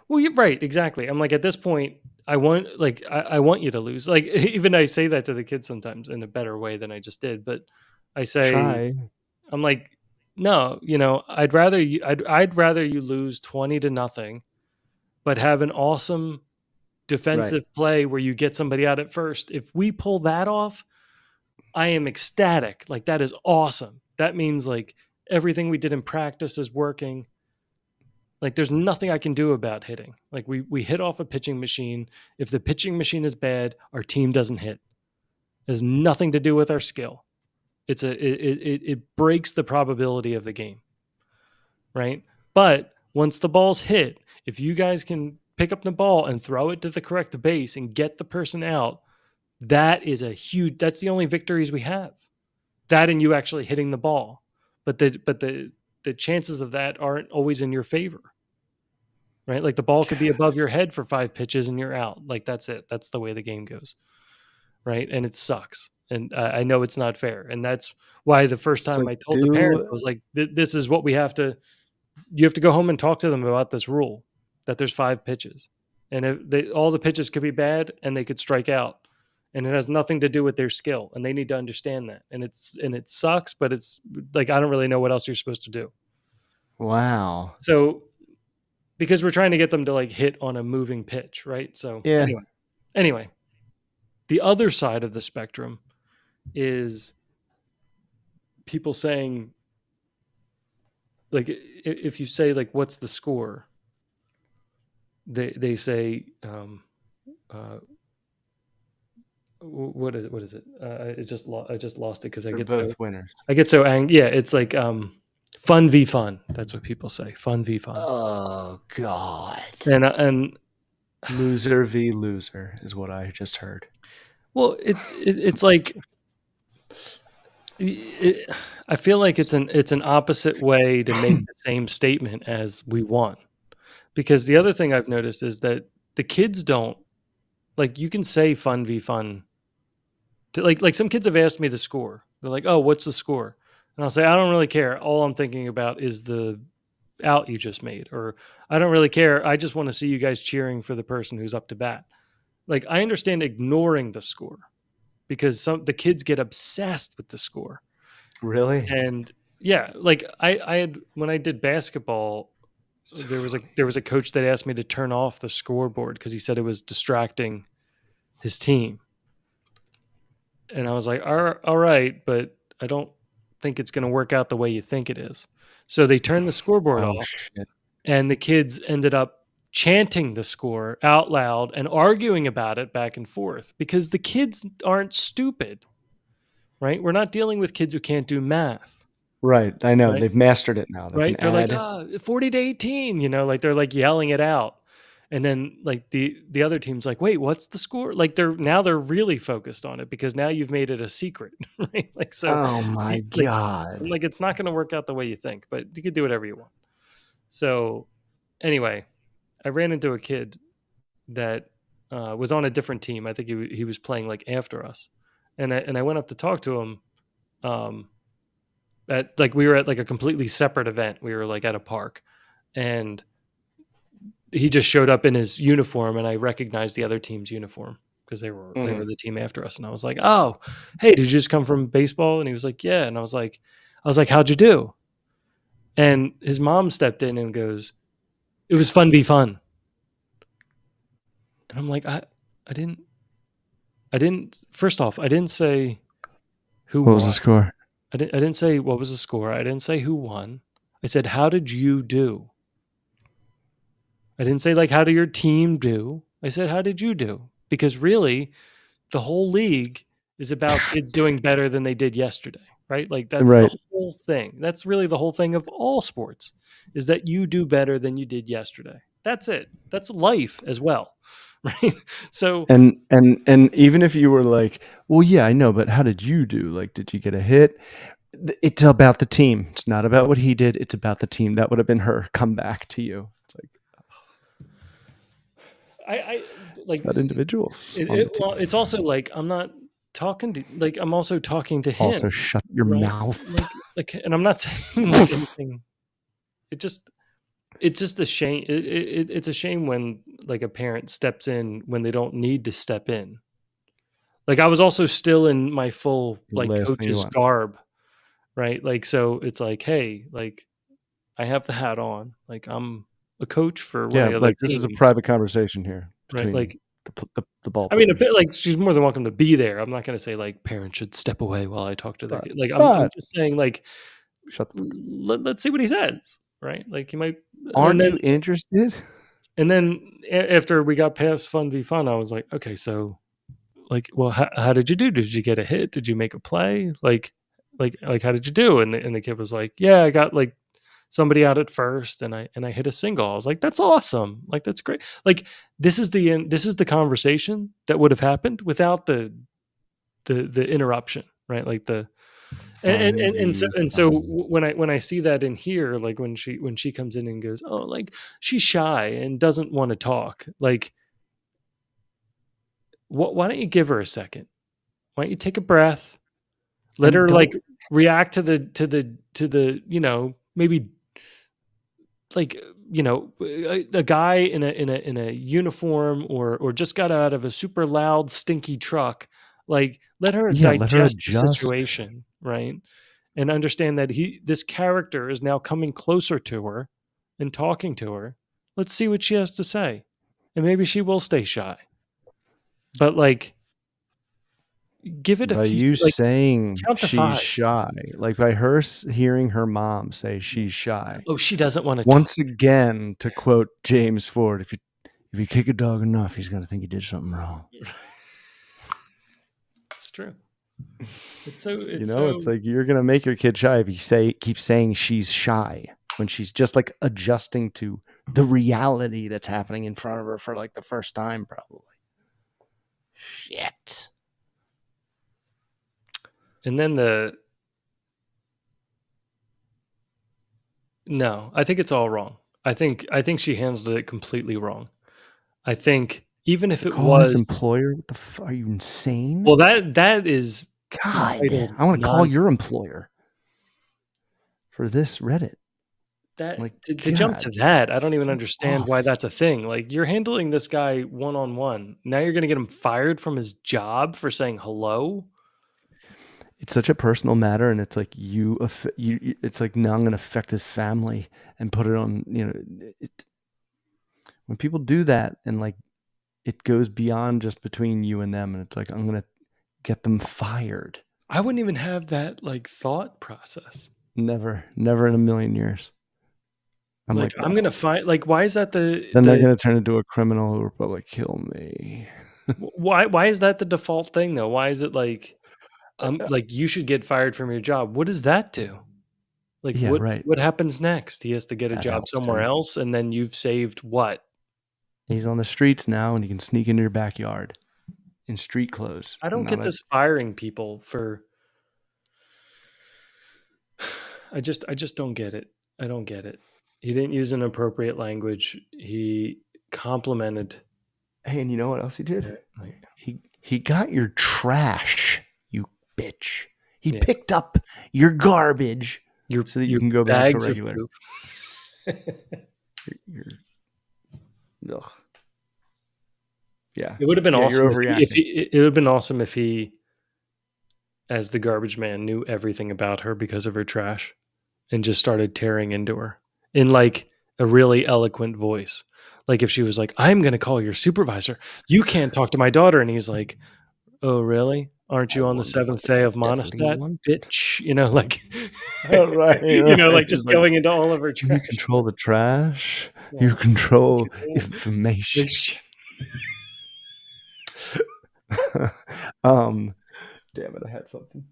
well, you're right, exactly. I'm like at this point, I want you to lose. Like even I say that to the kids sometimes in a better way than I just did, but I say Try. I'm like, no, I'd rather you lose 20 to nothing, but have an awesome Right. defensive play where you get somebody out at first. If we pull that off, I am ecstatic. Like that is awesome. That means like everything we did in practice is working. Like there's nothing I can do about hitting. Like we hit off a pitching machine. If the pitching machine is bad, our team doesn't hit. It has nothing to do with our skill. It breaks the probability of the game, right? But once the ball's hit, if you guys can pick up the ball and throw it to the correct base and get the person out, that's the only victories we have. That and you actually hitting the ball. But the chances of that aren't always in your favor, right? Like the ball could be above your head for 5 pitches and you're out. Like that's it. That's the way the game goes, right? And it sucks. And I know it's not fair. And that's why the first Just time like I told the parents, I do was like, "This is what we have to. You have to go home and talk to them about this rule that there's 5 pitches, and if all the pitches could be bad and they could strike out, and it has nothing to do with their skill, and they need to understand that. And it sucks, but it's like I don't really know what else you're supposed to do. wow. So because we're trying to get them to like hit on a moving pitch, right? So Yeah. anyway, the other side of the spectrum is people saying like if you say like what's the score, they say uh, what is it? I just lost it because They're both winners. I get so angry. Yeah, it's like fun v fun. That's what people say. Fun v fun. Oh God. And Loser v loser is what I just heard. well, it's like it, I feel like it's an opposite way to make the same statement as we won. Because the other thing I've noticed is that the kids don't like you can say fun v fun. Like some kids have asked me the score. They're like, "Oh, what's the score?" And I'll say, "I don't really care. All I'm thinking about is the out you just made," or "I don't really care. I just want to see you guys cheering for the person who's up to bat." Like I understand ignoring the score because the kids get obsessed with the score. Really? And yeah, like I had when I did basketball, there was a coach that asked me to turn off the scoreboard because he said it was distracting his team. And I was like, all right, but I don't think it's going to work out the way you think it is. So they turned the scoreboard Oh off, shit. and the kids ended up chanting the score out loud and arguing about it back and forth because the kids aren't stupid, right? We're not dealing with kids who can't do math, Right. I know. right? They've mastered it now. They can Right? They're like, add. 40 to 18, like they're like yelling it out. And then like the other team's like, wait, what's the score? Like they're really focused on it because now you've made it a secret, right? Like so Oh my like God. like it's not going to work out the way you think, but you could do whatever you want. So anyway, I ran into a kid that was on a different team. I think he was playing like after us, and I went up to talk to him. At like we were at like a completely separate event. We were like at a park, and he just showed up in his uniform, and I recognized the other team's uniform because they were the team after us. And I was like, "Oh, hey, did you just come from baseball?" And he was like, "Yeah." And I was like, "How'd you do?" And his mom stepped in and goes, "It was fun, be fun." And I'm like, I didn't. First off, I didn't say who What won. was the score? I didn't say what was the score. I didn't say who won. I said, "How did you do?" I didn't say like, "How did your team do?" I said, "How did you do?" Because really, the whole league is about kids doing better than they did yesterday, right? Like that's the Right. whole thing. That's really the whole thing of all sports is that you do better than you did yesterday. That's it. That's life as well, right? So And even if you were like, well, yeah, I know, but how did you do? Like, did you get a hit? It's about the team. It's not about what he did. It's about the team. That would have been her comeback to you. It's like I it's like about individuals on the team. well, it's also like I'm not talking to like I'm also talking to Also, him, shut your right? mouth. And I'm not saying like anything. It just it's just a shame. It's a shame when like a parent steps in when they don't need to step in. Like I was also still in my full The like last thing you coach's want. garb, right? Like so it's like, hey, like I have the hat on, like I'm a coach for one of Yeah, the other like this is a teams, private conversation here right? between Like the ball I mean, a players. bit like she's more than welcome to be there. I'm not going to say like parents should step away while I talk to their But kid. Like I'm but just saying like shut the fuck up. let's see what he says, right? Like he might, and Aren't then you interested? after we got past fun v fun, I was like, okay, so like, well, how did you do? Did you get a hit? Did you make a play? Like how did you do? And the kid was like, yeah, I got like somebody out at first, and I hit a single. I was like, that's awesome. Like that's great. Like this is the conversation that would have happened without the interruption, right? Like the Fun and v so fun. when I see that in here, like when she comes in and goes, oh, like she's shy and doesn't want to talk, like why don't you give her a second? Why don't you take a breath, let And her don't like react to the maybe like a guy in a uniform or just got out of a super loud stinky truck, like let her yeah, let her digest the adjust. situation, right? And understand that this character is now coming closer to her and talking to her. Let's see what she has to say, and maybe she will stay shy, but like give it a By few, you like saying count to she's 5. shy, like by her hearing her mom say she's shy. Oh, she doesn't want to talk. Once again, to quote James Ford, if you kick a dog enough, he's gonna think you did something wrong. It's true. It's It's so like you're gonna make your kid shy if you keep saying she's shy when she's just like adjusting to the reality that's happening in front of her for like the first time, probably. Shit. and then no, I think it's all wrong. I think she handled it completely wrong. I think even if To it call his was employer, what the are you insane? well, that is God, entitled I want to call nonsense. your employer for this Reddit. That Like, to jump God, to that, I don't even fuck understand why off. that's a thing. Like you're handling this guy one on one. Now you're going to get him fired from his job for saying hello. it's such a personal matter, and it's like it's like now I'm going to affect his family and put it on. When people do that, and like it goes beyond just between you and them, and it's like I'm going to get them fired. I wouldn't even have that like thought process. Never in a million years. I'm Like, like, I'm no. gonna find, like, why is that Then they're going to turn into a criminal who will probably kill me. why is that the default thing though? Why is it like you should get fired from your job? What does that do? Like, Yeah, right. what happens next? He has to get a That job helps somewhere him. else, and then you've saved what? He's on the streets now, and he can sneak into your backyard in street clothes. I don't Not get a this firing people for. I just don't get it. I don't get it. He didn't use an appropriate language. He complimented. Hey, and you know what else he did? Like, He got your trash, you bitch. He yeah, picked up your garbage so that you your can go back to bags of regular. poop. Your, ugh. Yeah. It would have been Yeah, awesome you're if overreacting. it would have been awesome if he, as the garbage man, knew everything about her because of her trash and just started tearing into her in like a really eloquent voice. Like if she was like, "I'm going to call your supervisor. You can't talk to my daughter," and he's like, "Oh, really? Aren't I you on the wonder seventh if day I of definitely Monostat, want to. bitch?" You know, like, Oh, right. like It's just like, going into all of her you trash. control the trash. Yeah. You control Control information. this um, damn it, I had something.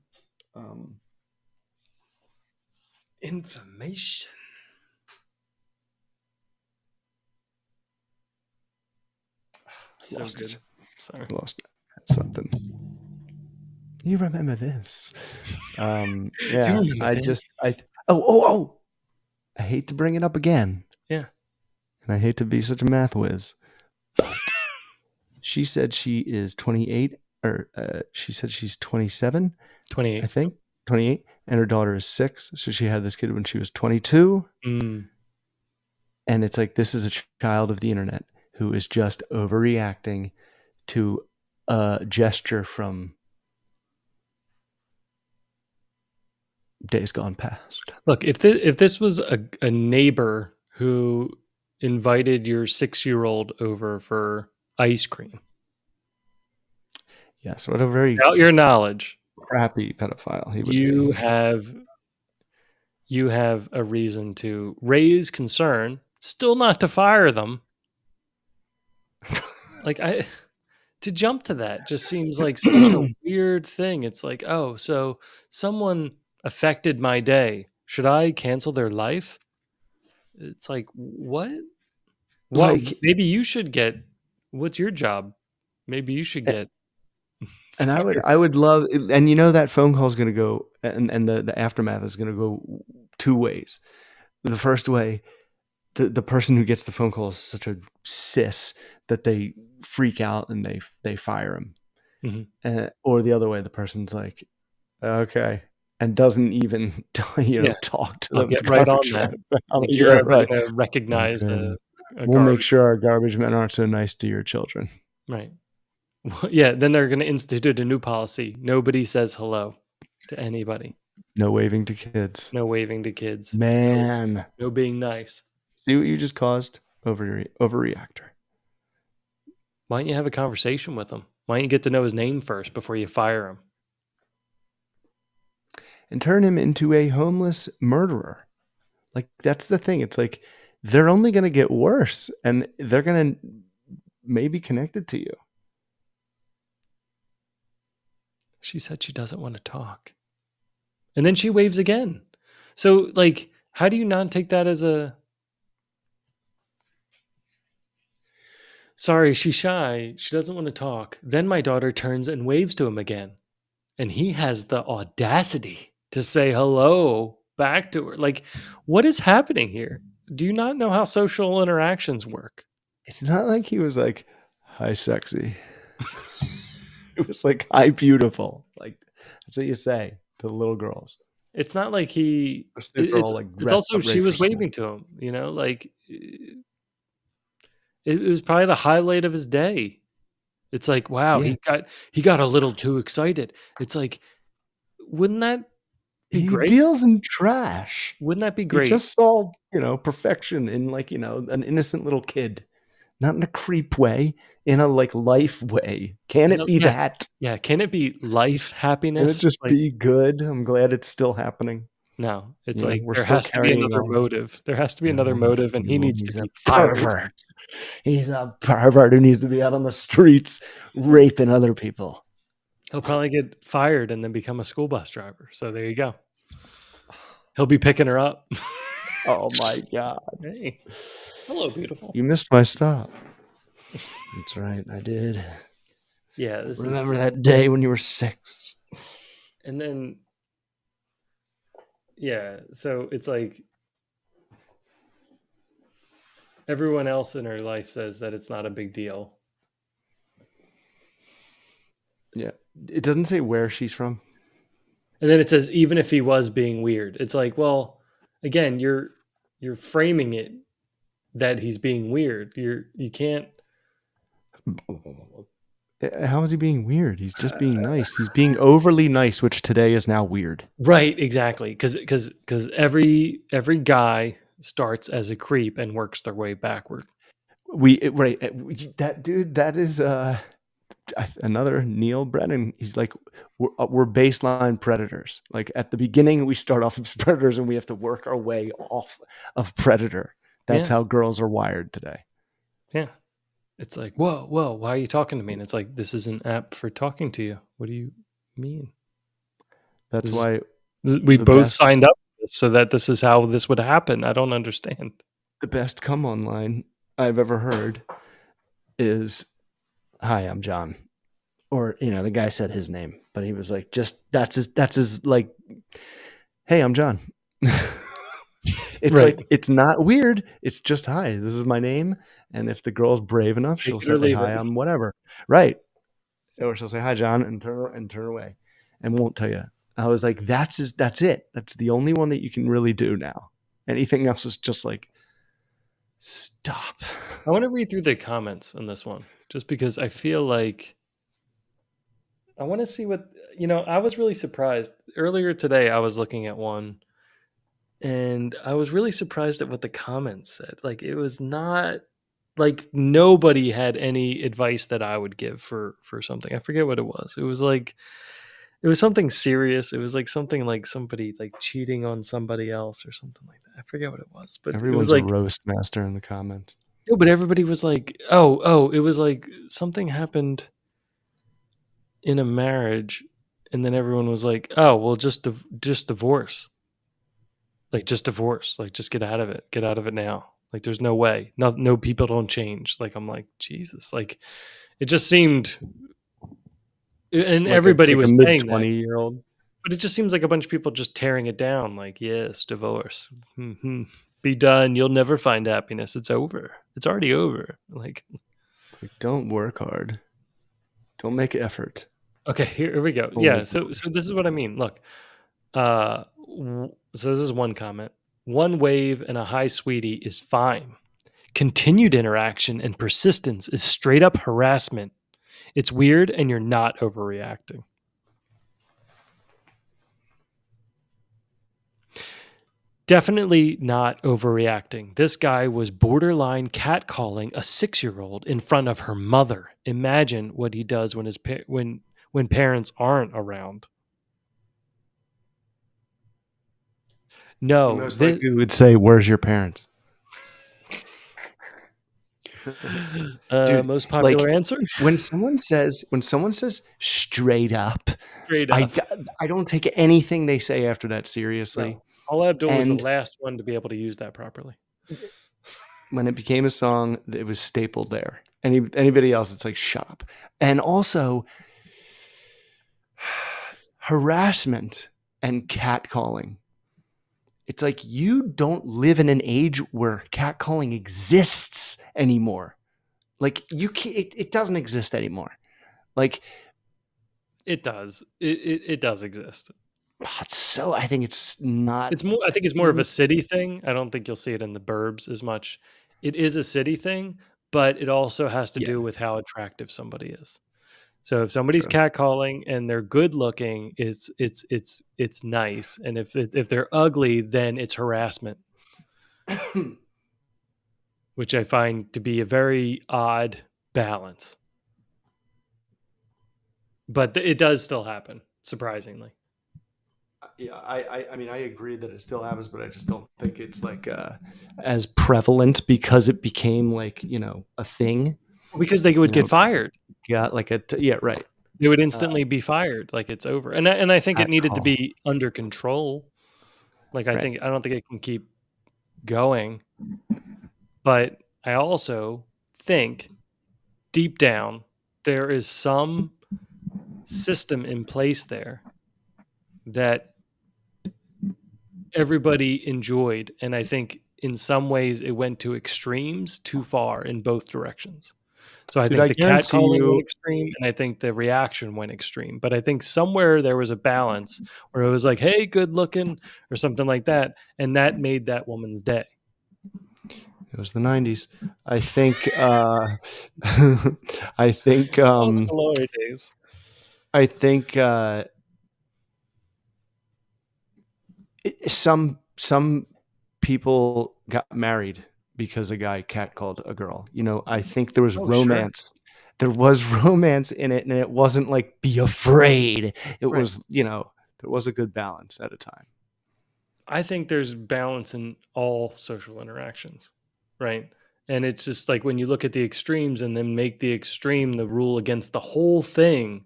information. So Lost good. it. Sorry. Lost it. Had something. You remember this? You Yeah. remember this? Oh. I hate to bring it up again, Yeah. and I hate to be such a math whiz, but she said she is 28, or she said she's 27, I 28. think, 28, and her daughter is 6. So she had this kid when she was 22, Mm. and it's like this is a child of the internet who is just overreacting to a gesture from days gone past. Look, if this was a neighbor who invited your 6-year-old over for ice cream, Yes, what a very without your knowledge, crappy pedophile he would you be. have a reason to raise concern, still not to fire them. Like to jump to that just seems like such a weird thing. It's like, oh, so someone affected my day. Should I cancel their life? It's like, what? What? Like, Maybe you should get. What's your job? Maybe you should get and fired. I would love, and you know that phone call is going to go, and the aftermath is going to go two ways. The first way, the person who gets the phone call is such a cis that they freak out and they fire him, or the other way, the person's like, okay, and doesn't even Yeah, talk to I'll them get to right cover on that. shit. Like you're Yeah, ever right. gonna recognize Okay. a We'll make garbage, sure our garbage men aren't so nice to your children. right? Well, yeah, then they're gonna institute a new policy. Nobody says hello to anybody. No waving to kids. No waving to kids. Man, No being nice. see what you just caused? Overreactor. Why don't you have a conversation with him? Why don't you get to know his name first before you fire him? And turn him into a homeless murderer. Like, that's the thing. It's like they're only going to get worse, and they're going to maybe connect it to you. She said she doesn't want to talk. And then she waves again. So, like, how do you not take that as a sorry, she's shy. She doesn't want to talk. Then my daughter turns and waves to him again. And he has the audacity to say hello back to her. Like, what is happening here? Do you not know how social interactions work? It's not like he was like, hi, sexy. It was like, hi, beautiful. Like, that's what you say to the little girls. It's not like he. Especially if they're all like It's also ready she for was school. waving to him. You know, like it was probably the highlight of his day. It's like, wow, Yeah. he got a little too excited. It's like, Wouldn't that be He great? deals in trash. Wouldn't that be He great? just saw, perfection in like, an innocent little kid. Not in a creep way, in a like life way. Can it be Yeah, that? yeah. Can it be life Can it happiness? just Like, be good? I'm glad it's still happening. no. It's like We're there still has to be carrying another on. motive. There has to be another No, motive, and he needs to he's a be fired. pervert. He's a pervert who needs to be out on the streets raping other people. He'll probably get fired and then become a school bus driver. So there you go. He'll be picking her up. Oh my God. Hey, hello, beautiful. You missed my stop. That's right, I did. Yeah, this is. Remember that day when you were 6? And then, yeah. So it's like everyone else in her life says that it's not a big deal. Yeah. It doesn't say where she's from. And then it says even if he was being weird. It's like, well, again, you're framing it that he's being weird. You can't. How is he being weird? He's just being nice. He's being overly nice, which today is now weird. Right, exactly. Because every guy starts as a creep and works their way backward. That dude, that is another Neil Brennan. He's like, we're baseline predators. Like at the beginning, we start off as predators and we have to work our way off of predator. That's Yeah. how girls are wired today. Yeah. It's like, whoa, why are you talking to me? And it's like, this is an app for talking to you. What do you mean? That's why we both signed up so that this is how this would happen. I don't understand. The best come on line I've ever heard is, "Hi, I'm John." Or, the guy said his name, but he was like, that's his like, "Hey, I'm John." It's Right. like, it's not weird. It's just, "Hi, this is my name." And if the girl's brave enough, she'll say, "Hi, I'm whatever." Right. Or she'll say, "Hi, John," and turn away and won't tell you. I was like, that's it. That's the only one that you can really do now. Anything else is just like, stop. I want to read through the comments on this one just because I feel like I want to see what, I was really surprised. Earlier today, I was looking at one and I was really surprised at what the comments said. Like, it was not like nobody had any advice that I would give for something. I forget what it was. It was like, it was something serious. It was like something like somebody like cheating on somebody else or something like that. I forget what it was, but it was Everyone's like, a roast master in the comments. no, but everybody was like, oh, it was like something happened in a marriage, and then everyone was like, oh, well, just divorce, like just divorce, like just get out of it now. Like there's no way, no people don't change. Like I'm like Jesus, like it just seemed, and Like everybody a was mid saying that, 20-year-old. but it just seems like a bunch of people just tearing it down. Like yes, divorce, be done. You'll never find happiness. It's over. It's already over. Like don't work hard. Don't make effort. okay, here we go. Yeah, so this is what I mean. Look, so this is one comment. One wave and a hi sweetie is fine. Continued interaction and persistence is straight up harassment. It's weird and you're not overreacting. Definitely not overreacting. This guy was borderline catcalling a 6-year-old in front of her mother. Imagine what he does when when parents aren't around. No, Most likely would say, "Where's your parents?" Dude, most popular like, answer? when someone says straight up, Straight up. I don't take anything they say after that seriously. No. Paula Abdul was the And last one to be able to use that properly. when it became a song, it was stapled there. Anybody else, it's like, shut up. And also, harassment and catcalling. It's like, you don't live in an age where catcalling exists anymore. Like, you can't, it doesn't exist anymore. Like, it does. It does exist. I think it's not. It's more. I think it's more of a city thing. I don't think you'll see it in the burbs as much. It is a city thing, but it also has to do with how attractive somebody is. So if somebody's True. catcalling and they're good looking, it's nice, and if they're ugly, then it's harassment, which I find to be a very odd balance. But it does still happen, surprisingly. Yeah, I mean, I agree that it still happens, but I just don't think it's like as prevalent because it became like, a thing. Because they would You get know, fired. got like yeah, right. They would Uh, instantly be fired, like it's over. And I think it cat needed to call. be under control. Like Right. I don't think it can keep going. But I also think deep down there is some system in place there that everybody enjoyed, and I think in some ways it went to extremes too far in both directions. So I Dude, think I the guarantee catcalling went you, extreme, and I think the reaction went extreme. But I think somewhere there was a balance where it was like, "Hey, good looking," or something like that, and that made that woman's day. it was the 90s. I think I think Oh, the glory days. I think some people got married because a guy catcalled a girl. I think there was Oh, sure. romance. There was romance in it, and it wasn't like be afraid. It Right. was, there was a good balance at a time. I think there's balance in all social interactions, right? And it's just like when you look at the extremes and then make the extreme the rule against the whole thing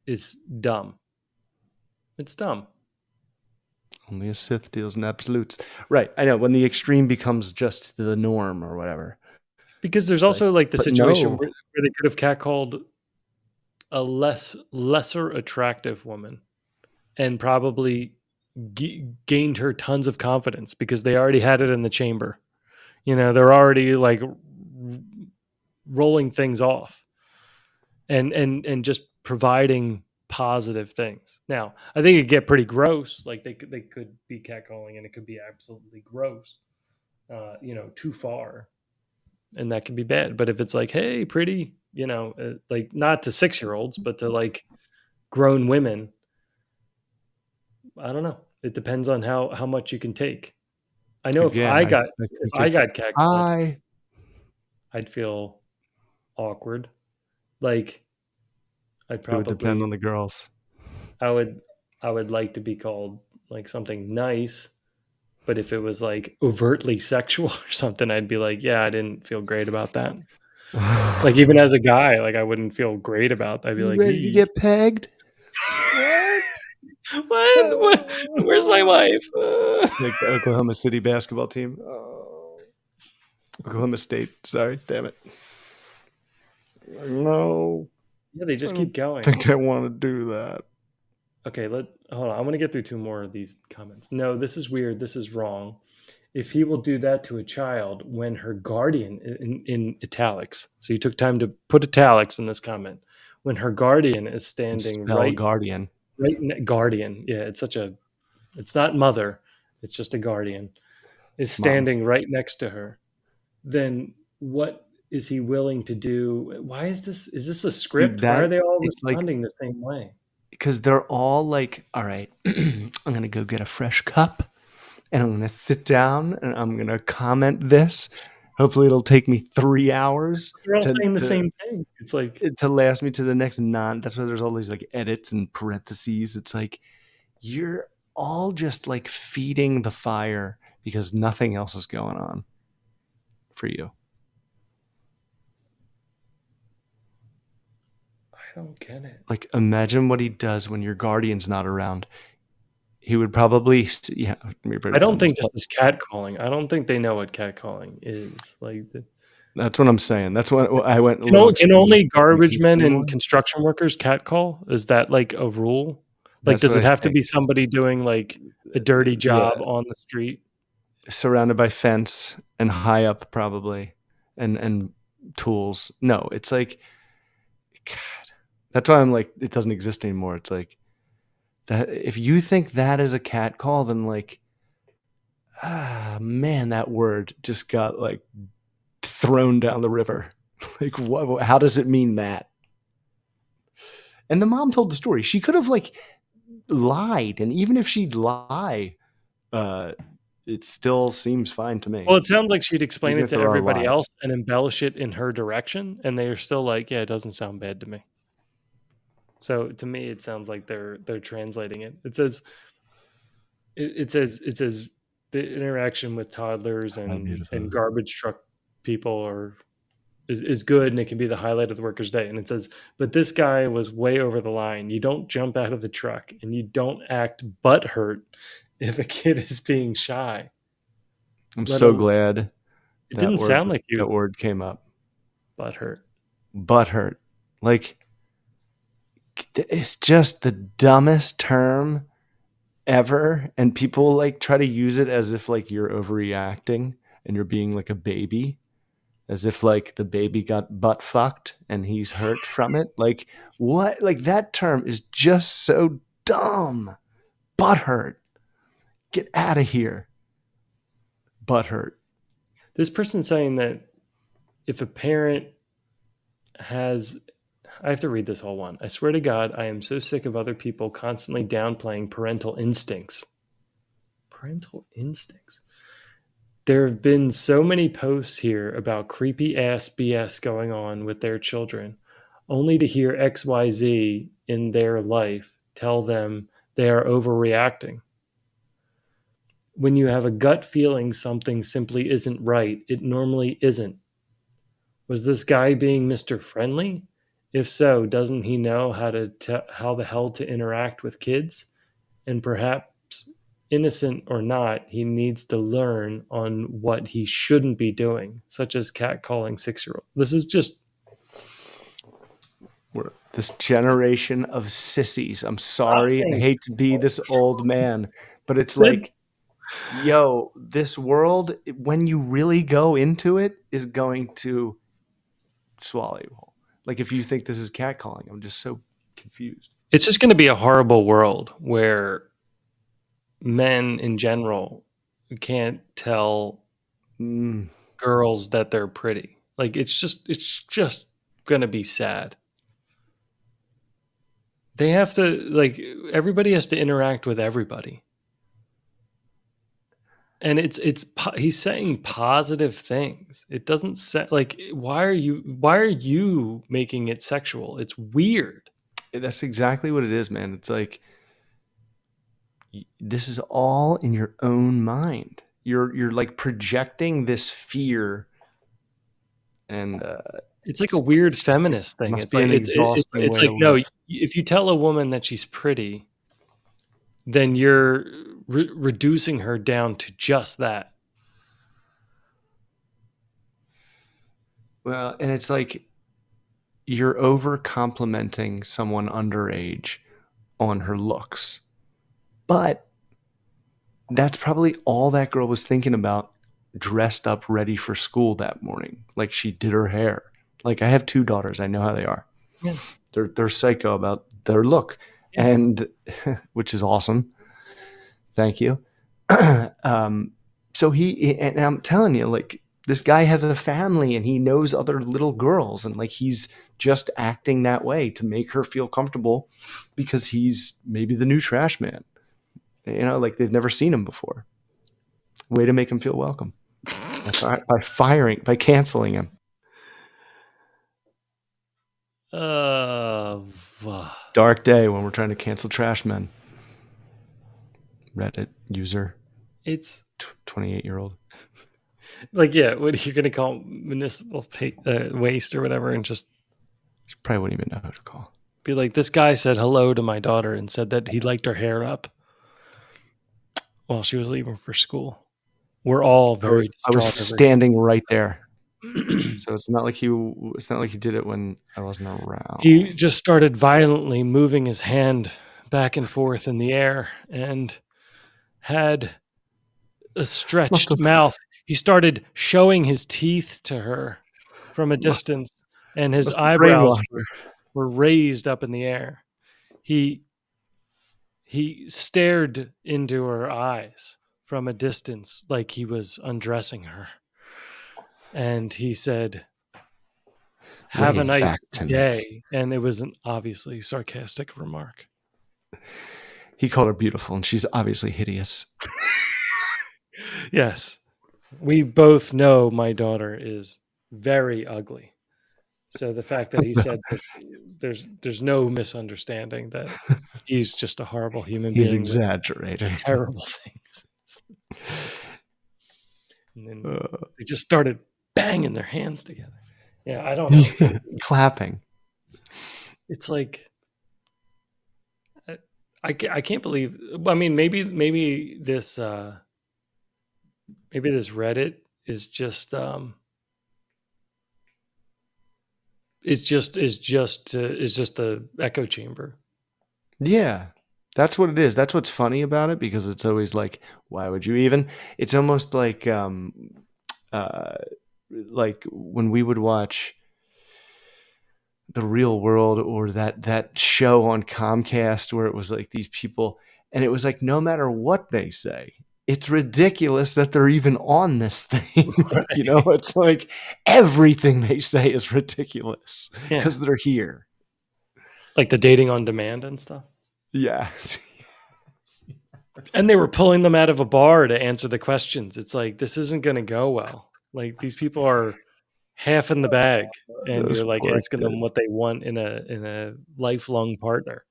is dumb. It's dumb. Only a Sith deals in absolutes. Right. I know when the extreme becomes just the norm or whatever. Because there's It's like, also like the but situation no, where they could have catcalled a lesser attractive woman and probably gained her tons of confidence because they already had it in the chamber. They're already like rolling things off and just providing positive things. Now, I think it get pretty gross. Like they could be catcalling and it could be absolutely gross. Too far, and that can be bad. But if it's like, hey, pretty, like not to 6-year-olds, but to like grown women, I don't know. It depends on how much you can take. I know if again, I I got if think I if got catcalled, I I'd feel awkward. Like I'd it would depend on probably the girls. I would I would like to be called like something nice, but if it was like overtly sexual or something, I'd be like, yeah, I didn't feel great about that. Like even as a guy, like I wouldn't feel great about that. I'd be You like, ready to get pegged? What? what? Where's my wife? Like the Oklahoma City basketball team. Oh, Oklahoma State. Sorry, damn it. No, Yeah, they I just don't keep going. think I want to do that. Okay, hold on. I'm gonna get through two more of these comments. No, this is weird. This is wrong. If he will do that to a child when her guardian in italics. So you took time to put italics in this comment. When her guardian is standing Spell guardian. guardian. Yeah, it's not mother. It's just a guardian is Mom. standing right next to her. Then what is he willing to do? Why is this a Dude, script? Why are that they all it's like responding the same way? because they're all like, all right, I'm gonna go get a fresh cup and I'm gonna sit down and I'm gonna comment this. Hopefully it'll take me 3 hours They're all to saying the to same thing. It's like to last me to the next non. That's why there's all these like edits and parentheses. It's like you're all just like feeding the fire because nothing else is going on for you. I don't get it. Like imagine what he does when your guardian's not around. He would probably, yeah, we've I already don't done this, think this but is catcalling. I don't think they know what catcalling is. Like, that's what I'm saying. That's what I went a can, little can extreme. only Doesn't garbage exist men and anymore. construction workers catcall? Is that like a rule? Like, That's does what it I have to think. be somebody doing like a dirty Yeah, job on the street? surrounded by fence and high up probably, and tools. No, it's like, God, that's why I'm like, it doesn't exist anymore. It's like that. If you think that is a cat call, then like, man, that word just got like thrown down the river. Like, what? How does it mean that? And the mom told the story. She could have like lied, and even if she'd lie, uh, it still seems fine to me. Well, it sounds like she'd explain Even it if to there are everybody lies. else and embellish it in her direction, and they are still like, yeah, it doesn't sound bad to me. So to me, it sounds like they're translating it. It says the interaction with toddlers How and beautiful. garbage truck people is good, and it can be the highlight of the worker's day. And it says, but this guy was way over the line. You don't jump out of the truck, and you don't act butthurt if a kid is being shy. I'm Let so alone, glad it didn't sound like he that was word came up. butthurt. Butthurt. Like, it's just the dumbest term ever, and people like try to use it as if like you're overreacting and you're being like a baby, as if like the baby got butt fucked and he's hurt from it. Like, what? Like, that term is just so dumb. Butthurt. Get out of here. Butthurt. This person saying that if a parent has, I have to read this whole one. I swear to God, I am so sick of other people constantly downplaying parental instincts. Parental instincts. There have been so many posts here about creepy ass BS going on with their children, only to hear XYZ in their life tell them they are overreacting. When you have a gut feeling something simply isn't right, it normally isn't. Was this guy being Mr. Friendly? If so, doesn't he know how the hell to interact with kids? And perhaps, innocent or not, he needs to learn on what he shouldn't be doing, such as catcalling 6-year-old. This is just We're this generation of sissies. I'm sorry. I nothing. hate to be this old man, but it's Sid, like, yo, this world, when you really go into it, is going to swallow you whole. Like, if you think this is catcalling, I'm just so confused. it's just going to be a horrible world where men in general can't tell Mm. girls that they're pretty. Like it's just going to be sad. They have to, like, everybody has to interact with everybody. And he's saying positive things. It doesn't say, like, why are you making it sexual? It's weird. That's exactly what it is, man. It's like, this is all in your own mind. You're like projecting this fear, and It's like a weird it feminist thing. must It's be like an exhausting it's way like, to no, live. if you tell a woman that she's pretty, then you're reducing her down to just that. Well, and it's like you're over complimenting someone underage on her looks. But that's probably all that girl was thinking about, dressed up ready for school that morning. Like, she did her hair. Like, I have 2 daughters. I know how they are. Yeah. They're psycho about their look. Yeah. And which is awesome. Thank you. um, so and I'm telling you, like, this guy has a family and he knows other little girls, and like, he's just acting that way to make her feel comfortable because he's maybe the new trash man. You know, like, they've never seen him before. Way to make him feel welcome by canceling him. Uh, Dark day when we're trying to cancel trash men. Reddit user, it's 28-year-old. like, yeah, what are you going to call municipal waste or whatever, and just She probably wouldn't even know who to call. be like, this guy said hello to my daughter and said that he liked her hair up while she was leaving for school. We're all very I was distraught over standing right there. So it's not like he did it when I wasn't around. He just started violently moving his hand back and forth in the air and had a Must stretched have mouth. He started showing his teeth to her from a must distance, and his must have eyebrows brainwashed her. were raised up in the air. He stared into her eyes from a distance like he was undressing her. And he said, Have a Wave nice back to me. day. And it was an obviously sarcastic remark. He called her beautiful, and she's obviously hideous. Yes. We both know my daughter is very ugly. So the fact that he said this, there's no misunderstanding that he's just a horrible human He's being with exaggerating. terrible things. And then they just started banging their hands together. Yeah, I don't know. Clapping. It's like I can't believe. I mean, maybe this Reddit is just the echo chamber. Yeah, that's what it is. That's what's funny about it, because it's always like, why would you even? It's almost like when we would watch The Real World, or that show on Comcast where it was like these people, and it was like, no matter what they say, it's ridiculous that they're even on this thing. Right. You know, it's like everything they say is ridiculous Yeah. because they're here. Like the dating on demand and stuff. Yeah. And they were pulling them out of a bar to answer the questions. It's like, this isn't going to go well. Like, these people are half in the bag, and Those you're like poor asking them kids. what they want in a lifelong partner.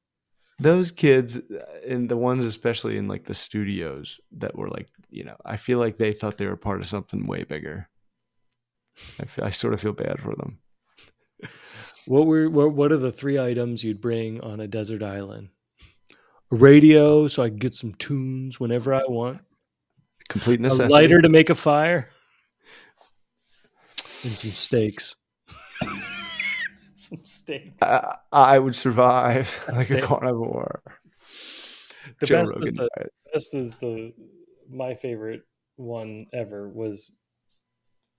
Those kids, and the ones especially in like the studios that were like, you know, I feel like they thought they were part of something way bigger. I sort of feel bad for them. What are the 3 items you'd bring on a desert island? A radio, so I can get some tunes whenever I want. Complete A necessity. lighter to make a fire. And some steaks. Some steaks. I would survive like Steak. a carnivore. The Joe best Rogan diet. was my favorite one ever was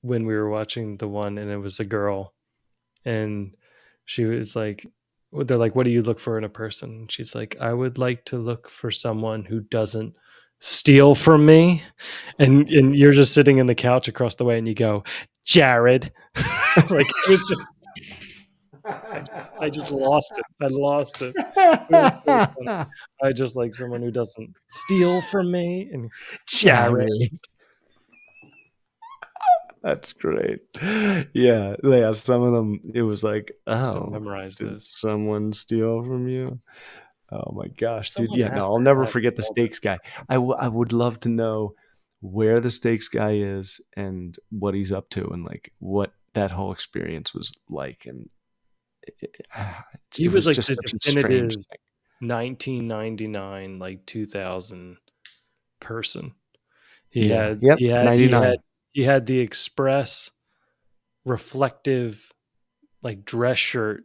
when we were watching the one, and it was a girl, and she was like, they're like, what do you look for in a person? She's like, I would like to look for someone who doesn't steal from me. And you're just sitting in the couch across the way, and you go, Jared. Like, it was just, I just lost it. I lost it. It was so funny. I just like someone who doesn't steal from me. And Jared. That's great. Yeah. Some of them, it was like, Still oh, memorize did those. someone steal from you? Oh my gosh, dude. Someone Yeah, has no, to I'll never have forget the all steaks guy. I would love to know where the steaks guy is and what he's up to, and like what that whole experience was like. And He was like just the such a strange definitive thing. 1999, like 2000 person. Yeah. Yep. 99. He had the express reflective like dress shirt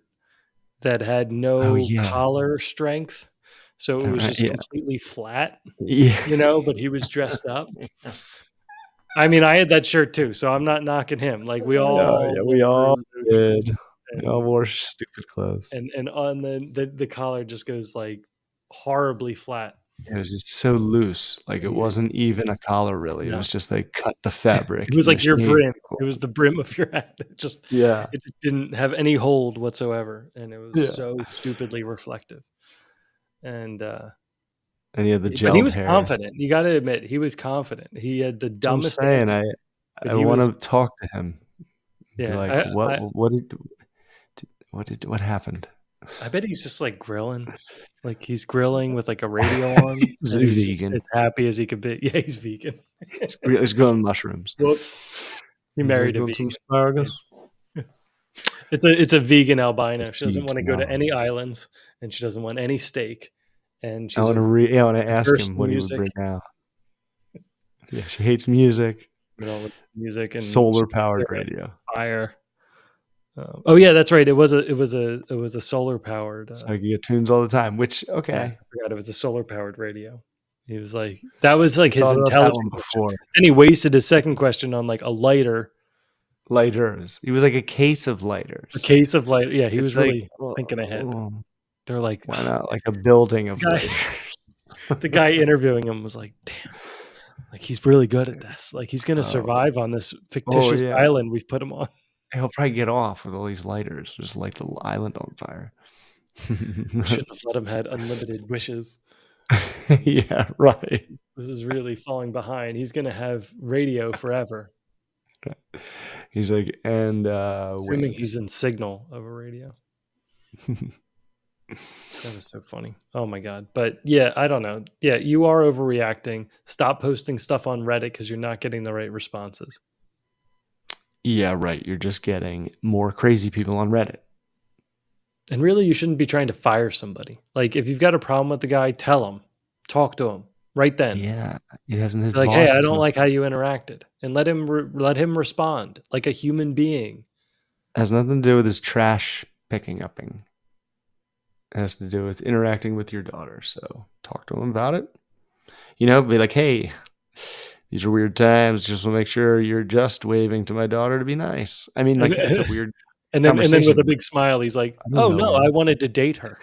that had no Oh yeah. collar strength. So it was just Yeah. completely flat, Yeah. you know, but he was dressed up. I mean, I had that shirt too, so I'm not knocking him. Like, we all Yeah, we went all through those did. We all wore stupid clothes. and on the collar just goes like horribly flat. It was just so loose. Like, it wasn't even a collar, really. It No. was just they cut the fabric. It was like your machine. brim. It was the brim of your hat. It just didn't have any hold whatsoever, and it was so stupidly reflective. And he had the but he gelled was hair. confident. You got to admit, he was confident. He had the That's what I'm dumbest saying. answer, but I he want was to talk to him. Be yeah. like, what happened? I bet he's just like grilling, like he's grilling with like a radio on. He's and he's vegan. just as happy as he could be. Yeah, he's vegan. He's growing mushrooms. Whoops, he married a Some vegan. asparagus. It's a vegan albino. She doesn't Seeds want to go to now. any islands, and she doesn't want any steak. And I she's want to ask averse him to what he would music. bring out. Yeah, she hates music. Music and Solar powered radio. fire. Oh yeah, that's right. It was a solar powered. So you get tunes all the time. Which I okay. forgot it was a solar powered radio. He was like, that was like his Thought about that intelligent one question. before. Then he wasted his second question on like a lighter, Lighters. He was like a case of lighters. a case of light. Yeah, he It's was like, really thinking ahead. They're like, why not like a building of Guy- lighters? the guy interviewing him was like, damn, like he's really good at this. Like he's gonna survive on this fictitious yeah. island we've put him on. He'll probably get off with all these lighters, just light the island on fire. Shouldn't have let him had unlimited wishes. Yeah, right. This is really falling behind. He's gonna have radio forever. He's like, and Assuming he's wings. in signal of a radio. That was so funny. Oh my god. But yeah, I don't know. Yeah, you are overreacting. Stop posting stuff on Reddit because you're not getting the right responses. Yeah, right. You're just getting more crazy people on Reddit. And really, you shouldn't be trying to fire somebody. Like, if you've got a problem with the guy, tell him, talk to him right then. Yeah, it hasn't his Be like, hey, boss. I Is don't not, like how you interacted, and let him respond like a human being. has nothing to do with his trash picking upping. It has to do with interacting with your daughter. So talk to him about it. You know, be like, hey, these are weird times. Just want to make sure you're just waving to my daughter to be nice. I mean, like, it's a weird And then with a conversation. big smile, he's like, I don't "Oh know no, her. I wanted to date her."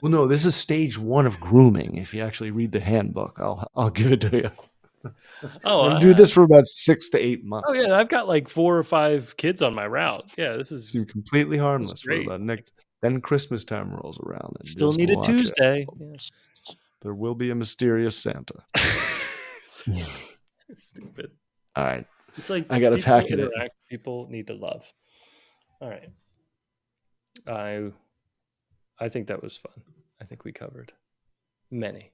Well, no, this is stage 1 of grooming. If you actually read the handbook, I'll give it to you. Oh, I'm gonna do this for about 6 to 8 months. oh yeah, I've got like 4 or 5 kids on my route. Yeah, this is Seem completely harmless for great. about next. Then Christmas time rolls around, and Still just need a watch Tuesday. it. Yeah. There will be a mysterious Santa. So stupid. All right, It's like I gotta people pack it in. interact, people need to love. All right. I think that was fun. I think we covered many.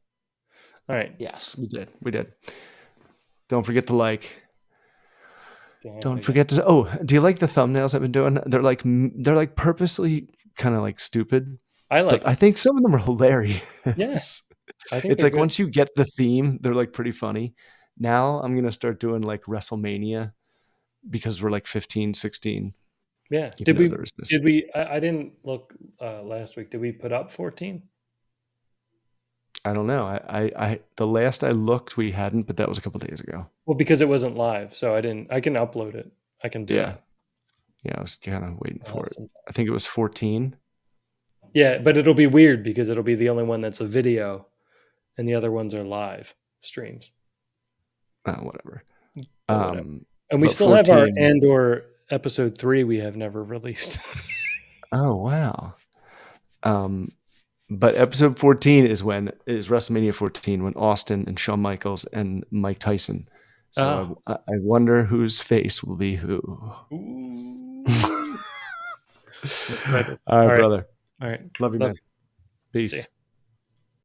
All right. Yes, we did. We did. Don't forget to like. Damn, Don't forget to. Oh, do you like the thumbnails I've been doing? They're like purposely kind of like stupid, I like but I think some of them are hilarious. Yeah. I think It's they're like good. once you get the theme, they're like pretty funny. Now I'm gonna start doing like WrestleMania because we're like 15, 16. Yeah. Even though there is no 16. I didn't look last week. Did we put up 14? I don't know. I the last I looked, we hadn't, but that was a couple days ago. Well, because it wasn't live, so I didn't. I can upload it. I can do Yeah, it. yeah. I was kind of waiting I'll for have it. some- I think it was 14. Yeah, but it'll be weird because it'll be the only one that's a video, and the other ones are live streams. Whatever. But whatever. And we but still have our 14 Andor episode 3 we have never released. Oh wow. But episode 14 is WrestleMania 14 when Austin and Shawn Michaels and Mike Tyson. So I wonder whose face will be who. Ooh. I'm excited. All right, brother. All right. Love you, man. Peace. See ya.